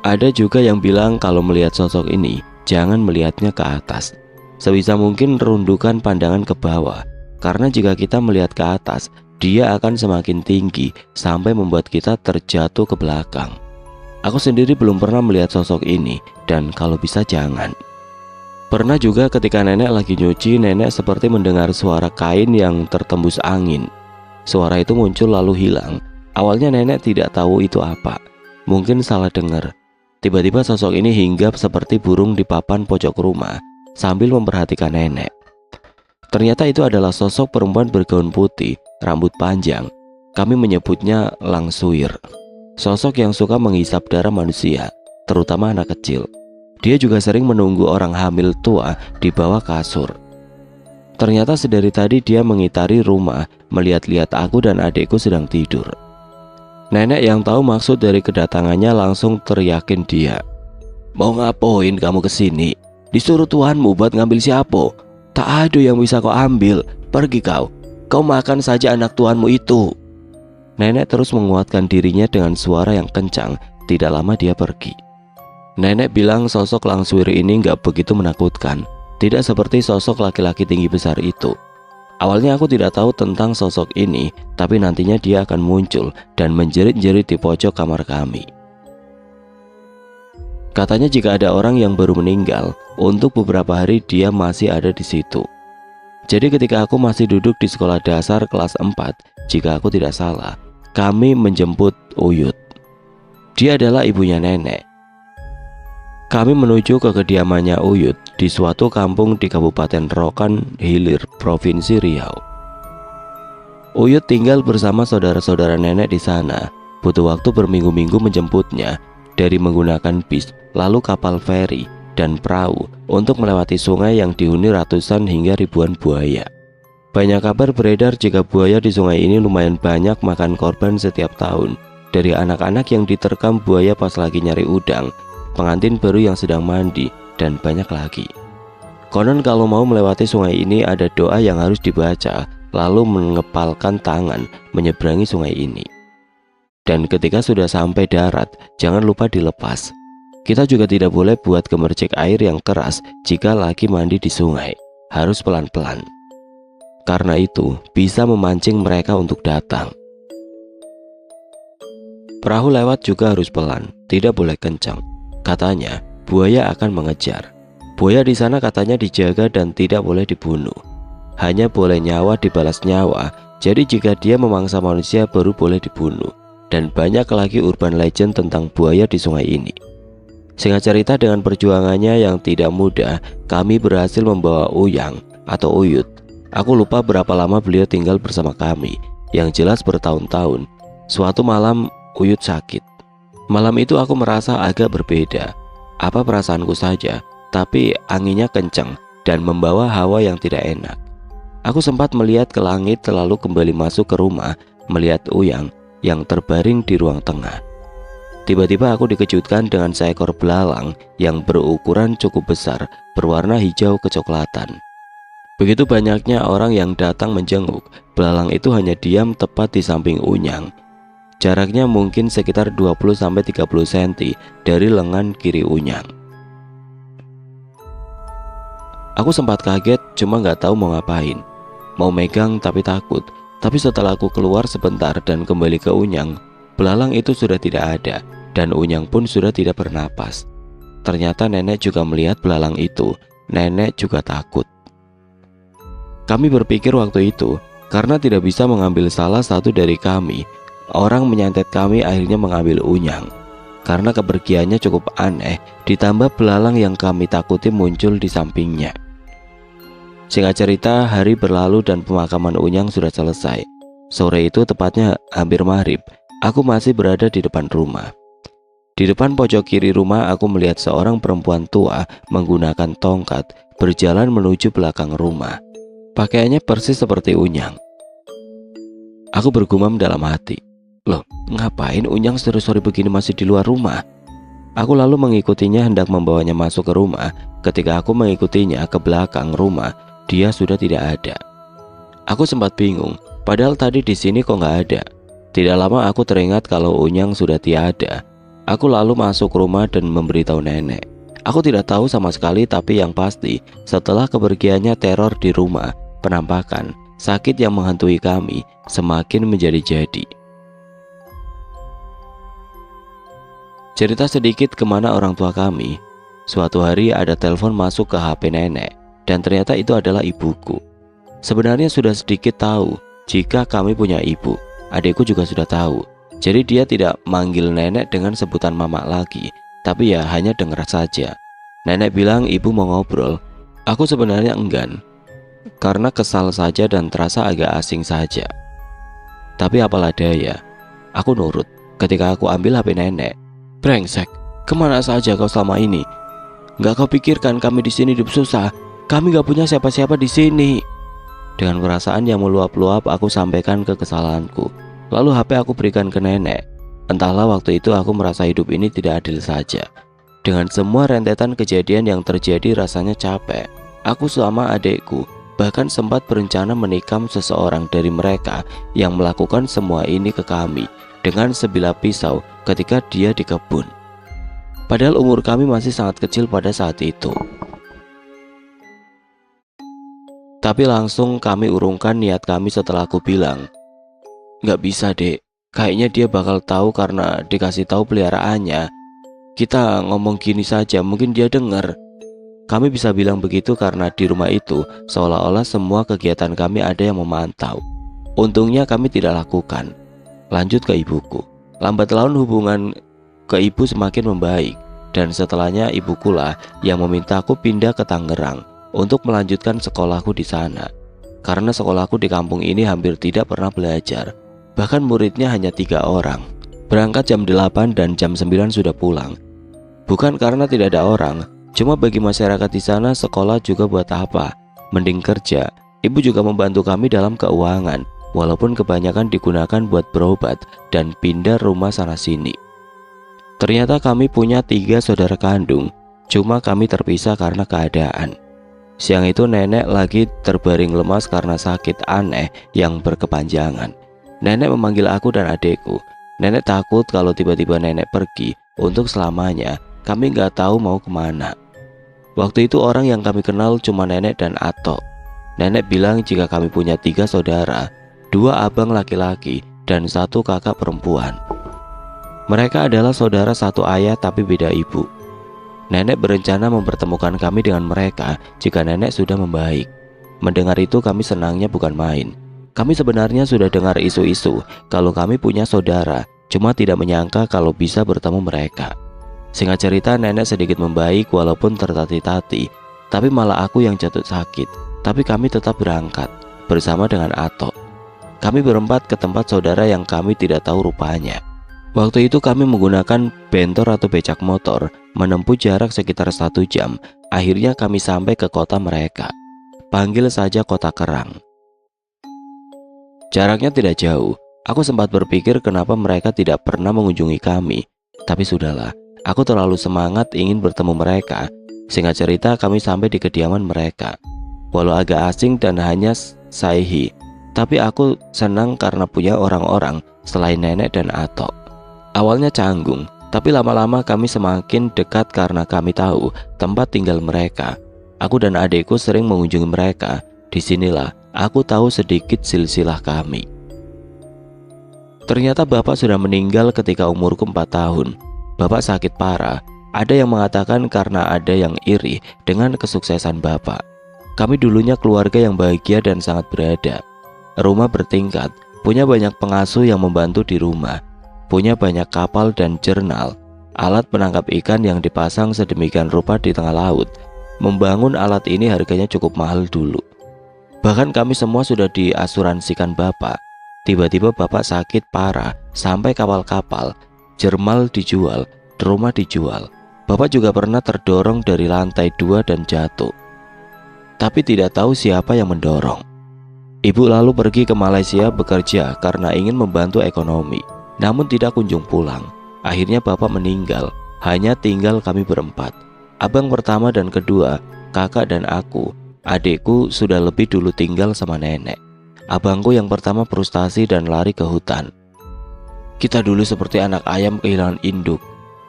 Ada juga yang bilang kalau melihat sosok ini, jangan melihatnya ke atas. Sebisa mungkin rundukan pandangan ke bawah, karena jika kita melihat ke atas, dia akan semakin tinggi sampai membuat kita terjatuh ke belakang. Aku sendiri belum pernah melihat sosok ini, dan kalau bisa jangan. Pernah juga ketika nenek lagi nyuci, nenek seperti mendengar suara kain yang tertembus angin. Suara itu muncul lalu hilang. Awalnya nenek tidak tahu itu apa. Mungkin salah dengar. Tiba-tiba sosok ini hinggap seperti burung di papan pojok rumah sambil memperhatikan nenek. Ternyata itu adalah sosok perempuan bergaun putih, rambut panjang. Kami menyebutnya Langsuir. Sosok yang suka menghisap darah manusia, terutama anak kecil. Dia juga sering menunggu orang hamil tua di bawah kasur. Ternyata sedari tadi dia mengitari rumah, melihat-lihat aku dan adikku sedang tidur. Nenek yang tahu maksud dari kedatangannya langsung teriakin dia. "Mau ngapain kamu kesini? Disuruh tuanmu buat ngambil siapa? Tak ada yang bisa kau ambil. Pergi kau. Kau makan saja anak tuanmu itu." Nenek terus menguatkan dirinya dengan suara yang kencang. Tidak lama dia pergi. Nenek bilang sosok langswir ini gak begitu menakutkan, tidak seperti sosok laki-laki tinggi besar itu. Awalnya aku tidak tahu tentang sosok ini, tapi nantinya dia akan muncul dan menjerit-jerit di pojok kamar kami. Katanya jika ada orang yang baru meninggal, untuk beberapa hari dia masih ada di situ. Jadi ketika aku masih duduk di sekolah dasar kelas 4, jika aku tidak salah, kami menjemput Uyut. Dia adalah ibunya nenek. Kami menuju ke kediamannya Uyut di suatu kampung di Kabupaten Rokan Hilir, Provinsi Riau. Uyut tinggal bersama saudara-saudara nenek di sana. Butuh waktu berminggu-minggu menjemputnya, dari menggunakan bis, lalu kapal feri, dan perahu untuk melewati sungai yang dihuni ratusan hingga ribuan buaya. Banyak kabar beredar jika buaya di sungai ini lumayan banyak makan korban setiap tahun. Dari anak-anak yang diterkam buaya pas lagi nyari udang, pengantin baru yang sedang mandi, dan banyak lagi. Konon kalau mau melewati sungai ini ada doa yang harus dibaca, lalu mengepalkan tangan menyeberangi sungai ini. Dan ketika sudah sampai darat, jangan lupa dilepas. Kita juga tidak boleh buat gemercik air yang keras jika lagi mandi di sungai. Harus pelan-pelan. Karena itu bisa memancing mereka untuk datang. Perahu lewat juga harus pelan, tidak boleh kencang. Katanya buaya akan mengejar. Buaya di sana katanya dijaga dan tidak boleh dibunuh. Hanya boleh nyawa dibalas nyawa. Jadi jika dia memangsa manusia baru boleh dibunuh. Dan banyak lagi urban legend tentang buaya di sungai ini. Singkat cerita, dengan perjuangannya yang tidak mudah, kami berhasil membawa Uyang atau Uyut. Aku lupa berapa lama beliau tinggal bersama kami, yang jelas bertahun-tahun. Suatu malam Uyut sakit. Malam itu aku merasa agak berbeda. Apa perasaanku saja, tapi anginnya kencang dan membawa hawa yang tidak enak. Aku sempat melihat ke langit lalu kembali masuk ke rumah, melihat Uyang yang terbaring di ruang tengah. Tiba-tiba aku dikejutkan dengan seekor belalang yang berukuran cukup besar, berwarna hijau kecoklatan. Begitu banyaknya orang yang datang menjenguk, belalang itu hanya diam tepat di samping Uyang. Jaraknya mungkin sekitar 20-30 cm dari lengan kiri Uyang. Aku sempat kaget, cuma nggak tahu mau ngapain. Mau megang tapi takut. Tapi setelah aku keluar sebentar dan kembali ke Uyang, belalang itu sudah tidak ada dan Uyang pun sudah tidak bernapas. Ternyata nenek juga melihat belalang itu. Nenek juga takut. Kami berpikir waktu itu, karena tidak bisa mengambil salah satu dari kami, orang menyantet kami akhirnya mengambil Uyang. Karena kepergiannya cukup aneh, ditambah belalang yang kami takuti muncul di sampingnya. Singkat cerita, hari berlalu dan pemakaman Uyang sudah selesai. Sore itu tepatnya hampir maghrib, aku masih berada di depan rumah. Di depan pojok kiri rumah aku melihat seorang perempuan tua menggunakan tongkat berjalan menuju belakang rumah. Pakaiannya persis seperti Uyang. Aku bergumam dalam hati, loh ngapain Uyang sore-sore begini masih di luar rumah? Aku lalu mengikutinya hendak membawanya masuk ke rumah. Ketika aku mengikutinya ke belakang rumah, dia sudah tidak ada. Aku sempat bingung, padahal tadi di sini kok nggak ada. Tidak lama aku teringat kalau Uyang sudah tiada. Aku lalu masuk rumah dan memberitahu nenek. Aku tidak tahu sama sekali, tapi yang pasti setelah kepergiannya teror di rumah, penampakan, sakit yang menghantui kami semakin menjadi-jadi. Cerita sedikit kemana orang tua kami. Suatu hari ada telepon masuk ke HP nenek, dan ternyata itu adalah ibuku. Sebenarnya sudah sedikit tahu jika kami punya ibu. Adikku juga sudah tahu. Jadi dia tidak manggil nenek dengan sebutan mama lagi, tapi ya hanya dengar saja. Nenek bilang ibu mau ngobrol. Aku sebenarnya enggan, karena kesal saja dan terasa agak asing saja. Tapi apalah daya, aku nurut. ketika aku ambil HP nenek. "Brengsek, kemana saja kau selama ini? Gak kau pikirkan kami di sini hidup susah? Kami gak punya siapa-siapa di sini." Dengan perasaan yang meluap-luap aku sampaikan ke kesalahanku. Lalu HP aku berikan ke nenek. Entahlah waktu itu aku merasa hidup ini tidak adil saja. Dengan semua rentetan kejadian yang terjadi rasanya capek. Aku sama adekku bahkan sempat berencana menikam seseorang dari mereka yang melakukan semua ini ke kami dengan sebilah pisau ketika dia di kebun. Padahal umur kami masih sangat kecil pada saat itu. Tapi langsung kami urungkan niat kami setelah aku bilang, "Gak bisa dek, kayaknya dia bakal tahu karena dikasih tahu peliharaannya. Kita ngomong gini saja mungkin dia dengar." Kami bisa bilang begitu karena di rumah itu seolah-olah semua kegiatan kami ada yang memantau. Untungnya kami tidak lakukan. Lanjut ke ibuku. Lambat laun hubungan ke ibu semakin membaik, dan setelahnya ibukulah yang meminta aku pindah ke Tangerang untuk melanjutkan sekolahku di sana. Karena sekolahku di kampung ini hampir tidak pernah belajar. Bahkan muridnya hanya 3 orang. Berangkat jam 8 dan jam 9 sudah pulang. Bukan karena tidak ada orang, cuma bagi masyarakat di sana sekolah juga buat apa? Mending kerja. Ibu juga membantu kami dalam keuangan, walaupun kebanyakan digunakan buat berobat dan pindah rumah sana sini. Ternyata kami punya 3 saudara kandung, cuma kami terpisah karena keadaan. Siang itu nenek lagi terbaring lemas karena sakit aneh yang berkepanjangan. Nenek memanggil aku dan adekku. Nenek takut kalau tiba-tiba nenek pergi untuk selamanya. Kami nggak tahu mau kemana. Waktu itu orang yang kami kenal cuma nenek dan Atok. Nenek bilang jika kami punya 3 saudara, 2 abang laki-laki dan 1 kakak perempuan. Mereka adalah saudara satu ayah tapi beda ibu. Nenek berencana mempertemukan kami dengan mereka jika nenek sudah membaik. Mendengar itu kami senangnya bukan main. Kami sebenarnya sudah dengar isu-isu kalau kami punya saudara, cuma tidak menyangka kalau bisa bertemu mereka. Singkat cerita, nenek sedikit membaik walaupun tertati-tati, tapi malah aku yang jatuh sakit. Tapi kami tetap berangkat bersama dengan Atok. Kami berempat ke tempat saudara yang kami tidak tahu rupanya. Waktu itu kami menggunakan bentor atau becak motor, menempuh jarak sekitar 1 jam. Akhirnya kami sampai ke kota mereka. Panggil saja Kota Kerang. Jaraknya tidak jauh. Aku sempat berpikir kenapa mereka tidak pernah mengunjungi kami. Tapi sudahlah, aku terlalu semangat ingin bertemu mereka. Singkat cerita, kami sampai di kediaman mereka. Walau agak asing dan hanya Saihi, tapi aku senang karena punya orang-orang selain nenek dan Atok. Awalnya canggung, tapi lama-lama kami semakin dekat karena kami tahu tempat tinggal mereka. Aku dan adekku sering mengunjungi mereka. Disinilah aku tahu sedikit silsilah kami. Ternyata bapak sudah meninggal ketika umurku 4 tahun. Bapak sakit parah. Ada yang mengatakan karena ada yang iri dengan kesuksesan bapak. Kami dulunya keluarga yang bahagia dan sangat berada. Rumah bertingkat, punya banyak pengasuh yang membantu di rumah, punya banyak kapal dan jernal, alat penangkap ikan yang dipasang sedemikian rupa di tengah laut. Membangun alat ini harganya cukup mahal dulu. Bahkan kami semua sudah diasuransikan bapak. Tiba-tiba bapak sakit parah sampai kapal-kapal, jermal dijual, rumah dijual. Bapak juga pernah terdorong dari lantai 2 dan jatuh. Tapi tidak tahu siapa yang mendorong. Ibu lalu pergi ke Malaysia bekerja karena ingin membantu ekonomi, namun tidak kunjung pulang. Akhirnya bapak meninggal, hanya tinggal kami berempat. Abang pertama dan kedua, kakak dan aku. Adikku sudah lebih dulu tinggal sama nenek. Abangku yang pertama frustasi dan lari ke hutan. Kita dulu seperti anak ayam kehilangan induk.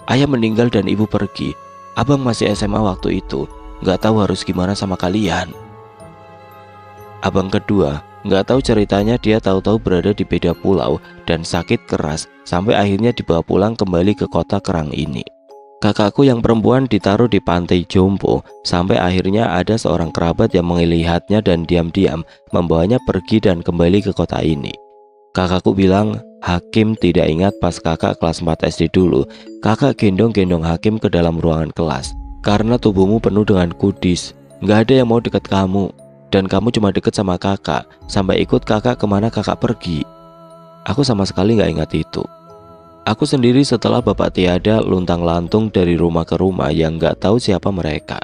Ayah meninggal dan ibu pergi. Abang masih SMA waktu itu, gak tahu harus gimana sama kalian. Abang kedua, gak tahu ceritanya, dia tahu-tahu berada di beda pulau dan sakit keras sampai akhirnya dibawa pulang kembali ke Kota Kerang ini. Kakakku yang perempuan ditaruh di pantai jompo sampai akhirnya ada seorang kerabat yang melihatnya dan diam-diam membawanya pergi dan kembali ke kota ini. Kakakku bilang Hakim tidak ingat pas kakak kelas 4 SD dulu, kakak gendong-gendong Hakim ke dalam ruangan kelas. Karena tubuhmu penuh dengan kudis, gak ada yang mau dekat kamu, dan kamu cuma deket sama kakak, sampai ikut kakak kemana kakak pergi. Aku sama sekali gak ingat itu. Aku sendiri setelah bapak tiada luntang-lantung dari rumah ke rumah yang gak tahu siapa mereka.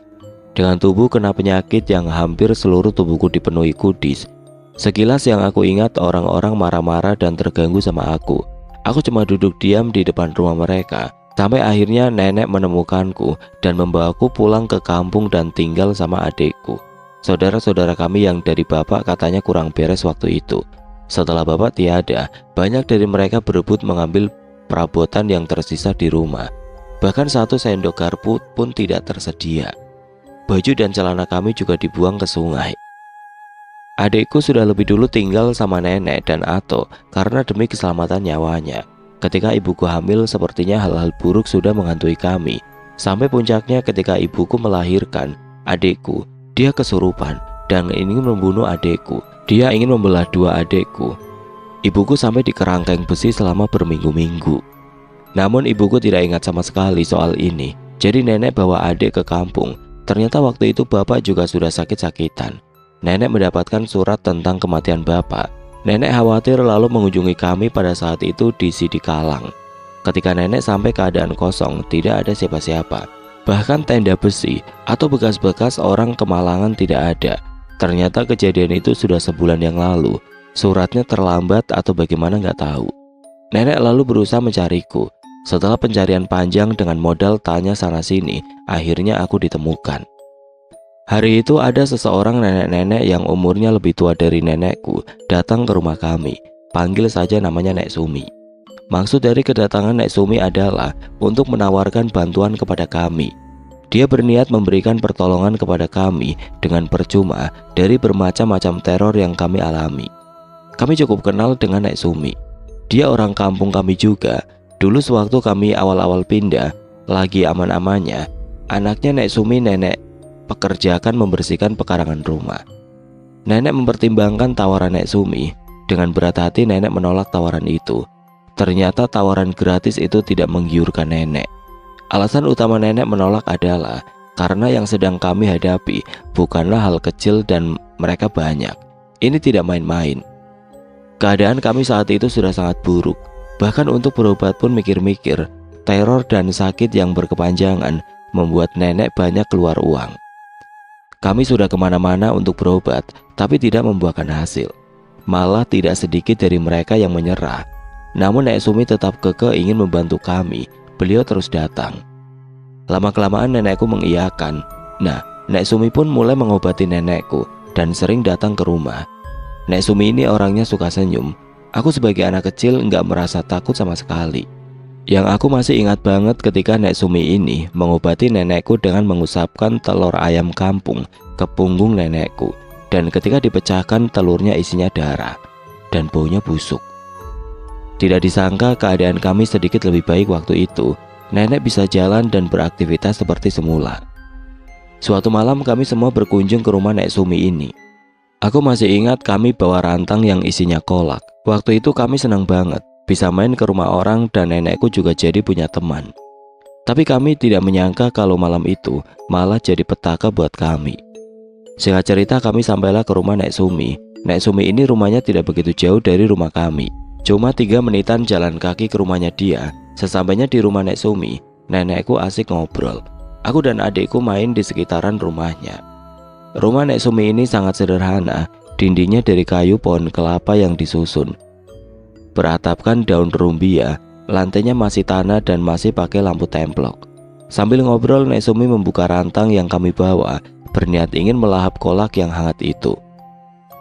Dengan tubuh kena penyakit yang hampir seluruh tubuhku dipenuhi kudis. Sekilas yang aku ingat orang-orang marah-marah dan terganggu sama aku. Aku cuma duduk diam di depan rumah mereka. Sampai akhirnya nenek menemukanku dan membawaku pulang ke kampung dan tinggal sama adikku. Saudara-saudara kami yang dari bapak katanya kurang beres waktu itu. Setelah bapak tiada, banyak dari mereka berebut mengambil perabotan yang tersisa di rumah. Bahkan 1 sendok garpu pun tidak tersedia. Baju dan celana kami juga dibuang ke sungai. Adikku sudah lebih dulu tinggal sama nenek dan Ato karena demi keselamatan nyawanya. Ketika ibuku hamil, sepertinya hal-hal buruk sudah menghantui kami. Sampai puncaknya ketika ibuku melahirkan adikku, dia kesurupan dan ingin membunuh adikku. Dia ingin membelah 2 adikku. Ibuku sampai di kerangkeng besi selama berminggu-minggu. Namun ibuku tidak ingat sama sekali soal ini. Jadi nenek bawa adik ke kampung. Ternyata waktu itu bapak juga sudah sakit-sakitan. Nenek mendapatkan surat tentang kematian bapak. Nenek khawatir lalu mengunjungi kami pada saat itu di Sidikalang. Ketika nenek sampai keadaan kosong, tidak ada siapa-siapa. Bahkan tenda besi atau bekas-bekas orang kemalangan tidak ada. Ternyata kejadian itu sudah sebulan yang lalu. Suratnya terlambat atau bagaimana nggak tahu. Nenek lalu berusaha mencariku. Setelah pencarian panjang dengan modal tanya sana-sini, akhirnya aku ditemukan. Hari itu ada seseorang nenek-nenek yang umurnya lebih tua dari nenekku datang ke rumah kami. Panggil saja namanya Nek Sumi. Maksud dari kedatangan Nek Sumi adalah untuk menawarkan bantuan kepada kami. Dia berniat memberikan pertolongan kepada kami dengan percuma dari bermacam-macam teror yang kami alami. Kami cukup kenal dengan Nek Sumi. Dia orang kampung kami juga. Dulu sewaktu kami awal-awal pindah, lagi aman-amannya, anaknya Nek Sumi nenek pekerjakan membersihkan pekarangan rumah. Nenek mempertimbangkan tawaran Nek Sumi. Dengan berat hati nenek menolak tawaran itu. Ternyata tawaran gratis itu tidak menggiurkan nenek. Alasan utama nenek menolak adalah karena yang sedang kami hadapi bukanlah hal kecil dan mereka banyak. Ini tidak main-main. Keadaan kami saat itu sudah sangat buruk. Bahkan untuk berobat pun mikir-mikir. Teror dan sakit yang berkepanjangan membuat nenek banyak keluar uang. Kami sudah kemana-mana untuk berobat, tapi tidak membuahkan hasil. Malah tidak sedikit dari mereka yang menyerah. Namun Nek Sumi tetap kekeh ingin membantu kami. Beliau terus datang. Lama-kelamaan nenekku mengiyakan. Nah, Nek Sumi pun mulai mengobati nenekku dan sering datang ke rumah. Nek Sumi ini orangnya suka senyum. Aku sebagai anak kecil nggak merasa takut sama sekali. Yang aku masih ingat banget ketika Nek Sumi ini mengobati nenekku dengan mengusapkan telur ayam kampung ke punggung nenekku. Dan ketika dipecahkan telurnya isinya darah dan baunya busuk. Tidak disangka keadaan kami sedikit lebih baik waktu itu. Nenek bisa jalan dan beraktivitas seperti semula. Suatu malam kami semua berkunjung ke rumah Nek Sumi ini. Aku masih ingat kami bawa rantang yang isinya kolak. Waktu itu kami senang banget bisa main ke rumah orang dan nenekku juga jadi punya teman. Tapi kami tidak menyangka kalau malam itu malah jadi petaka buat kami. Singkat cerita kami sampailah ke rumah Nek Sumi. Nek Sumi ini rumahnya tidak begitu jauh dari rumah kami. Cuma 3 menitan jalan kaki ke rumahnya dia. Sesampainya di rumah Nek Sumi, nenekku asik ngobrol. Aku dan adikku main di sekitaran rumahnya. Rumah Nek Sumi ini sangat sederhana. Dindingnya dari kayu pohon kelapa yang disusun. Beratapkan daun rumbia, lantainya masih tanah dan masih pakai lampu templok. Sambil ngobrol, Nek Sumi membuka rantang yang kami bawa, berniat ingin melahap kolak yang hangat itu.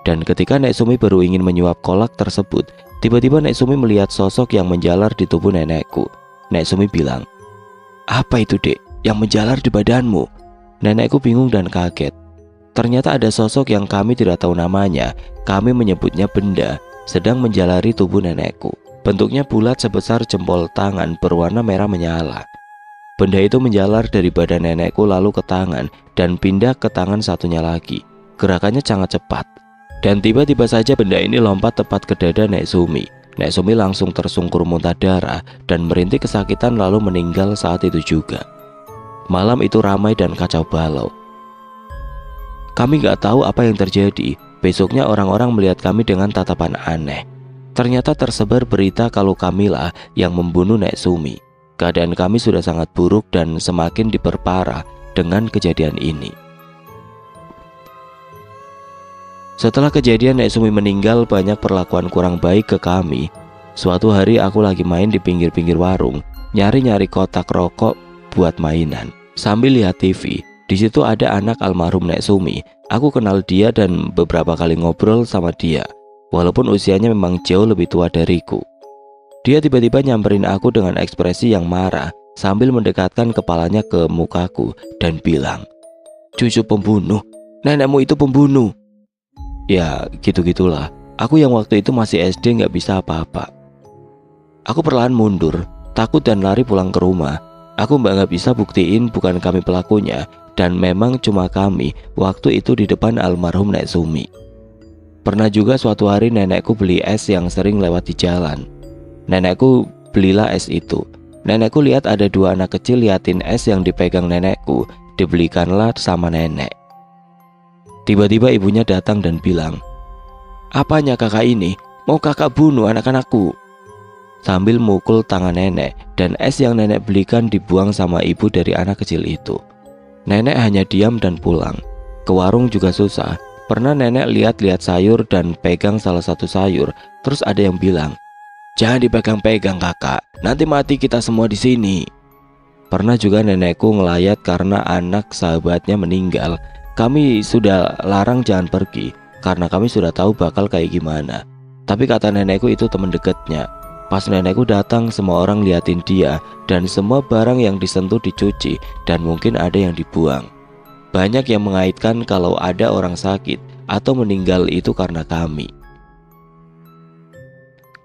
Dan ketika Nek Sumi baru ingin menyuap kolak tersebut, tiba-tiba Nek Sumi melihat sosok yang menjalar di tubuh nenekku. Nek Sumi bilang, "Apa itu, Dek, yang menjalar di badanmu?" Nenekku bingung dan kaget. Ternyata ada sosok yang kami tidak tahu namanya. Kami menyebutnya benda sedang menjalari tubuh nenekku. Bentuknya bulat sebesar jempol tangan berwarna merah menyala. Benda itu menjalar dari badan nenekku lalu ke tangan dan pindah ke tangan satunya lagi. Gerakannya sangat cepat. Dan tiba-tiba saja benda ini lompat tepat ke dada Nek Sumi. Nek Sumi langsung tersungkur muntah darah dan merintih kesakitan lalu meninggal saat itu juga. Malam itu ramai dan kacau balau. Kami gak tahu apa yang terjadi. Besoknya orang-orang melihat kami dengan tatapan aneh. Ternyata tersebar berita kalau kamilah yang membunuh Nek Sumi. Keadaan kami sudah sangat buruk dan semakin diperparah dengan kejadian ini. Setelah kejadian Nek Sumi meninggal, banyak perlakuan kurang baik ke kami. Suatu hari aku lagi main di pinggir-pinggir warung, nyari-nyari kotak rokok buat mainan sambil lihat TV. Di situ ada anak almarhum Nek Sumi. Aku kenal dia dan beberapa kali ngobrol sama dia, walaupun usianya memang jauh lebih tua dariku. Dia tiba-tiba nyamperin aku dengan ekspresi yang marah sambil mendekatkan kepalanya ke mukaku dan bilang, "Cucu pembunuh, nenekmu itu pembunuh." Ya gitu-gitulah. Aku yang waktu itu masih SD gak bisa apa-apa. Aku perlahan mundur, takut dan lari pulang ke rumah. Aku gak bisa buktiin bukan kami pelakunya, dan memang cuma kami waktu itu di depan almarhum Nek Sumi. Pernah juga suatu hari nenekku beli es yang sering lewat di jalan. Nenekku belilah es itu. Nenekku lihat ada dua anak kecil liatin es yang dipegang nenekku, dibelikanlah sama nenek. Tiba-tiba ibunya datang dan bilang, "Apanya kakak ini? Mau kakak bunuh anak-anakku?" Sambil mukul tangan nenek, dan es yang nenek belikan dibuang sama ibu dari anak kecil itu. Nenek hanya diam dan pulang. Ke warung juga susah. Pernah nenek lihat-lihat sayur dan pegang salah satu sayur, terus ada yang bilang, "Jangan dipegang-pegang kakak, nanti mati kita semua di sini." Pernah juga nenekku ngelayat karena anak sahabatnya meninggal. Kami sudah larang jangan pergi, karena kami sudah tahu bakal kayak gimana. Tapi kata nenekku itu teman dekatnya. Pas nenekku datang, semua orang liatin dia, dan semua barang yang disentuh dicuci, dan mungkin ada yang dibuang. Banyak yang mengaitkan kalau ada orang sakit atau meninggal itu karena kami.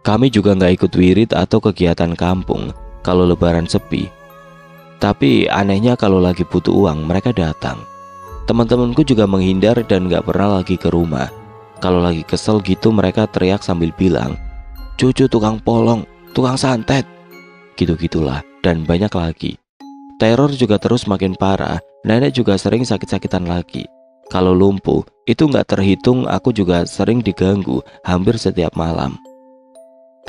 Kami juga nggak ikut wirid atau kegiatan kampung kalau lebaran sepi. Tapi anehnya kalau lagi butuh uang mereka datang. Teman-temanku juga menghindar dan nggak pernah lagi ke rumah. Kalau lagi kesel gitu mereka teriak sambil bilang, "Cucu tukang polong, tukang santet." Gitu-gitulah dan banyak lagi. Teror juga terus makin parah. Nenek juga sering sakit-sakitan lagi. Kalau lumpuh itu nggak terhitung, aku juga sering diganggu hampir setiap malam.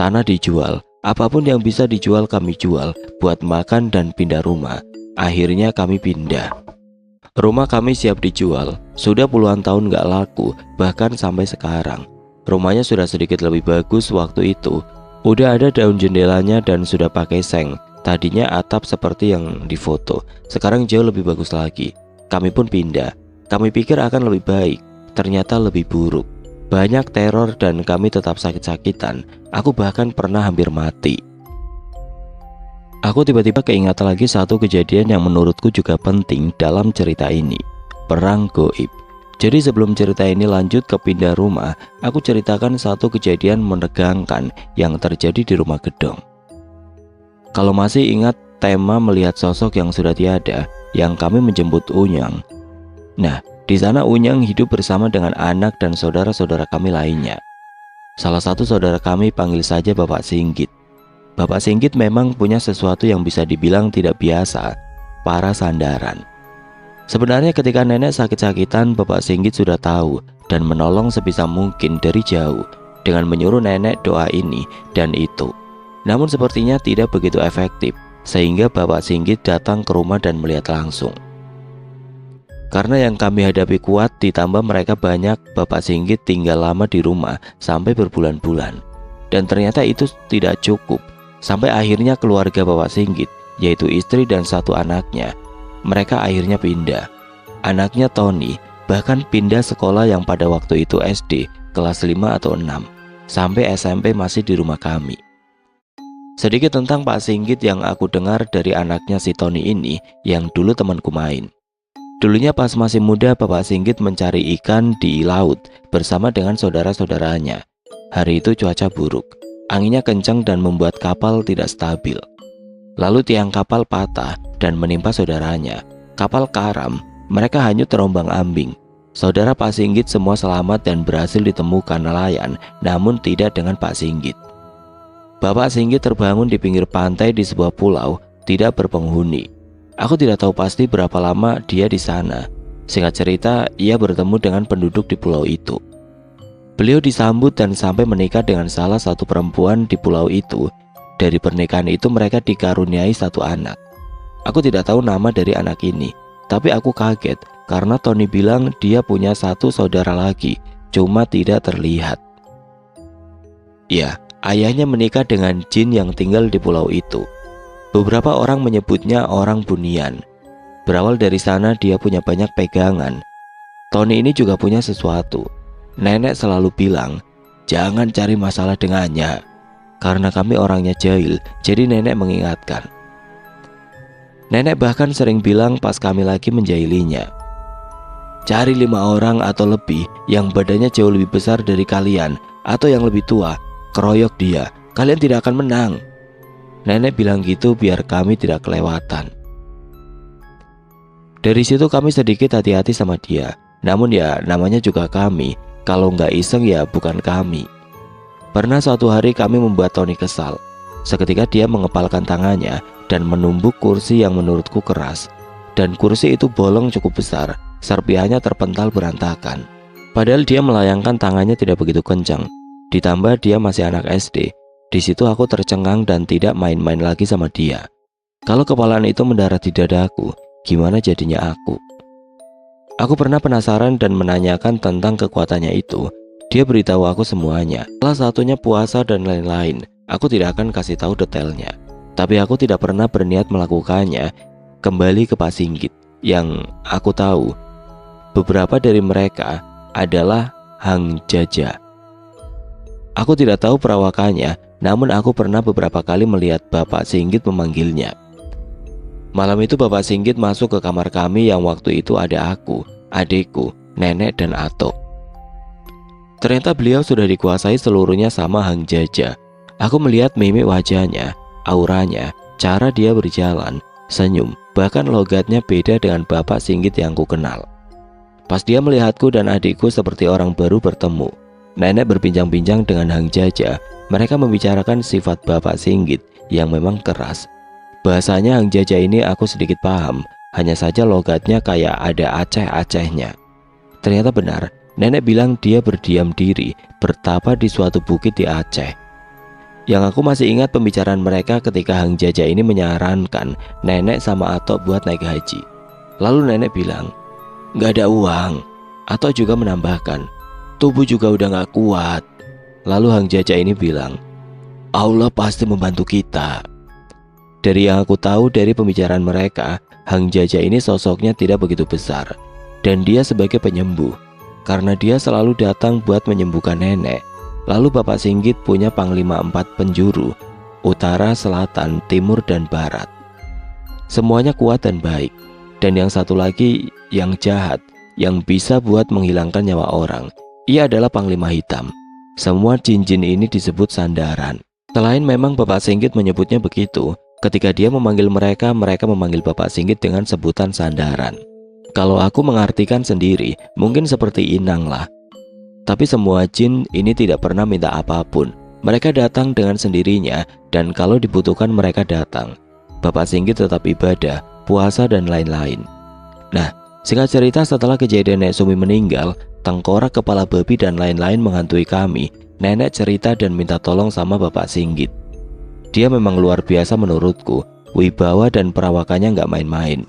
Tanah dijual, apapun yang bisa dijual kami jual buat makan dan pindah rumah. Akhirnya kami pindah. Rumah kami siap dijual, sudah puluhan tahun gak laku, bahkan sampai sekarang. Rumahnya sudah sedikit lebih bagus waktu itu. Udah ada daun jendelanya dan sudah pakai seng. Tadinya atap seperti yang difoto, sekarang jauh lebih bagus lagi. Kami pun pindah. Kami pikir akan lebih baik, ternyata lebih buruk. Banyak teror dan kami tetap sakit-sakitan. Aku bahkan pernah hampir mati. Aku tiba-tiba keingat lagi satu kejadian yang menurutku juga penting dalam cerita ini. Perang goib. Jadi sebelum cerita ini lanjut ke pindah rumah, aku ceritakan satu kejadian menegangkan yang terjadi di rumah gedong. Kalau masih ingat tema melihat sosok yang sudah tiada, yang kami menjemput Unyang. Nah, di sana Unyang hidup bersama dengan anak dan saudara-saudara kami lainnya. Salah satu saudara kami panggil saja Bapak Singgit. Bapak Singgit memang punya sesuatu yang bisa dibilang tidak biasa, para sandaran. Sebenarnya ketika nenek sakit-sakitan, Bapak Singgit sudah tahu dan menolong sebisa mungkin dari jauh dengan menyuruh nenek doa ini dan itu. Namun sepertinya tidak begitu efektif, sehingga Bapak Singgit datang ke rumah dan melihat langsung. Karena yang kami hadapi kuat, ditambah mereka banyak, Bapak Singgit tinggal lama di rumah sampai berbulan-bulan. Dan ternyata itu tidak cukup. Sampai akhirnya keluarga Bapak Singgit, yaitu istri dan satu anaknya, mereka akhirnya pindah. Anaknya Tony bahkan pindah sekolah yang pada waktu itu SD kelas 5 atau 6, sampai SMP masih di rumah kami. Sedikit tentang Pak Singgit yang aku dengar dari anaknya si Tony ini yang dulu temanku main. Dulunya pas masih muda, Bapak Singgit mencari ikan di laut bersama dengan saudara-saudaranya. Hari itu cuaca buruk. Anginnya kencang dan membuat kapal tidak stabil. Lalu tiang kapal patah dan menimpa saudaranya. Kapal karam, mereka hanyut terombang-ambing. Saudara Pak Singgit semua selamat dan berhasil ditemukan nelayan, namun tidak dengan Pak Singgit. Bapak Singgit terbangun di pinggir pantai di sebuah pulau tidak berpenghuni. Aku tidak tahu pasti berapa lama dia di sana. Singkat cerita, ia bertemu dengan penduduk di pulau itu. Beliau disambut dan sampai menikah dengan salah satu perempuan di pulau itu. Dari pernikahan itu mereka dikaruniai satu anak. Aku tidak tahu nama dari anak ini, tapi aku kaget karena Tony bilang dia punya satu saudara lagi, cuma tidak terlihat. Ya, ayahnya menikah dengan jin yang tinggal di pulau itu. Beberapa orang menyebutnya orang bunian. Berawal dari sana dia punya banyak pegangan. Tony ini juga punya sesuatu. Nenek selalu bilang, jangan cari masalah dengannya. Karena kami orangnya jahil, jadi nenek mengingatkan. Nenek bahkan sering bilang pas kami lagi menjahilinya, cari 5 orang atau lebih yang badannya jauh lebih besar dari kalian atau yang lebih tua, keroyok dia, kalian tidak akan menang. Nenek bilang gitu biar kami tidak kelewatan. Dari situ kami sedikit hati-hati sama dia. Namun ya namanya juga kami, kalau nggak iseng ya bukan kami. Pernah suatu hari kami membuat Tony kesal. Seketika dia mengepalkan tangannya dan menumbuk kursi yang menurutku keras. Dan kursi itu bolong cukup besar, serpihannya terpental berantakan. Padahal dia melayangkan tangannya tidak begitu kencang. Ditambah dia masih anak SD. Di situ aku tercengang dan tidak main-main lagi sama dia. Kalau kepalaan itu mendarat di dadaku, gimana jadinya aku? Aku pernah penasaran dan menanyakan tentang kekuatannya itu. Dia beritahu aku semuanya. Salah satunya puasa dan lain-lain. Aku tidak akan kasih tahu detailnya. Tapi aku tidak pernah berniat melakukannya. Kembali ke Pak Singgit. Yang aku tahu, beberapa dari mereka adalah Hang Jaja. Aku tidak tahu perawakannya, namun aku pernah beberapa kali melihat Bapak Singgit memanggilnya. Malam itu Bapak Singgit masuk ke kamar kami yang waktu itu ada aku, adikku, nenek, dan Atok. Ternyata beliau sudah dikuasai seluruhnya sama Hang Jaja. Aku melihat mimik wajahnya, auranya, cara dia berjalan, senyum, bahkan logatnya beda dengan Bapak Singgit yang ku kenal. Pas dia melihatku dan adikku seperti orang baru bertemu. Nenek berbincang-bincang dengan Hang Jaja. Mereka membicarakan sifat Bapak Singgit yang memang keras. Bahasanya Hang Jaja ini aku sedikit paham, hanya saja logatnya kayak ada aceh-acehnya. Ternyata benar, nenek bilang dia berdiam diri, bertapa di suatu bukit di Aceh. Yang aku masih ingat pembicaraan mereka ketika Hang Jaja ini menyarankan nenek sama Atok buat naik haji. Lalu nenek bilang, "Gak ada uang." Atok juga menambahkan, "Tubuh juga udah gak kuat." Lalu Hang Jaja ini bilang, "Allah pasti membantu kita." Dari yang aku tahu dari pembicaraan mereka, Hang Jaja ini sosoknya tidak begitu besar. Dan dia sebagai penyembuh, karena dia selalu datang buat menyembuhkan nenek. Lalu Bapak Singgit punya panglima 4 penjuru, utara, selatan, timur, dan barat. Semuanya kuat dan baik. Dan yang satu lagi yang jahat, yang bisa buat menghilangkan nyawa orang. Ia adalah panglima hitam. Semua jin-jin ini disebut sandaran. Selain memang Bapak Singgit menyebutnya begitu, ketika dia memanggil mereka, mereka memanggil Bapak Singgit dengan sebutan sandaran. Kalau aku mengartikan sendiri, mungkin seperti inang lah. Tapi semua jin ini tidak pernah minta apapun. Mereka datang dengan sendirinya, dan kalau dibutuhkan mereka datang. Bapak Singgit tetap ibadah, puasa, dan lain-lain. Nah, singkat cerita setelah kejadian Nek Sumi meninggal, tengkorak, kepala babi, dan lain-lain menghantui kami. Nenek cerita dan minta tolong sama Bapak Singgit. Dia memang luar biasa menurutku, wibawa dan perawakannya nggak main-main.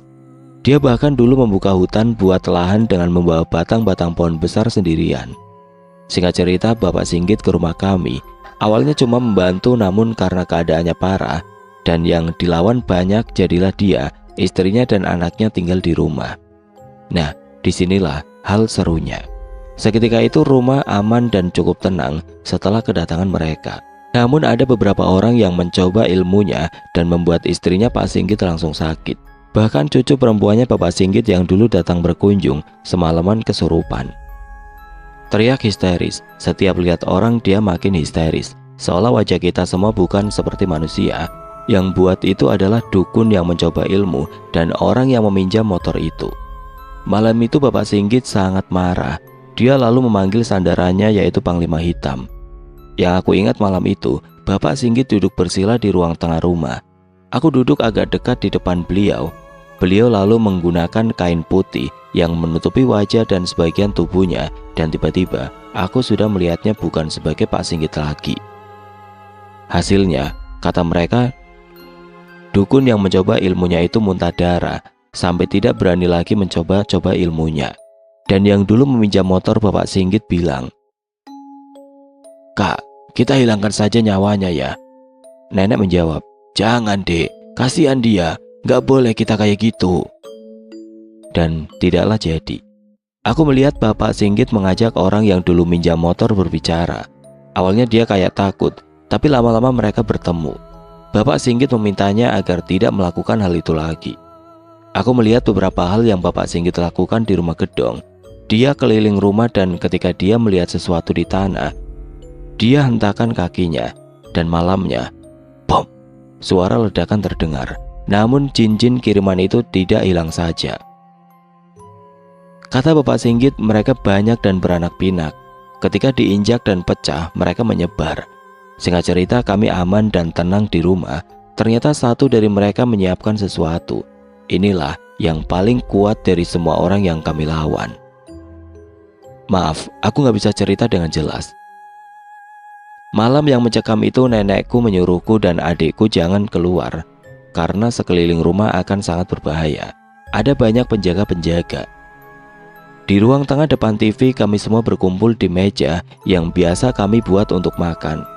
Dia bahkan dulu membuka hutan buat lahan dengan membawa batang-batang pohon besar sendirian. Singkat cerita, Bapak Singgit ke rumah kami. Awalnya cuma membantu, namun karena keadaannya parah dan yang dilawan banyak, jadilah dia, istrinya, dan anaknya tinggal di rumah. Nah, disinilah hal serunya. Seketika itu rumah aman dan cukup tenang setelah kedatangan mereka. Namun ada beberapa orang yang mencoba ilmunya dan membuat istrinya Pak Singgit langsung sakit. Bahkan cucu perempuannya Bapak Singgit yang dulu datang berkunjung semalaman kesurupan. Teriak histeris, setiap lihat orang dia makin histeris, seolah wajah kita semua bukan seperti manusia. Yang buat itu adalah dukun yang mencoba ilmu dan orang yang meminjam motor itu. Malam itu Bapak Singgit sangat marah. Dia lalu memanggil sandarannya yaitu Panglima Hitam. Yang aku ingat malam itu, Bapak Singgit duduk bersila di ruang tengah rumah. Aku duduk agak dekat di depan beliau. Beliau lalu menggunakan kain putih yang menutupi wajah dan sebagian tubuhnya, dan tiba-tiba aku sudah melihatnya bukan sebagai Pak Singgit lagi. Hasilnya, kata mereka, dukun yang mencoba ilmunya itu muntah darah sampai tidak berani lagi mencoba-coba ilmunya. Dan yang dulu meminjam motor Bapak Singgit bilang, "Kak, kita hilangkan saja nyawanya ya." Nenek menjawab, "Jangan dek, kasihan dia, gak boleh kita kayak gitu." Dan tidaklah jadi. Aku melihat Bapak Singgit mengajak orang yang dulu minjam motor berbicara. Awalnya dia kayak takut, tapi lama-lama mereka bertemu. Bapak Singgit memintanya agar tidak melakukan hal itu lagi. Aku melihat beberapa hal yang Bapak Singgit lakukan di rumah gedong. Dia keliling rumah dan ketika dia melihat sesuatu di tanah, dia hentakkan kakinya dan malamnya, bom, suara ledakan terdengar. Namun jin-jin kiriman itu tidak hilang saja. Kata Bapak Singgit, mereka banyak dan beranak pinak. Ketika diinjak dan pecah, mereka menyebar. Singkat cerita, kami aman dan tenang di rumah. Ternyata satu dari mereka menyiapkan sesuatu. Inilah yang paling kuat dari semua orang yang kami lawan. Maaf, aku gak bisa cerita dengan jelas. Malam yang mencekam itu nenekku menyuruhku dan adikku jangan keluar karena sekeliling rumah akan sangat berbahaya. Ada banyak penjaga-penjaga. Di ruang tengah depan TV kami semua berkumpul di meja yang biasa kami buat untuk makan.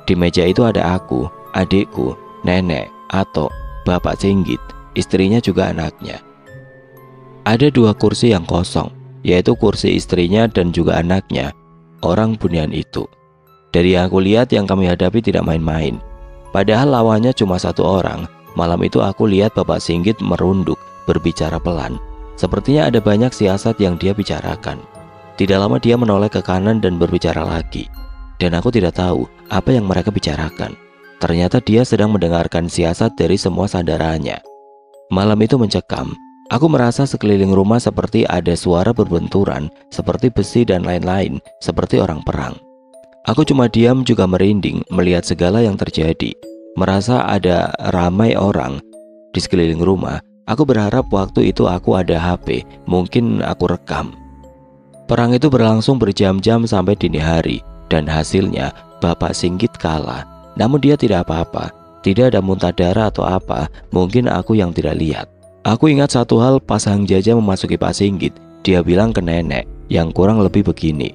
Di meja itu ada aku, adikku, nenek, Atok, Bapak Singgit, istrinya juga anaknya. Ada 2 kursi yang kosong, yaitu kursi istrinya dan juga anaknya, orang Bunian itu. Dari yang aku lihat yang kami hadapi tidak main-main. Padahal lawannya cuma 1 orang. Malam itu aku lihat Bapak Singgit merunduk, berbicara pelan. Sepertinya ada banyak siasat yang dia bicarakan. Tidak lama dia menoleh ke kanan dan berbicara lagi. Dan aku tidak tahu apa yang mereka bicarakan. Ternyata dia sedang mendengarkan siasat dari semua sandarannya. Malam itu mencekam. Aku merasa sekeliling rumah seperti ada suara berbenturan, seperti besi dan lain-lain, seperti orang perang. Aku cuma diam juga merinding melihat segala yang terjadi. Merasa ada ramai orang di sekeliling rumah. Aku berharap waktu itu aku ada HP, mungkin aku rekam. Perang itu berlangsung berjam-jam sampai dini hari, dan hasilnya Bapak Singgit kalah. Namun dia tidak apa-apa, tidak ada muntah darah atau apa, mungkin aku yang tidak lihat. Aku ingat satu hal pas Hang Jaja memasuki Pak Singgit. Dia bilang ke nenek yang kurang lebih begini,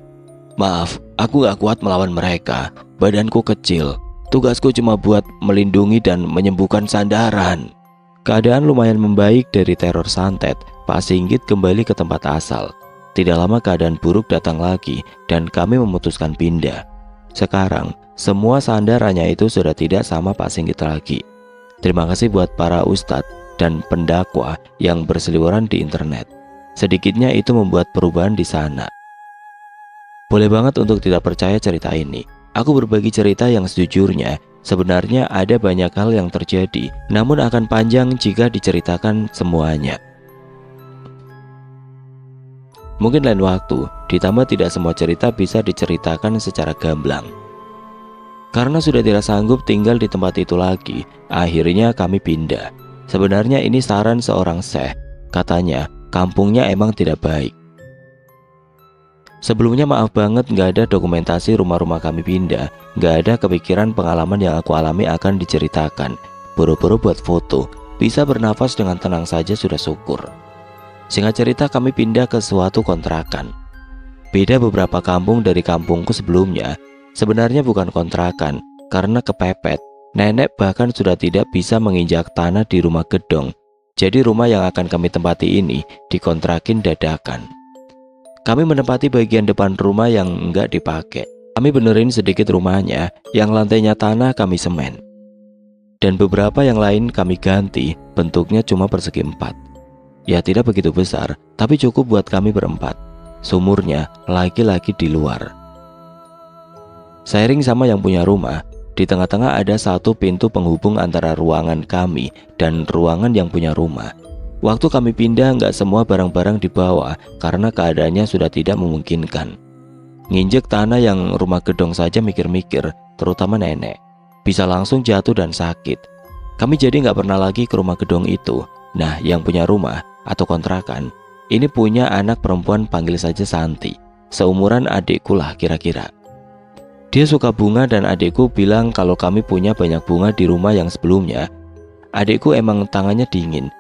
"Maaf, aku gak kuat melawan mereka. Badanku kecil. Tugasku cuma buat melindungi dan menyembuhkan sandaran." Keadaan lumayan membaik dari teror santet. Pak Singgit kembali ke tempat asal. Tidak lama keadaan buruk datang lagi dan kami memutuskan pindah. Sekarang semua sandarannya itu sudah tidak sama Pak Singgit lagi. Terima kasih buat para ustadz dan pendakwa yang berseliweran di internet. Sedikitnya itu membuat perubahan di sana. Boleh banget untuk tidak percaya cerita ini. Aku berbagi cerita yang sejujurnya. Sebenarnya ada banyak hal yang terjadi, namun akan panjang jika diceritakan semuanya. Mungkin lain waktu, ditambah tidak semua cerita bisa diceritakan secara gamblang. Karena sudah tidak sanggup tinggal di tempat itu lagi, akhirnya kami pindah. Sebenarnya ini saran seorang syekh. Katanya kampungnya emang tidak baik. Sebelumnya maaf banget gak ada dokumentasi rumah-rumah kami pindah. Gak ada kepikiran pengalaman yang aku alami akan diceritakan. Buru-buru buat foto. Bisa bernafas dengan tenang saja sudah syukur. Singkat cerita kami pindah ke suatu kontrakan. Beda beberapa kampung dari kampungku sebelumnya. Sebenarnya bukan kontrakan, karena kepepet. Nenek bahkan sudah tidak bisa menginjak tanah di rumah gedong. Jadi rumah yang akan kami tempati ini dikontrakin dadakan. Kami menempati bagian depan rumah yang enggak dipakai. Kami benerin sedikit rumahnya, yang lantainya tanah kami semen. Dan beberapa yang lain kami ganti, bentuknya cuma persegi 4. Ya tidak begitu besar, tapi cukup buat kami berempat. Sumurnya lagi-lagi di luar. Sharing sama yang punya rumah. Di tengah-tengah ada satu pintu penghubung antara ruangan kami dan ruangan yang punya rumah. Waktu kami pindah nggak semua barang-barang dibawa karena keadaannya sudah tidak memungkinkan. Nginjek tanah yang rumah gedong saja mikir-mikir, terutama nenek. Bisa langsung jatuh dan sakit. Kami jadi nggak pernah lagi ke rumah gedong itu. Nah, yang punya rumah atau kontrakan, ini punya anak perempuan, panggil saja Santi. Seumuran adikku lah kira-kira. Dia suka bunga dan adikku bilang kalau kami punya banyak bunga di rumah yang sebelumnya. Adikku emang tangannya dingin.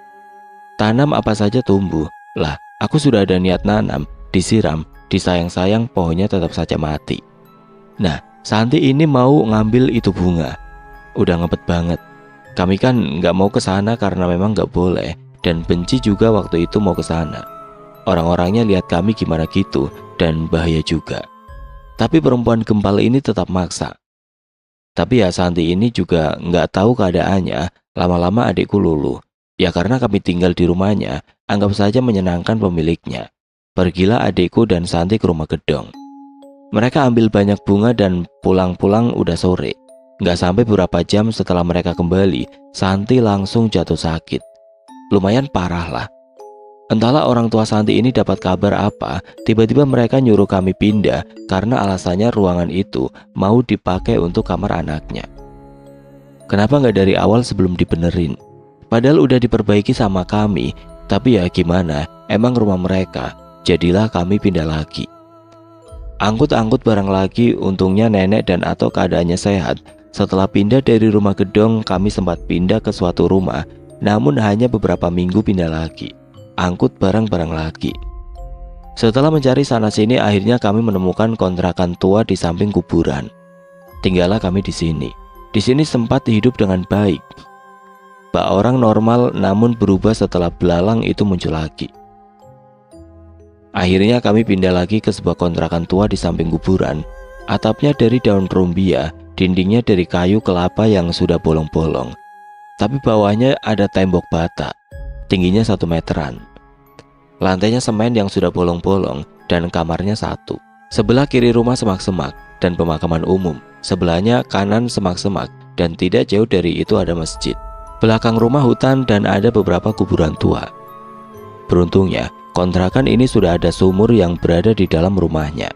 Tanam apa saja tumbuh. Lah, aku sudah ada niat nanam, disiram, disayang-sayang, pohonnya tetap saja mati. Nah, Santi ini mau ngambil itu bunga. Udah ngepet banget. Kami kan nggak mau ke sana karena memang nggak boleh, dan benci juga waktu itu mau ke sana. Orang-orangnya lihat kami gimana gitu, dan bahaya juga. Tapi perempuan gempal ini tetap maksa. Tapi ya Santi ini juga nggak tahu keadaannya. Lama-lama adikku luluh. Ya karena kami tinggal di rumahnya, anggap saja menyenangkan pemiliknya. Pergilah adikku dan Santi ke rumah gedong. Mereka ambil banyak bunga dan pulang-pulang udah sore. Nggak sampai beberapa jam setelah mereka kembali, Santi langsung jatuh sakit. Lumayan parah lah. Entahlah orang tua Santi ini dapat kabar apa, tiba-tiba mereka nyuruh kami pindah karena alasannya ruangan itu mau dipakai untuk kamar anaknya. Kenapa nggak dari awal sebelum dibenerin? Padahal udah diperbaiki sama kami, tapi ya gimana, emang rumah mereka, jadilah kami pindah lagi. Angkut-angkut barang lagi, untungnya nenek dan Ato keadaannya sehat. Setelah pindah dari rumah gedong, kami sempat pindah ke suatu rumah, namun hanya beberapa minggu pindah lagi. Angkut barang-barang lagi. Setelah mencari sana-sini, akhirnya kami menemukan kontrakan tua di samping kuburan. Tinggallah kami di sini. Di sini sempat hidup dengan baik. Bak orang normal namun berubah setelah belalang itu muncul lagi. Akhirnya kami pindah lagi ke sebuah kontrakan tua di samping kuburan. Atapnya dari daun rumbia, dindingnya dari kayu kelapa yang sudah bolong-bolong. Tapi bawahnya ada tembok bata, tingginya 1 meteran. Lantainya semen yang sudah bolong-bolong dan kamarnya 1. Sebelah kiri rumah semak-semak dan pemakaman umum. Sebelahnya kanan semak-semak dan tidak jauh dari itu ada masjid. Belakang rumah hutan dan ada beberapa kuburan tua. Beruntungnya, kontrakan ini sudah ada sumur yang berada di dalam rumahnya.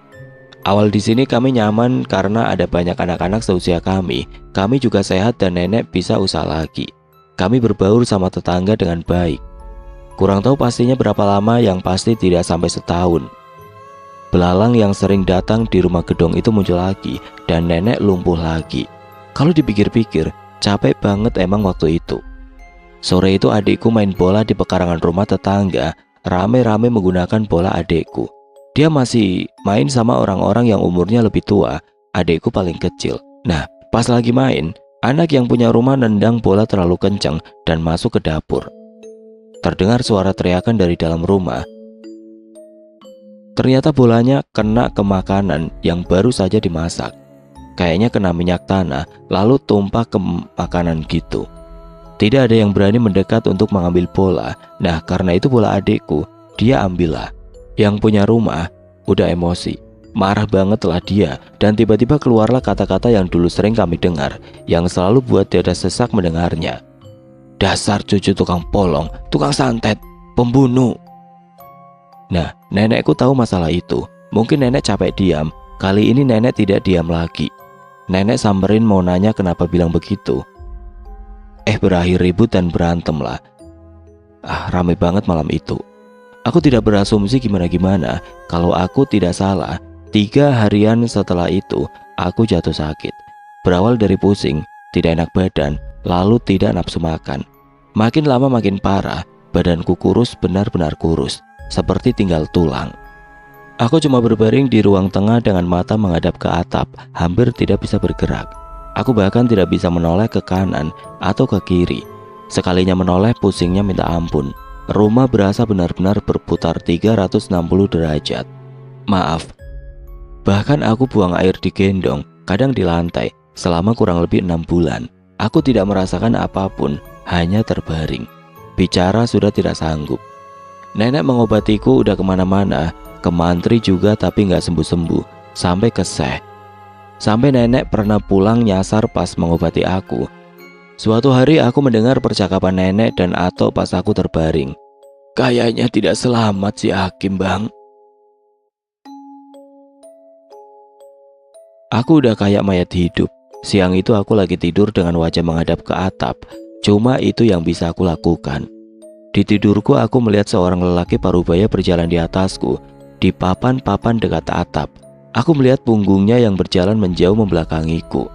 Awal di sini kami nyaman karena ada banyak anak-anak seusia kami. Kami juga sehat dan nenek bisa usaha lagi. Kami berbaur sama tetangga dengan baik. Kurang tahu pastinya berapa lama, yang pasti tidak sampai setahun. Belalang yang sering datang di rumah gedong itu muncul lagi dan nenek lumpuh lagi. Kalau dipikir-pikir, capek banget emang waktu itu. Sore itu adikku main bola di pekarangan rumah tetangga, rame-rame menggunakan bola adikku. Dia masih main sama orang-orang yang umurnya lebih tua, adikku paling kecil. Nah, pas lagi main, anak yang punya rumah nendang bola terlalu kencang dan masuk ke dapur. Terdengar suara teriakan dari dalam rumah. Ternyata bolanya kena ke makanan yang baru saja dimasak. Kayaknya kena minyak tanah, lalu tumpah ke makanan gitu. Tidak ada yang berani mendekat untuk mengambil bola. Nah, karena itu bola adikku, dia ambillah. Yang punya rumah udah emosi, marah banget lah dia, dan tiba-tiba keluarlah kata-kata yang dulu sering kami dengar, yang selalu buat dada sesak mendengarnya. Dasar cucu tukang polong, tukang santet, pembunuh. Nah, nenekku tahu masalah itu. Mungkin nenek capek diam. Kali ini nenek tidak diam lagi. Nenek samperin mau nanya kenapa bilang begitu. Berakhir ribut dan berantem lah. Ramai banget malam itu. Aku tidak berasumsi gimana-gimana. Kalau aku tidak salah, 3 harian setelah itu aku jatuh sakit. Berawal dari pusing, tidak enak badan, lalu tidak nafsu makan. Makin lama makin parah. Badanku kurus, benar-benar kurus, seperti tinggal tulang. Aku cuma berbaring di ruang tengah dengan mata menghadap ke atap, hampir tidak bisa bergerak. Aku bahkan tidak bisa menoleh ke kanan atau ke kiri. Sekalinya menoleh, pusingnya minta ampun. Rumah berasa benar-benar berputar 360 derajat. Maaf. Bahkan aku buang air di gendong, kadang di lantai, selama kurang lebih 6 bulan. Aku tidak merasakan apapun, hanya terbaring. Bicara sudah tidak sanggup. Nenek mengobatiku udah kemana-mana, ke mantri juga tapi nggak sembuh-sembuh, sampai ke Syekh. Sampai nenek pernah pulang nyasar pas mengobati aku. Suatu hari aku mendengar percakapan nenek dan Ato pas aku terbaring. Kayaknya tidak selamat si Hakim, Bang. Aku udah kayak mayat hidup. Siang itu aku lagi tidur dengan wajah menghadap ke atap. Cuma itu yang bisa aku lakukan. Di tidurku aku melihat seorang lelaki parubaya berjalan di atasku, di papan-papan dekat atap. Aku melihat punggungnya yang berjalan menjauh membelakangiku.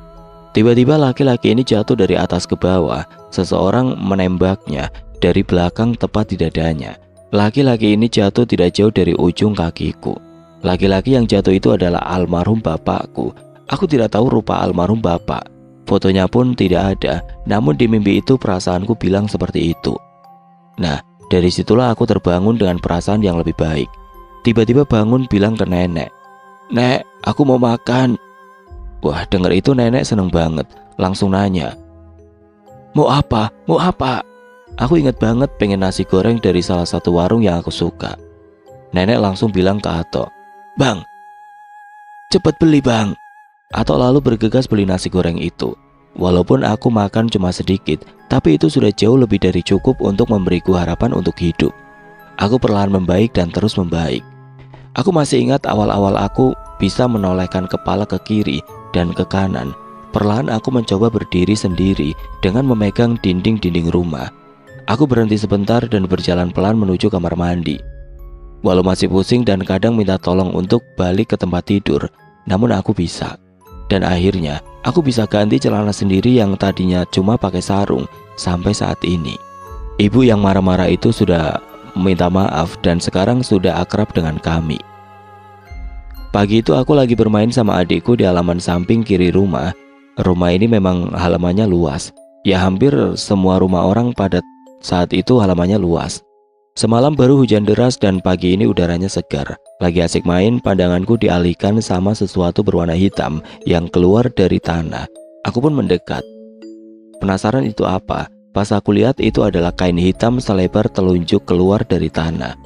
Tiba-tiba laki-laki ini jatuh dari atas ke bawah. Seseorang menembaknya dari belakang tepat di dadanya. Laki-laki ini jatuh tidak jauh dari ujung kakiku. Laki-laki yang jatuh itu adalah almarhum bapakku. Aku tidak tahu rupa almarhum bapak. Fotonya pun tidak ada, namun di mimpi itu perasaanku bilang seperti itu. Nah, dari situlah aku terbangun dengan perasaan yang lebih baik. Tiba-tiba bangun bilang ke nenek, "Nek, aku mau makan." Wah, dengar itu nenek seneng banget, langsung nanya, "Mau apa? Mau apa?" Aku ingat banget pengen nasi goreng dari salah satu warung yang aku suka. Nenek langsung bilang ke Ato, "Bang, cepet beli bang." Ato lalu bergegas beli nasi goreng itu. Walaupun aku makan cuma sedikit, tapi itu sudah jauh lebih dari cukup untuk memberiku harapan untuk hidup. Aku perlahan membaik dan terus membaik. Aku masih ingat awal-awal aku bisa menolehkan kepala ke kiri dan ke kanan. Perlahan aku mencoba berdiri sendiri dengan memegang dinding-dinding rumah. Aku berhenti sebentar dan berjalan pelan menuju kamar mandi. Walau masih pusing dan kadang minta tolong untuk balik ke tempat tidur, namun aku bisa. Dan akhirnya aku bisa ganti celana sendiri yang tadinya cuma pakai sarung sampai saat ini. Ibu yang marah-marah itu sudah minta maaf dan sekarang sudah akrab dengan kami. Pagi itu aku lagi bermain sama adikku di halaman samping kiri rumah. Rumah ini memang halamannya luas. Ya hampir semua rumah orang pada saat itu halamannya luas. Semalam baru hujan deras dan pagi ini udaranya segar. Lagi asik main, pandanganku dialihkan sama sesuatu berwarna hitam yang keluar dari tanah. Aku pun mendekat. Penasaran itu apa? Pas aku lihat itu adalah kain hitam selebar telunjuk keluar dari tanah.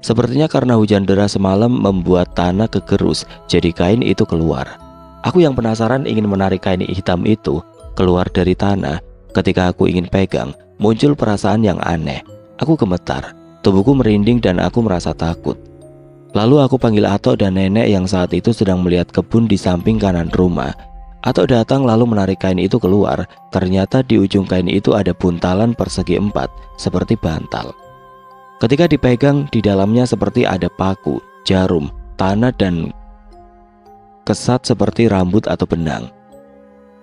Sepertinya karena hujan deras semalam membuat tanah kegerus, jadi kain itu keluar. Aku yang penasaran ingin menarik kain hitam itu keluar dari tanah. Ketika aku ingin pegang, muncul perasaan yang aneh. Aku gemetar, tubuhku merinding dan aku merasa takut. Lalu aku panggil Ato dan nenek yang saat itu sedang melihat kebun di samping kanan rumah. Ato datang lalu menarik kain itu keluar. Ternyata di ujung kain itu ada buntalan persegi 4 seperti bantal. Ketika dipegang, di dalamnya seperti ada paku, jarum, tanah dan kesat seperti rambut atau benang.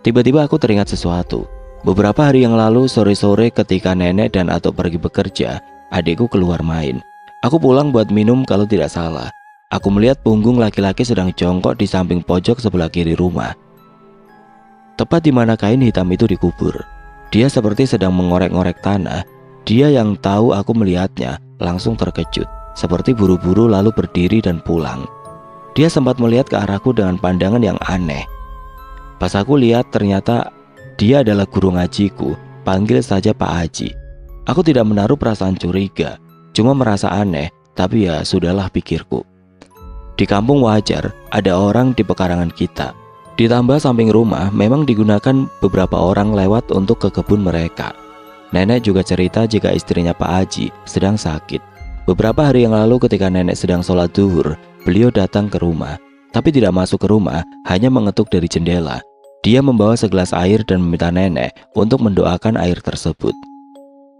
Tiba-tiba aku teringat sesuatu. Beberapa hari yang lalu sore-sore ketika nenek dan Ato pergi bekerja, adikku keluar main. Aku pulang buat minum kalau tidak salah. Aku melihat punggung laki-laki sedang jongkok di samping pojok sebelah kiri rumah, tepat di mana kain hitam itu dikubur. Dia seperti sedang mengorek-ngorek tanah. Dia yang tahu aku melihatnya langsung terkejut, seperti buru-buru lalu berdiri dan pulang. Dia sempat melihat ke arahku dengan pandangan yang aneh. Pas aku lihat ternyata dia adalah guru ngajiku, panggil saja Pak Haji. Aku tidak menaruh perasaan curiga, cuma merasa aneh, tapi ya sudahlah pikirku. Di kampung wajar ada orang di pekarangan kita. Ditambah samping rumah memang digunakan beberapa orang lewat untuk ke kebun mereka. Nenek juga cerita jika istrinya Pak Haji sedang sakit. Beberapa hari yang lalu ketika nenek sedang sholat zuhur, beliau datang ke rumah, tapi tidak masuk ke rumah, hanya mengetuk dari jendela. Dia membawa segelas air dan meminta nenek untuk mendoakan air tersebut.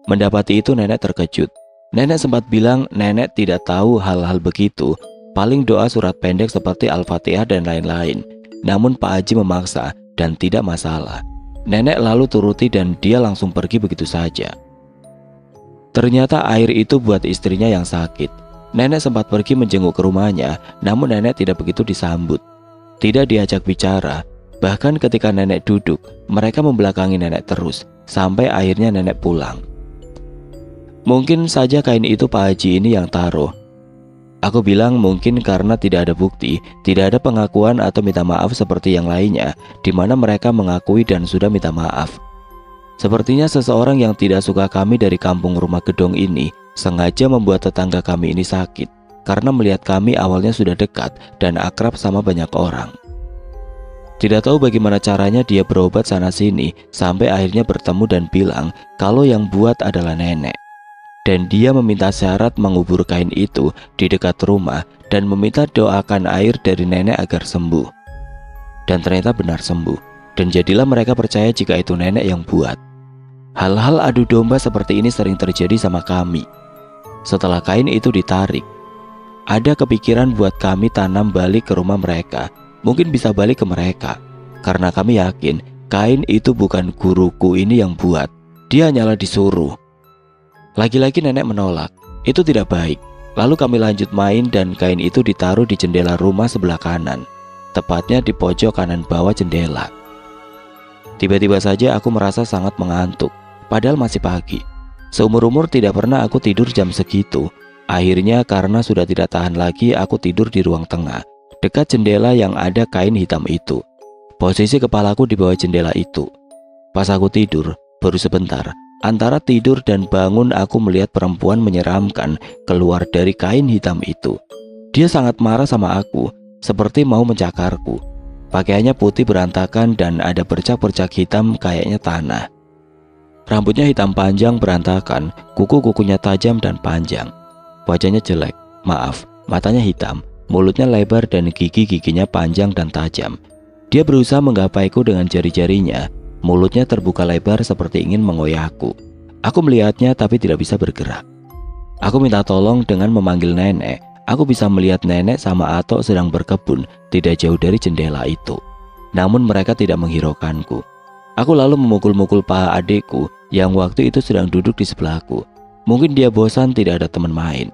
Mendapati itu nenek terkejut. Nenek sempat bilang nenek tidak tahu hal-hal begitu, paling doa surat pendek seperti Al-Fatihah dan lain-lain. Namun Pak Haji memaksa dan tidak masalah. Nenek lalu turuti dan dia langsung pergi begitu saja. Ternyata air itu buat istrinya yang sakit. Nenek sempat pergi menjenguk ke rumahnya, namun nenek tidak begitu disambut. Tidak diajak bicara. Bahkan ketika nenek duduk, mereka membelakangi nenek terus, sampai akhirnya nenek pulang. Mungkin saja kain itu Pak Haji ini yang taruh. Aku bilang mungkin karena tidak ada bukti, tidak ada pengakuan atau minta maaf seperti yang lainnya, di mana mereka mengakui dan sudah minta maaf. Sepertinya seseorang yang tidak suka kami dari kampung rumah gedong ini, sengaja membuat tetangga kami ini sakit, karena melihat kami awalnya sudah dekat dan akrab sama banyak orang. Tidak tahu bagaimana caranya dia berobat sana-sini sampai akhirnya bertemu dan bilang kalau yang buat adalah nenek. Dan dia meminta syarat mengubur kain itu di dekat rumah dan meminta doakan air dari nenek agar sembuh. Dan ternyata benar sembuh. Dan jadilah mereka percaya jika itu nenek yang buat. Hal-hal adu domba seperti ini sering terjadi sama kami. Setelah kain itu ditarik, ada kepikiran buat kami tanam balik ke rumah mereka. Mungkin bisa balik ke mereka, karena kami yakin kain itu bukan guruku ini yang buat. Dia hanyalah disuruh. Lagi-lagi nenek menolak. Itu tidak baik. Lalu kami lanjut main dan kain itu ditaruh di jendela rumah sebelah kanan, tepatnya di pojok kanan bawah jendela. Tiba-tiba saja aku merasa sangat mengantuk, padahal masih pagi. Seumur-umur tidak pernah aku tidur jam segitu. Akhirnya karena sudah tidak tahan lagi, aku tidur di ruang tengah, dekat jendela yang ada kain hitam itu. Posisi kepalaku di bawah jendela itu. Pas aku tidur, baru sebentar, antara tidur dan bangun aku melihat perempuan menyeramkan keluar dari kain hitam itu. Dia sangat marah sama aku, seperti mau mencakarku. Pakaiannya putih berantakan dan ada bercak-bercak hitam kayaknya tanah. Rambutnya hitam panjang berantakan, kuku-kukunya tajam dan panjang. Wajahnya jelek, maaf, matanya hitam, mulutnya lebar dan gigi-giginya panjang dan tajam. Dia berusaha menggapaiku dengan jari-jarinya, mulutnya terbuka lebar seperti ingin mengoyakku. Aku melihatnya tapi tidak bisa bergerak. Aku minta tolong dengan memanggil nenek. Aku bisa melihat nenek sama Atok sedang berkebun tidak jauh dari jendela itu. Namun mereka tidak menghiraukanku. Aku lalu memukul-mukul paha adikku yang waktu itu sedang duduk di sebelahku. Mungkin dia bosan tidak ada teman main.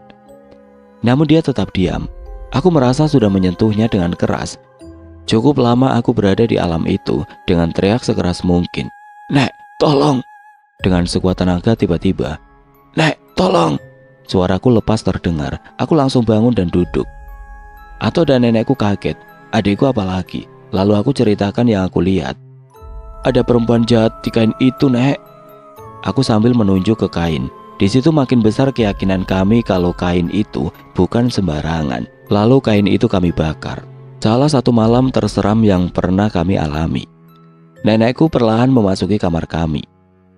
Namun dia tetap diam. Aku merasa sudah menyentuhnya dengan keras. Cukup lama aku berada di alam itu dengan teriak sekeras mungkin. "Nek, tolong!" Dengan sekuat tenaga tiba-tiba, "Nek, tolong!" Suaraku lepas terdengar. Aku langsung bangun dan duduk. Atok dan nenekku kaget, adikku apalagi. Lalu aku ceritakan yang aku lihat. "Ada perempuan jahat di kain itu, Nek." Aku sambil menunjuk ke kain. Di situ makin besar keyakinan kami kalau kain itu bukan sembarangan. Lalu kain itu kami bakar. Salah satu malam terseram yang pernah kami alami. Nenekku perlahan memasuki kamar kami.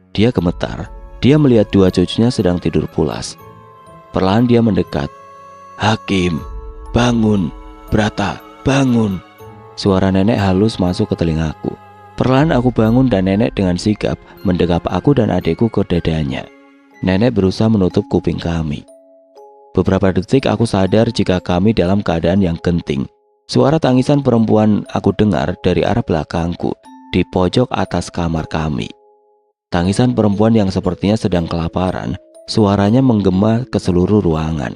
Dia gemetar. Dia melihat dua cucunya sedang tidur pulas. Perlahan dia mendekat. "Hakim, bangun. Brata, bangun." Suara nenek halus masuk ke telingaku. Perlahan aku bangun dan nenek dengan sigap mendekap aku dan adikku ke dadanya. Nenek berusaha menutup kuping kami. Beberapa detik aku sadar jika kami dalam keadaan yang genting. Suara tangisan perempuan aku dengar dari arah belakangku di pojok atas kamar kami. Tangisan perempuan yang sepertinya sedang kelaparan. Suaranya menggema ke seluruh ruangan.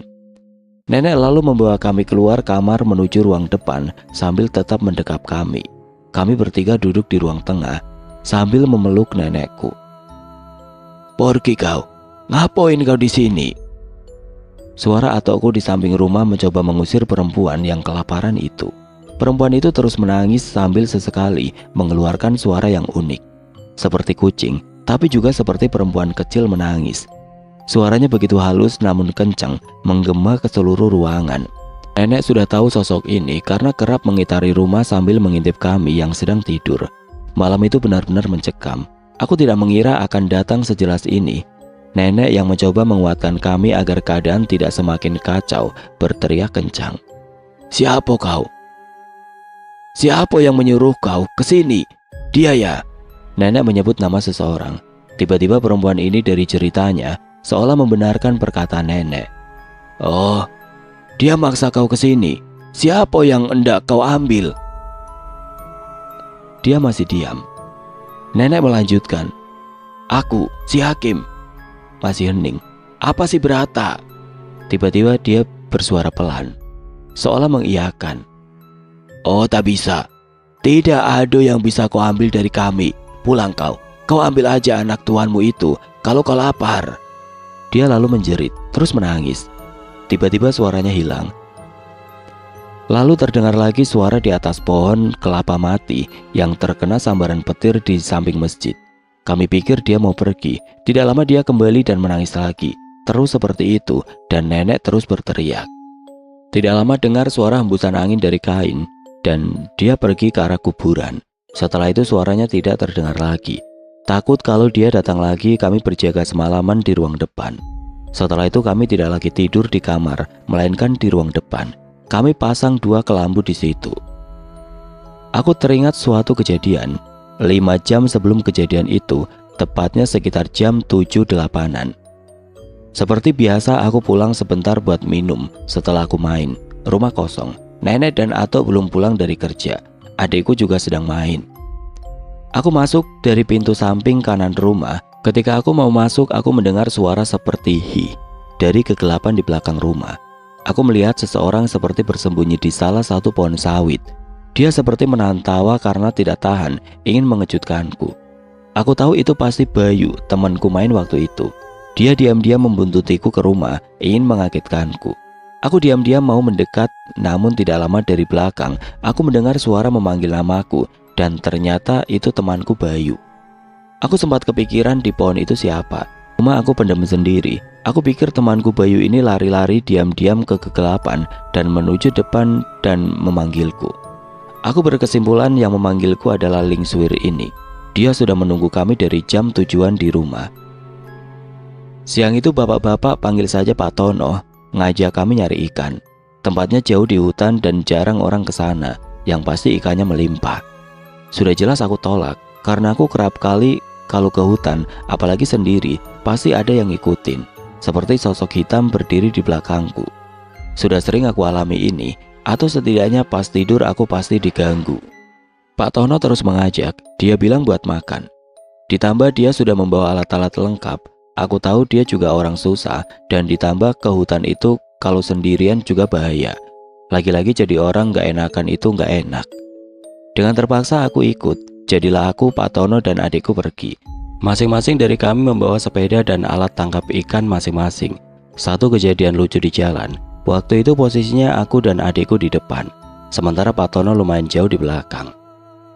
Nenek lalu membawa kami keluar kamar menuju ruang depan sambil tetap mendekap kami. Kami bertiga duduk di ruang tengah sambil memeluk nenekku. "Pergi kau, ngapain kau di sini?" Suara Atokku di samping rumah mencoba mengusir perempuan yang kelaparan itu. Perempuan itu terus menangis sambil sesekali mengeluarkan suara yang unik. Seperti kucing, tapi juga seperti perempuan kecil menangis. Suaranya begitu halus namun kencang, menggema ke seluruh ruangan. Nenek sudah tahu sosok ini karena kerap mengitari rumah sambil mengintip kami yang sedang tidur. Malam itu benar-benar mencekam. Aku tidak mengira akan datang sejelas ini. Nenek yang mencoba menguatkan kami agar keadaan tidak semakin kacau, berteriak kencang. "Siapa kau? Siapa yang menyuruh kau ke sini? Dia ya?" Nenek menyebut nama seseorang. Tiba-tiba perempuan ini dari ceritanya seolah membenarkan perkataan nenek. "Oh, dia maksa kau ke sini. Siapa yang hendak kau ambil?" Dia masih diam. Nenek melanjutkan. "Aku, si Hakim." Masih hening. "Apa sih Brata?" Tiba-tiba dia bersuara pelan, seolah mengiyakan. "Oh, tak bisa. Tidak ada yang bisa kau ambil dari kami. Pulang kau. Kau ambil aja anak tuanmu itu kalau kau lapar." Dia lalu menjerit, terus menangis. Tiba-tiba suaranya hilang. Lalu terdengar lagi suara di atas pohon kelapa mati yang terkena sambaran petir di samping masjid. Kami pikir dia mau pergi. Tidak lama dia kembali dan menangis lagi. Terus seperti itu dan nenek terus berteriak. Tidak lama dengar suara hembusan angin dari kain dan dia pergi ke arah kuburan. Setelah itu suaranya tidak terdengar lagi. Takut kalau dia datang lagi, kami berjaga semalaman di ruang depan. Setelah itu kami tidak lagi tidur di kamar, melainkan di ruang depan. Kami pasang 2 kelambu di situ. Aku teringat suatu kejadian. 5 jam sebelum kejadian itu, tepatnya sekitar jam 7.08-an. Seperti biasa aku pulang sebentar buat minum setelah aku main. Rumah kosong, nenek dan Ato belum pulang dari kerja. Adikku juga sedang main. Aku masuk dari pintu samping kanan rumah. Ketika aku mau masuk, aku mendengar suara seperti hi dari kegelapan di belakang rumah. Aku melihat seseorang seperti bersembunyi di salah satu pohon sawit. Dia seperti menahan tawa karena tidak tahan ingin mengejutkanku. Aku tahu itu pasti Bayu, temanku main waktu itu. Dia diam-diam membuntutiku ke rumah, ingin mengagetkanku. Aku diam-diam mau mendekat, namun tidak lama dari belakang, aku mendengar suara memanggil namaku, dan ternyata itu temanku Bayu. Aku sempat kepikiran di pohon itu siapa. Cuma aku pendam sendiri. Aku pikir temanku Bayu ini lari-lari diam-diam ke kegelapan dan menuju depan dan memanggilku. Aku berkesimpulan yang memanggilku adalah Ling Swir ini. Dia sudah menunggu kami dari jam tujuan di rumah. Siang itu bapak-bapak, panggil saja Pak Tono, ngajak kami nyari ikan. Tempatnya jauh di hutan dan jarang orang ke sana, yang pasti ikannya melimpah. Sudah jelas aku tolak, karena aku kerap kali kalau ke hutan, apalagi sendiri, pasti ada yang ngikutin. Seperti sosok hitam berdiri di belakangku. Sudah sering aku alami ini, atau setidaknya pas tidur aku pasti diganggu. Pak Tono terus mengajak, dia bilang buat makan. Ditambah dia sudah membawa alat-alat lengkap. Aku tahu dia juga orang susah, dan ditambah ke hutan itu kalau sendirian juga bahaya. Lagi-lagi jadi orang gak enakan itu gak enak. Dengan terpaksa aku ikut. Jadilah aku, Pak Tono, dan adikku pergi. Masing-masing dari kami membawa sepeda dan alat tangkap ikan masing-masing. Satu kejadian lucu di jalan. Waktu itu posisinya aku dan adikku di depan, sementara Pak Tono lumayan jauh di belakang.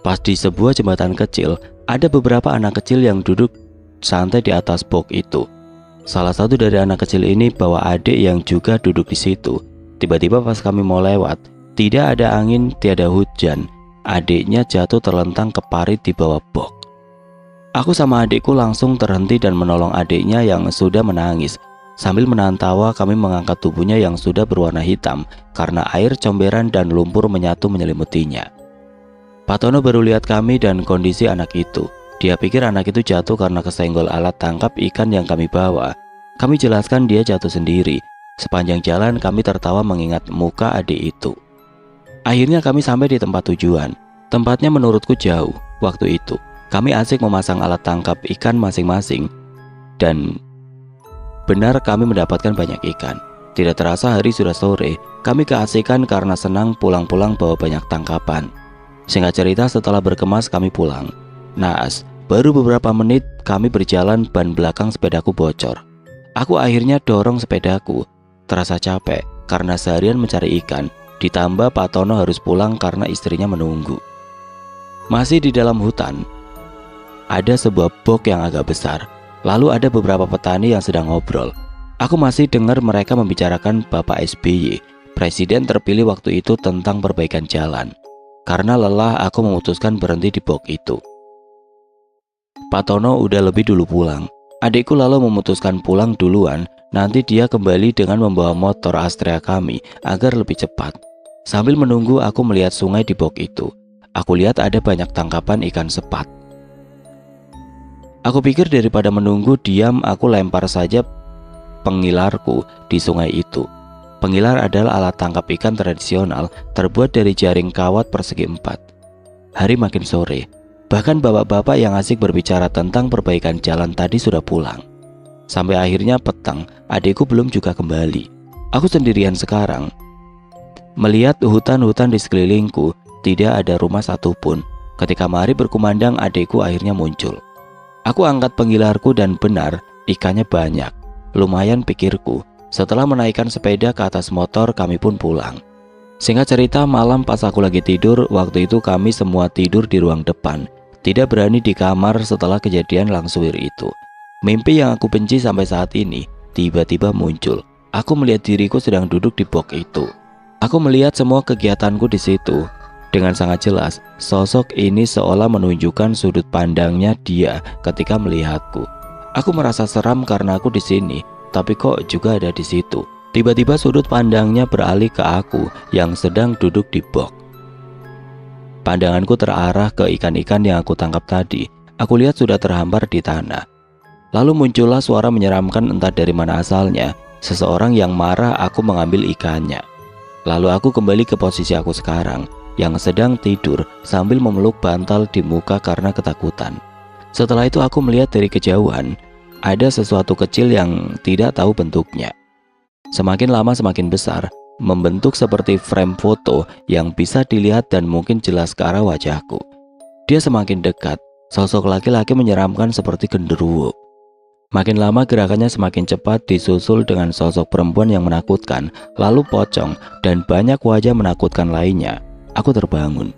Pas di sebuah jembatan kecil, ada beberapa anak kecil yang duduk santai di atas box itu. Salah satu dari anak kecil ini bawa adik yang juga duduk di situ. Tiba-tiba pas kami mau lewat, tidak ada angin, tiada hujan. Adiknya jatuh terlentang ke parit di bawah box. Aku sama adikku langsung terhenti dan menolong adiknya yang sudah menangis. Sambil menahan tawa, kami mengangkat tubuhnya yang sudah berwarna hitam karena air comberan dan lumpur menyatu menyelimutinya. Pak Tono baru lihat kami dan kondisi anak itu. Dia pikir anak itu jatuh karena kesenggol alat tangkap ikan yang kami bawa. Kami jelaskan dia jatuh sendiri. Sepanjang jalan kami tertawa mengingat muka adik itu. Akhirnya kami sampai di tempat tujuan. Tempatnya menurutku jauh. Waktu itu kami asik memasang alat tangkap ikan masing-masing. Dan benar kami mendapatkan banyak ikan. Tidak terasa hari sudah sore. Kami keasikan karena senang pulang-pulang bawa banyak tangkapan. Singkat cerita, setelah berkemas kami pulang. Naas, baru beberapa menit kami berjalan, ban belakang sepedaku bocor. Aku akhirnya dorong sepedaku. Terasa capek karena seharian mencari ikan. Ditambah Pak Tono harus pulang karena istrinya menunggu. Masih di dalam hutan, ada sebuah box yang agak besar. Lalu ada beberapa petani yang sedang ngobrol. Aku masih dengar mereka membicarakan Bapak SBY, Presiden terpilih waktu itu, tentang perbaikan jalan. Karena lelah, aku memutuskan berhenti di box itu. Pak Tono udah lebih dulu pulang. Adikku lalu memutuskan pulang duluan. Nanti dia kembali dengan membawa motor Astrea kami agar lebih cepat. Sambil menunggu, aku melihat sungai di box itu. Aku lihat ada banyak tangkapan ikan sepat. Aku pikir daripada menunggu diam, aku lempar saja pengilarku di sungai itu. Pengilar adalah alat tangkap ikan tradisional terbuat dari jaring kawat persegi 4. Hari makin sore. Bahkan bapak-bapak yang asik berbicara tentang perbaikan jalan tadi sudah pulang. Sampai akhirnya petang, adikku belum juga kembali. Aku sendirian sekarang. Melihat hutan-hutan di sekelilingku, tidak ada rumah satupun. Ketika mari berkumandang, adikku akhirnya muncul. Aku angkat pengilarku dan benar, ikannya banyak. Lumayan pikirku. Setelah menaikkan sepeda ke atas motor, kami pun pulang. Singkat cerita, malam pas aku lagi tidur, waktu itu kami semua tidur di ruang depan. Tidak berani di kamar setelah kejadian Langswir itu. Mimpi yang aku benci sampai saat ini tiba-tiba muncul. Aku melihat diriku sedang duduk di box itu. Aku melihat semua kegiatanku di situ. Dengan sangat jelas, sosok ini seolah menunjukkan sudut pandangnya dia ketika melihatku. Aku merasa seram karena aku di sini, tapi kok juga ada di situ. Tiba-tiba sudut pandangnya beralih ke aku yang sedang duduk di box. Pandanganku terarah ke ikan-ikan yang aku tangkap tadi. aku lihat sudah terhampar di tanah. Lalu muncullah suara menyeramkan entah dari mana asalnya. Seseorang yang marah aku mengambil ikannya. Lalu aku kembali ke posisi aku sekarang, yang sedang tidur sambil memeluk bantal di muka karena ketakutan. Setelah itu aku melihat dari kejauhan, ada sesuatu kecil yang tidak tahu bentuknya. Semakin lama semakin besar, membentuk seperti frame foto yang bisa dilihat dan mungkin jelas ke arah wajahku. Dia semakin dekat, sosok laki-laki menyeramkan seperti genderuwo. Makin lama gerakannya semakin cepat disusul dengan sosok perempuan yang menakutkan, lalu pocong dan banyak wajah menakutkan lainnya. Aku terbangun.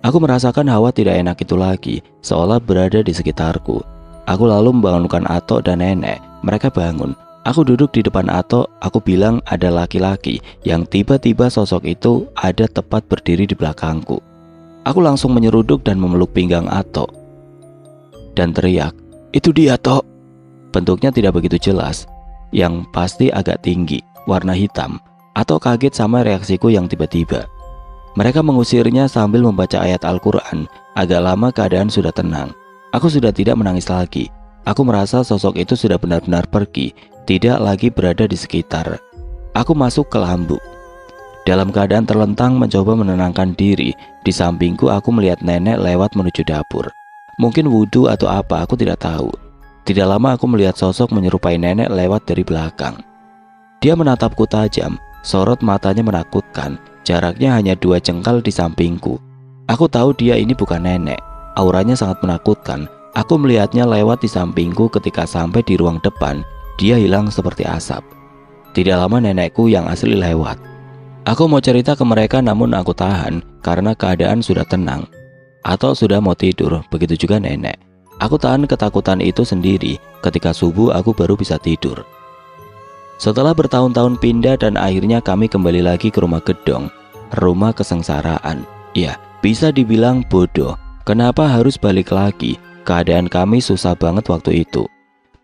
Aku merasakan hawa tidak enak itu lagi, seolah berada di sekitarku. Aku lalu membangunkan Atok dan nenek. Mereka bangun. Aku duduk di depan Atok. Aku bilang ada laki-laki yang tiba-tiba sosok itu ada tepat berdiri di belakangku. Aku langsung menyeruduk dan memeluk pinggang Atok dan teriak, "Itu dia, Tok!" Bentuknya tidak begitu jelas, yang pasti agak tinggi, warna hitam. Atok kaget sama reaksiku yang tiba-tiba. Mereka mengusirnya sambil membaca ayat Al-Quran. Agak lama keadaan sudah tenang. Aku sudah tidak menangis lagi. Aku merasa sosok itu sudah benar-benar pergi, tidak lagi berada di sekitar. Aku masuk ke lambuk. Dalam keadaan terlentang mencoba menenangkan diri. Di sampingku aku melihat nenek lewat menuju dapur. Mungkin wudhu atau apa, aku tidak tahu. Tidak lama aku melihat sosok menyerupai nenek lewat dari belakang. Dia menatapku tajam, sorot matanya menakutkan. Jaraknya hanya 2 jengkal di sampingku. Aku tahu dia ini bukan nenek. Auranya sangat menakutkan. Aku melihatnya lewat di sampingku ketika sampai di ruang depan. Dia hilang seperti asap. Tidak lama nenekku yang asli lewat. Aku mau cerita ke mereka namun aku tahan karena keadaan sudah tenang. Atau sudah mau tidur, begitu juga nenek. Aku tahan ketakutan itu sendiri. Ketika subuh aku baru bisa tidur. Setelah bertahun-tahun pindah dan akhirnya kami kembali lagi ke rumah gedong. Rumah kesengsaraan. Ya, bisa dibilang bodoh. Kenapa harus balik lagi? Keadaan kami susah banget waktu itu.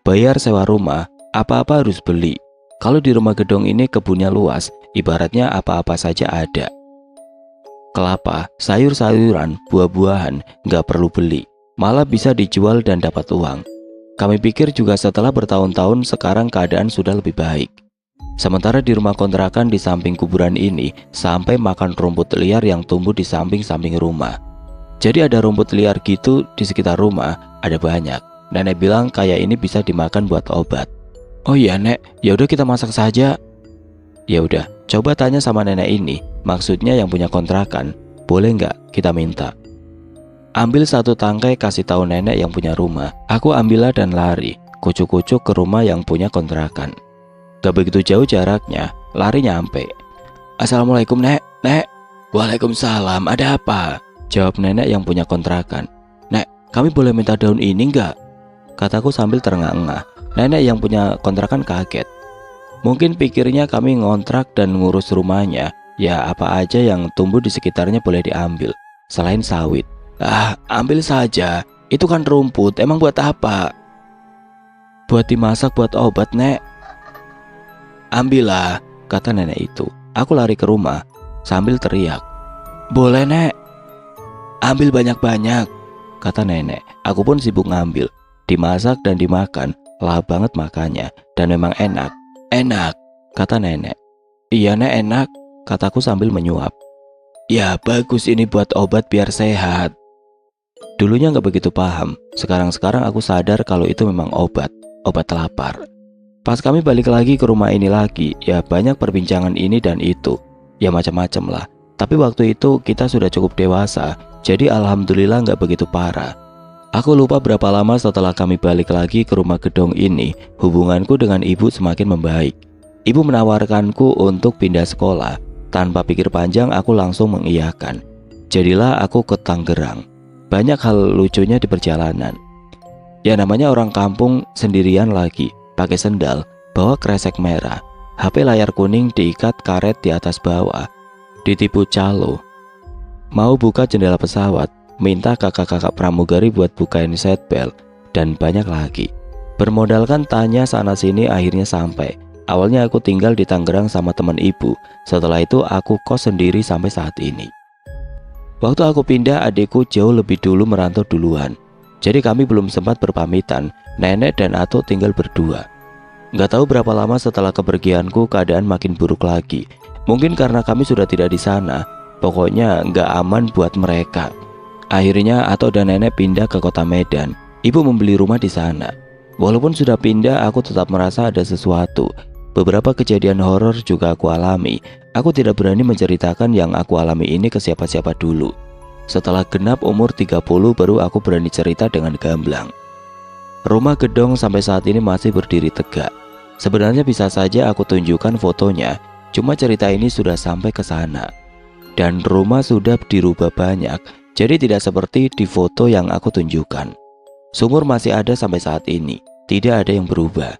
Bayar sewa rumah, apa-apa harus beli. Kalau di rumah gedong ini kebunnya luas, ibaratnya apa-apa saja ada. Kelapa, sayur-sayuran, buah-buahan, nggak perlu beli. Malah bisa dijual dan dapat uang. Kami pikir juga setelah bertahun-tahun sekarang keadaan sudah lebih baik. Sementara di rumah kontrakan di samping kuburan ini sampai makan rumput liar yang tumbuh di samping-samping rumah. Jadi ada rumput liar gitu di sekitar rumah, ada banyak. Nenek bilang kayak ini bisa dimakan buat obat. Oh iya nek, yaudah kita masak saja. Ya udah, coba tanya sama nenek ini, maksudnya yang punya kontrakan, boleh nggak kita minta? Ambil 1 tangkai kasih tahu nenek yang punya rumah. Aku ambillah dan lari, kucuk-kucuk ke rumah yang punya kontrakan. Gak begitu jauh jaraknya, lari nyampe. Assalamualaikum nek, nek. Waalaikumsalam, ada apa? Jawab nenek yang punya kontrakan. Nek, kami boleh minta daun ini nggak? Kataku sambil terengah-engah. Nenek yang punya kontrakan kaget. Mungkin pikirnya kami ngontrak dan ngurus rumahnya. Ya apa aja yang tumbuh di sekitarnya boleh diambil, selain sawit. Ah, ambil saja. Itu kan rumput, emang buat apa? Buat dimasak buat obat, nek. Ambillah, kata nenek itu. Aku lari ke rumah sambil teriak. Boleh, nek. Ambil banyak-banyak, kata nenek. Aku pun sibuk ngambil. Dimasak dan dimakan, lahap banget makannya. Dan memang enak. Enak, kata nenek. Iya nek, enak, kataku sambil menyuap. Ya bagus, ini buat obat biar sehat. Dulunya nggak begitu paham. Sekarang aku sadar kalau itu memang obat lapar. Pas kami balik lagi ke rumah ini lagi, ya banyak perbincangan ini dan itu. Ya macam-macam lah. Tapi waktu itu kita sudah cukup dewasa, jadi alhamdulillah nggak begitu parah. Aku lupa berapa lama setelah kami balik lagi ke rumah gedong ini, hubunganku dengan ibu semakin membaik. Ibu menawarkanku untuk pindah sekolah. Tanpa pikir panjang aku langsung mengiyakan. Jadilah aku ke Tangerang. Banyak hal lucunya di perjalanan. Ya namanya orang kampung sendirian lagi, pakai sendal, bawa kresek merah, HP layar kuning diikat karet di atas bawah, ditipu calo. Mau buka jendela pesawat, minta kakak-kakak pramugari buat bukain seatbelt, dan banyak lagi. Bermodalkan tanya sana sini akhirnya sampai. Awalnya aku tinggal di Tangerang sama teman ibu. Setelah itu aku kos sendiri sampai saat ini. Waktu aku pindah, adikku jauh lebih dulu merantau duluan. Jadi kami belum sempat berpamitan. Nenek dan Atuk tinggal berdua. Nggak tahu berapa lama setelah kepergianku keadaan makin buruk lagi. Mungkin karena kami sudah tidak di sana. Pokoknya nggak aman buat mereka. Akhirnya Atuk dan nenek pindah ke kota Medan. Ibu membeli rumah di sana. Walaupun sudah pindah, aku tetap merasa ada sesuatu. Beberapa kejadian horor juga aku alami. Aku tidak berani menceritakan yang aku alami ini ke siapa-siapa dulu. Setelah genap umur 30 baru aku berani cerita dengan gamblang. Rumah gedong sampai saat ini masih berdiri tegak. Sebenarnya bisa saja aku tunjukkan fotonya, cuma cerita ini sudah sampai ke sana. Dan rumah sudah dirubah banyak, jadi tidak seperti di foto yang aku tunjukkan. Sumur masih ada sampai saat ini, tidak ada yang berubah.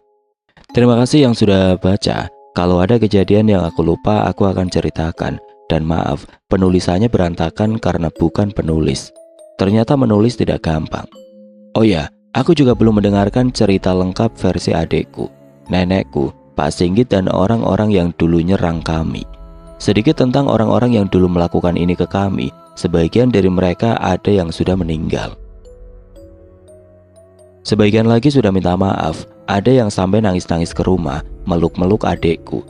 Terima kasih yang sudah baca. Kalau ada kejadian yang aku lupa, aku akan ceritakan. Dan maaf, penulisannya berantakan karena bukan penulis. Ternyata menulis tidak gampang. Oh ya, aku juga belum mendengarkan cerita lengkap versi adekku, nenekku, Pak Singgit, dan orang-orang yang dulu nyerang kami. Sedikit tentang orang-orang yang dulu melakukan ini ke kami. Sebagian dari mereka ada yang sudah meninggal. Sebagian lagi sudah minta maaf. Ada yang sampai nangis-nangis ke rumah, meluk-meluk adekku.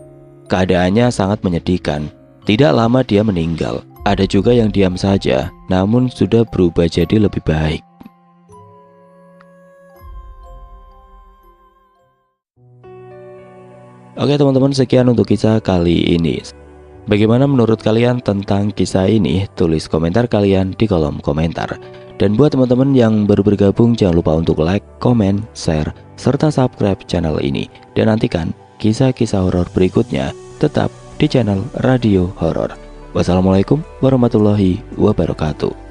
Keadaannya sangat menyedihkan. Tidak lama dia meninggal. Ada juga yang diam saja, namun sudah berubah jadi lebih baik. Oke teman-teman, sekian untuk kisah kali ini. Bagaimana menurut kalian tentang kisah ini? Tulis komentar kalian di kolom komentar. Dan buat teman-teman yang baru bergabung, jangan lupa untuk like, komen, share, serta subscribe channel ini. Dan nantikan kisah-kisah horor berikutnya tetap di channel Radio Horor. Wassalamualaikum warahmatullahi wabarakatuh.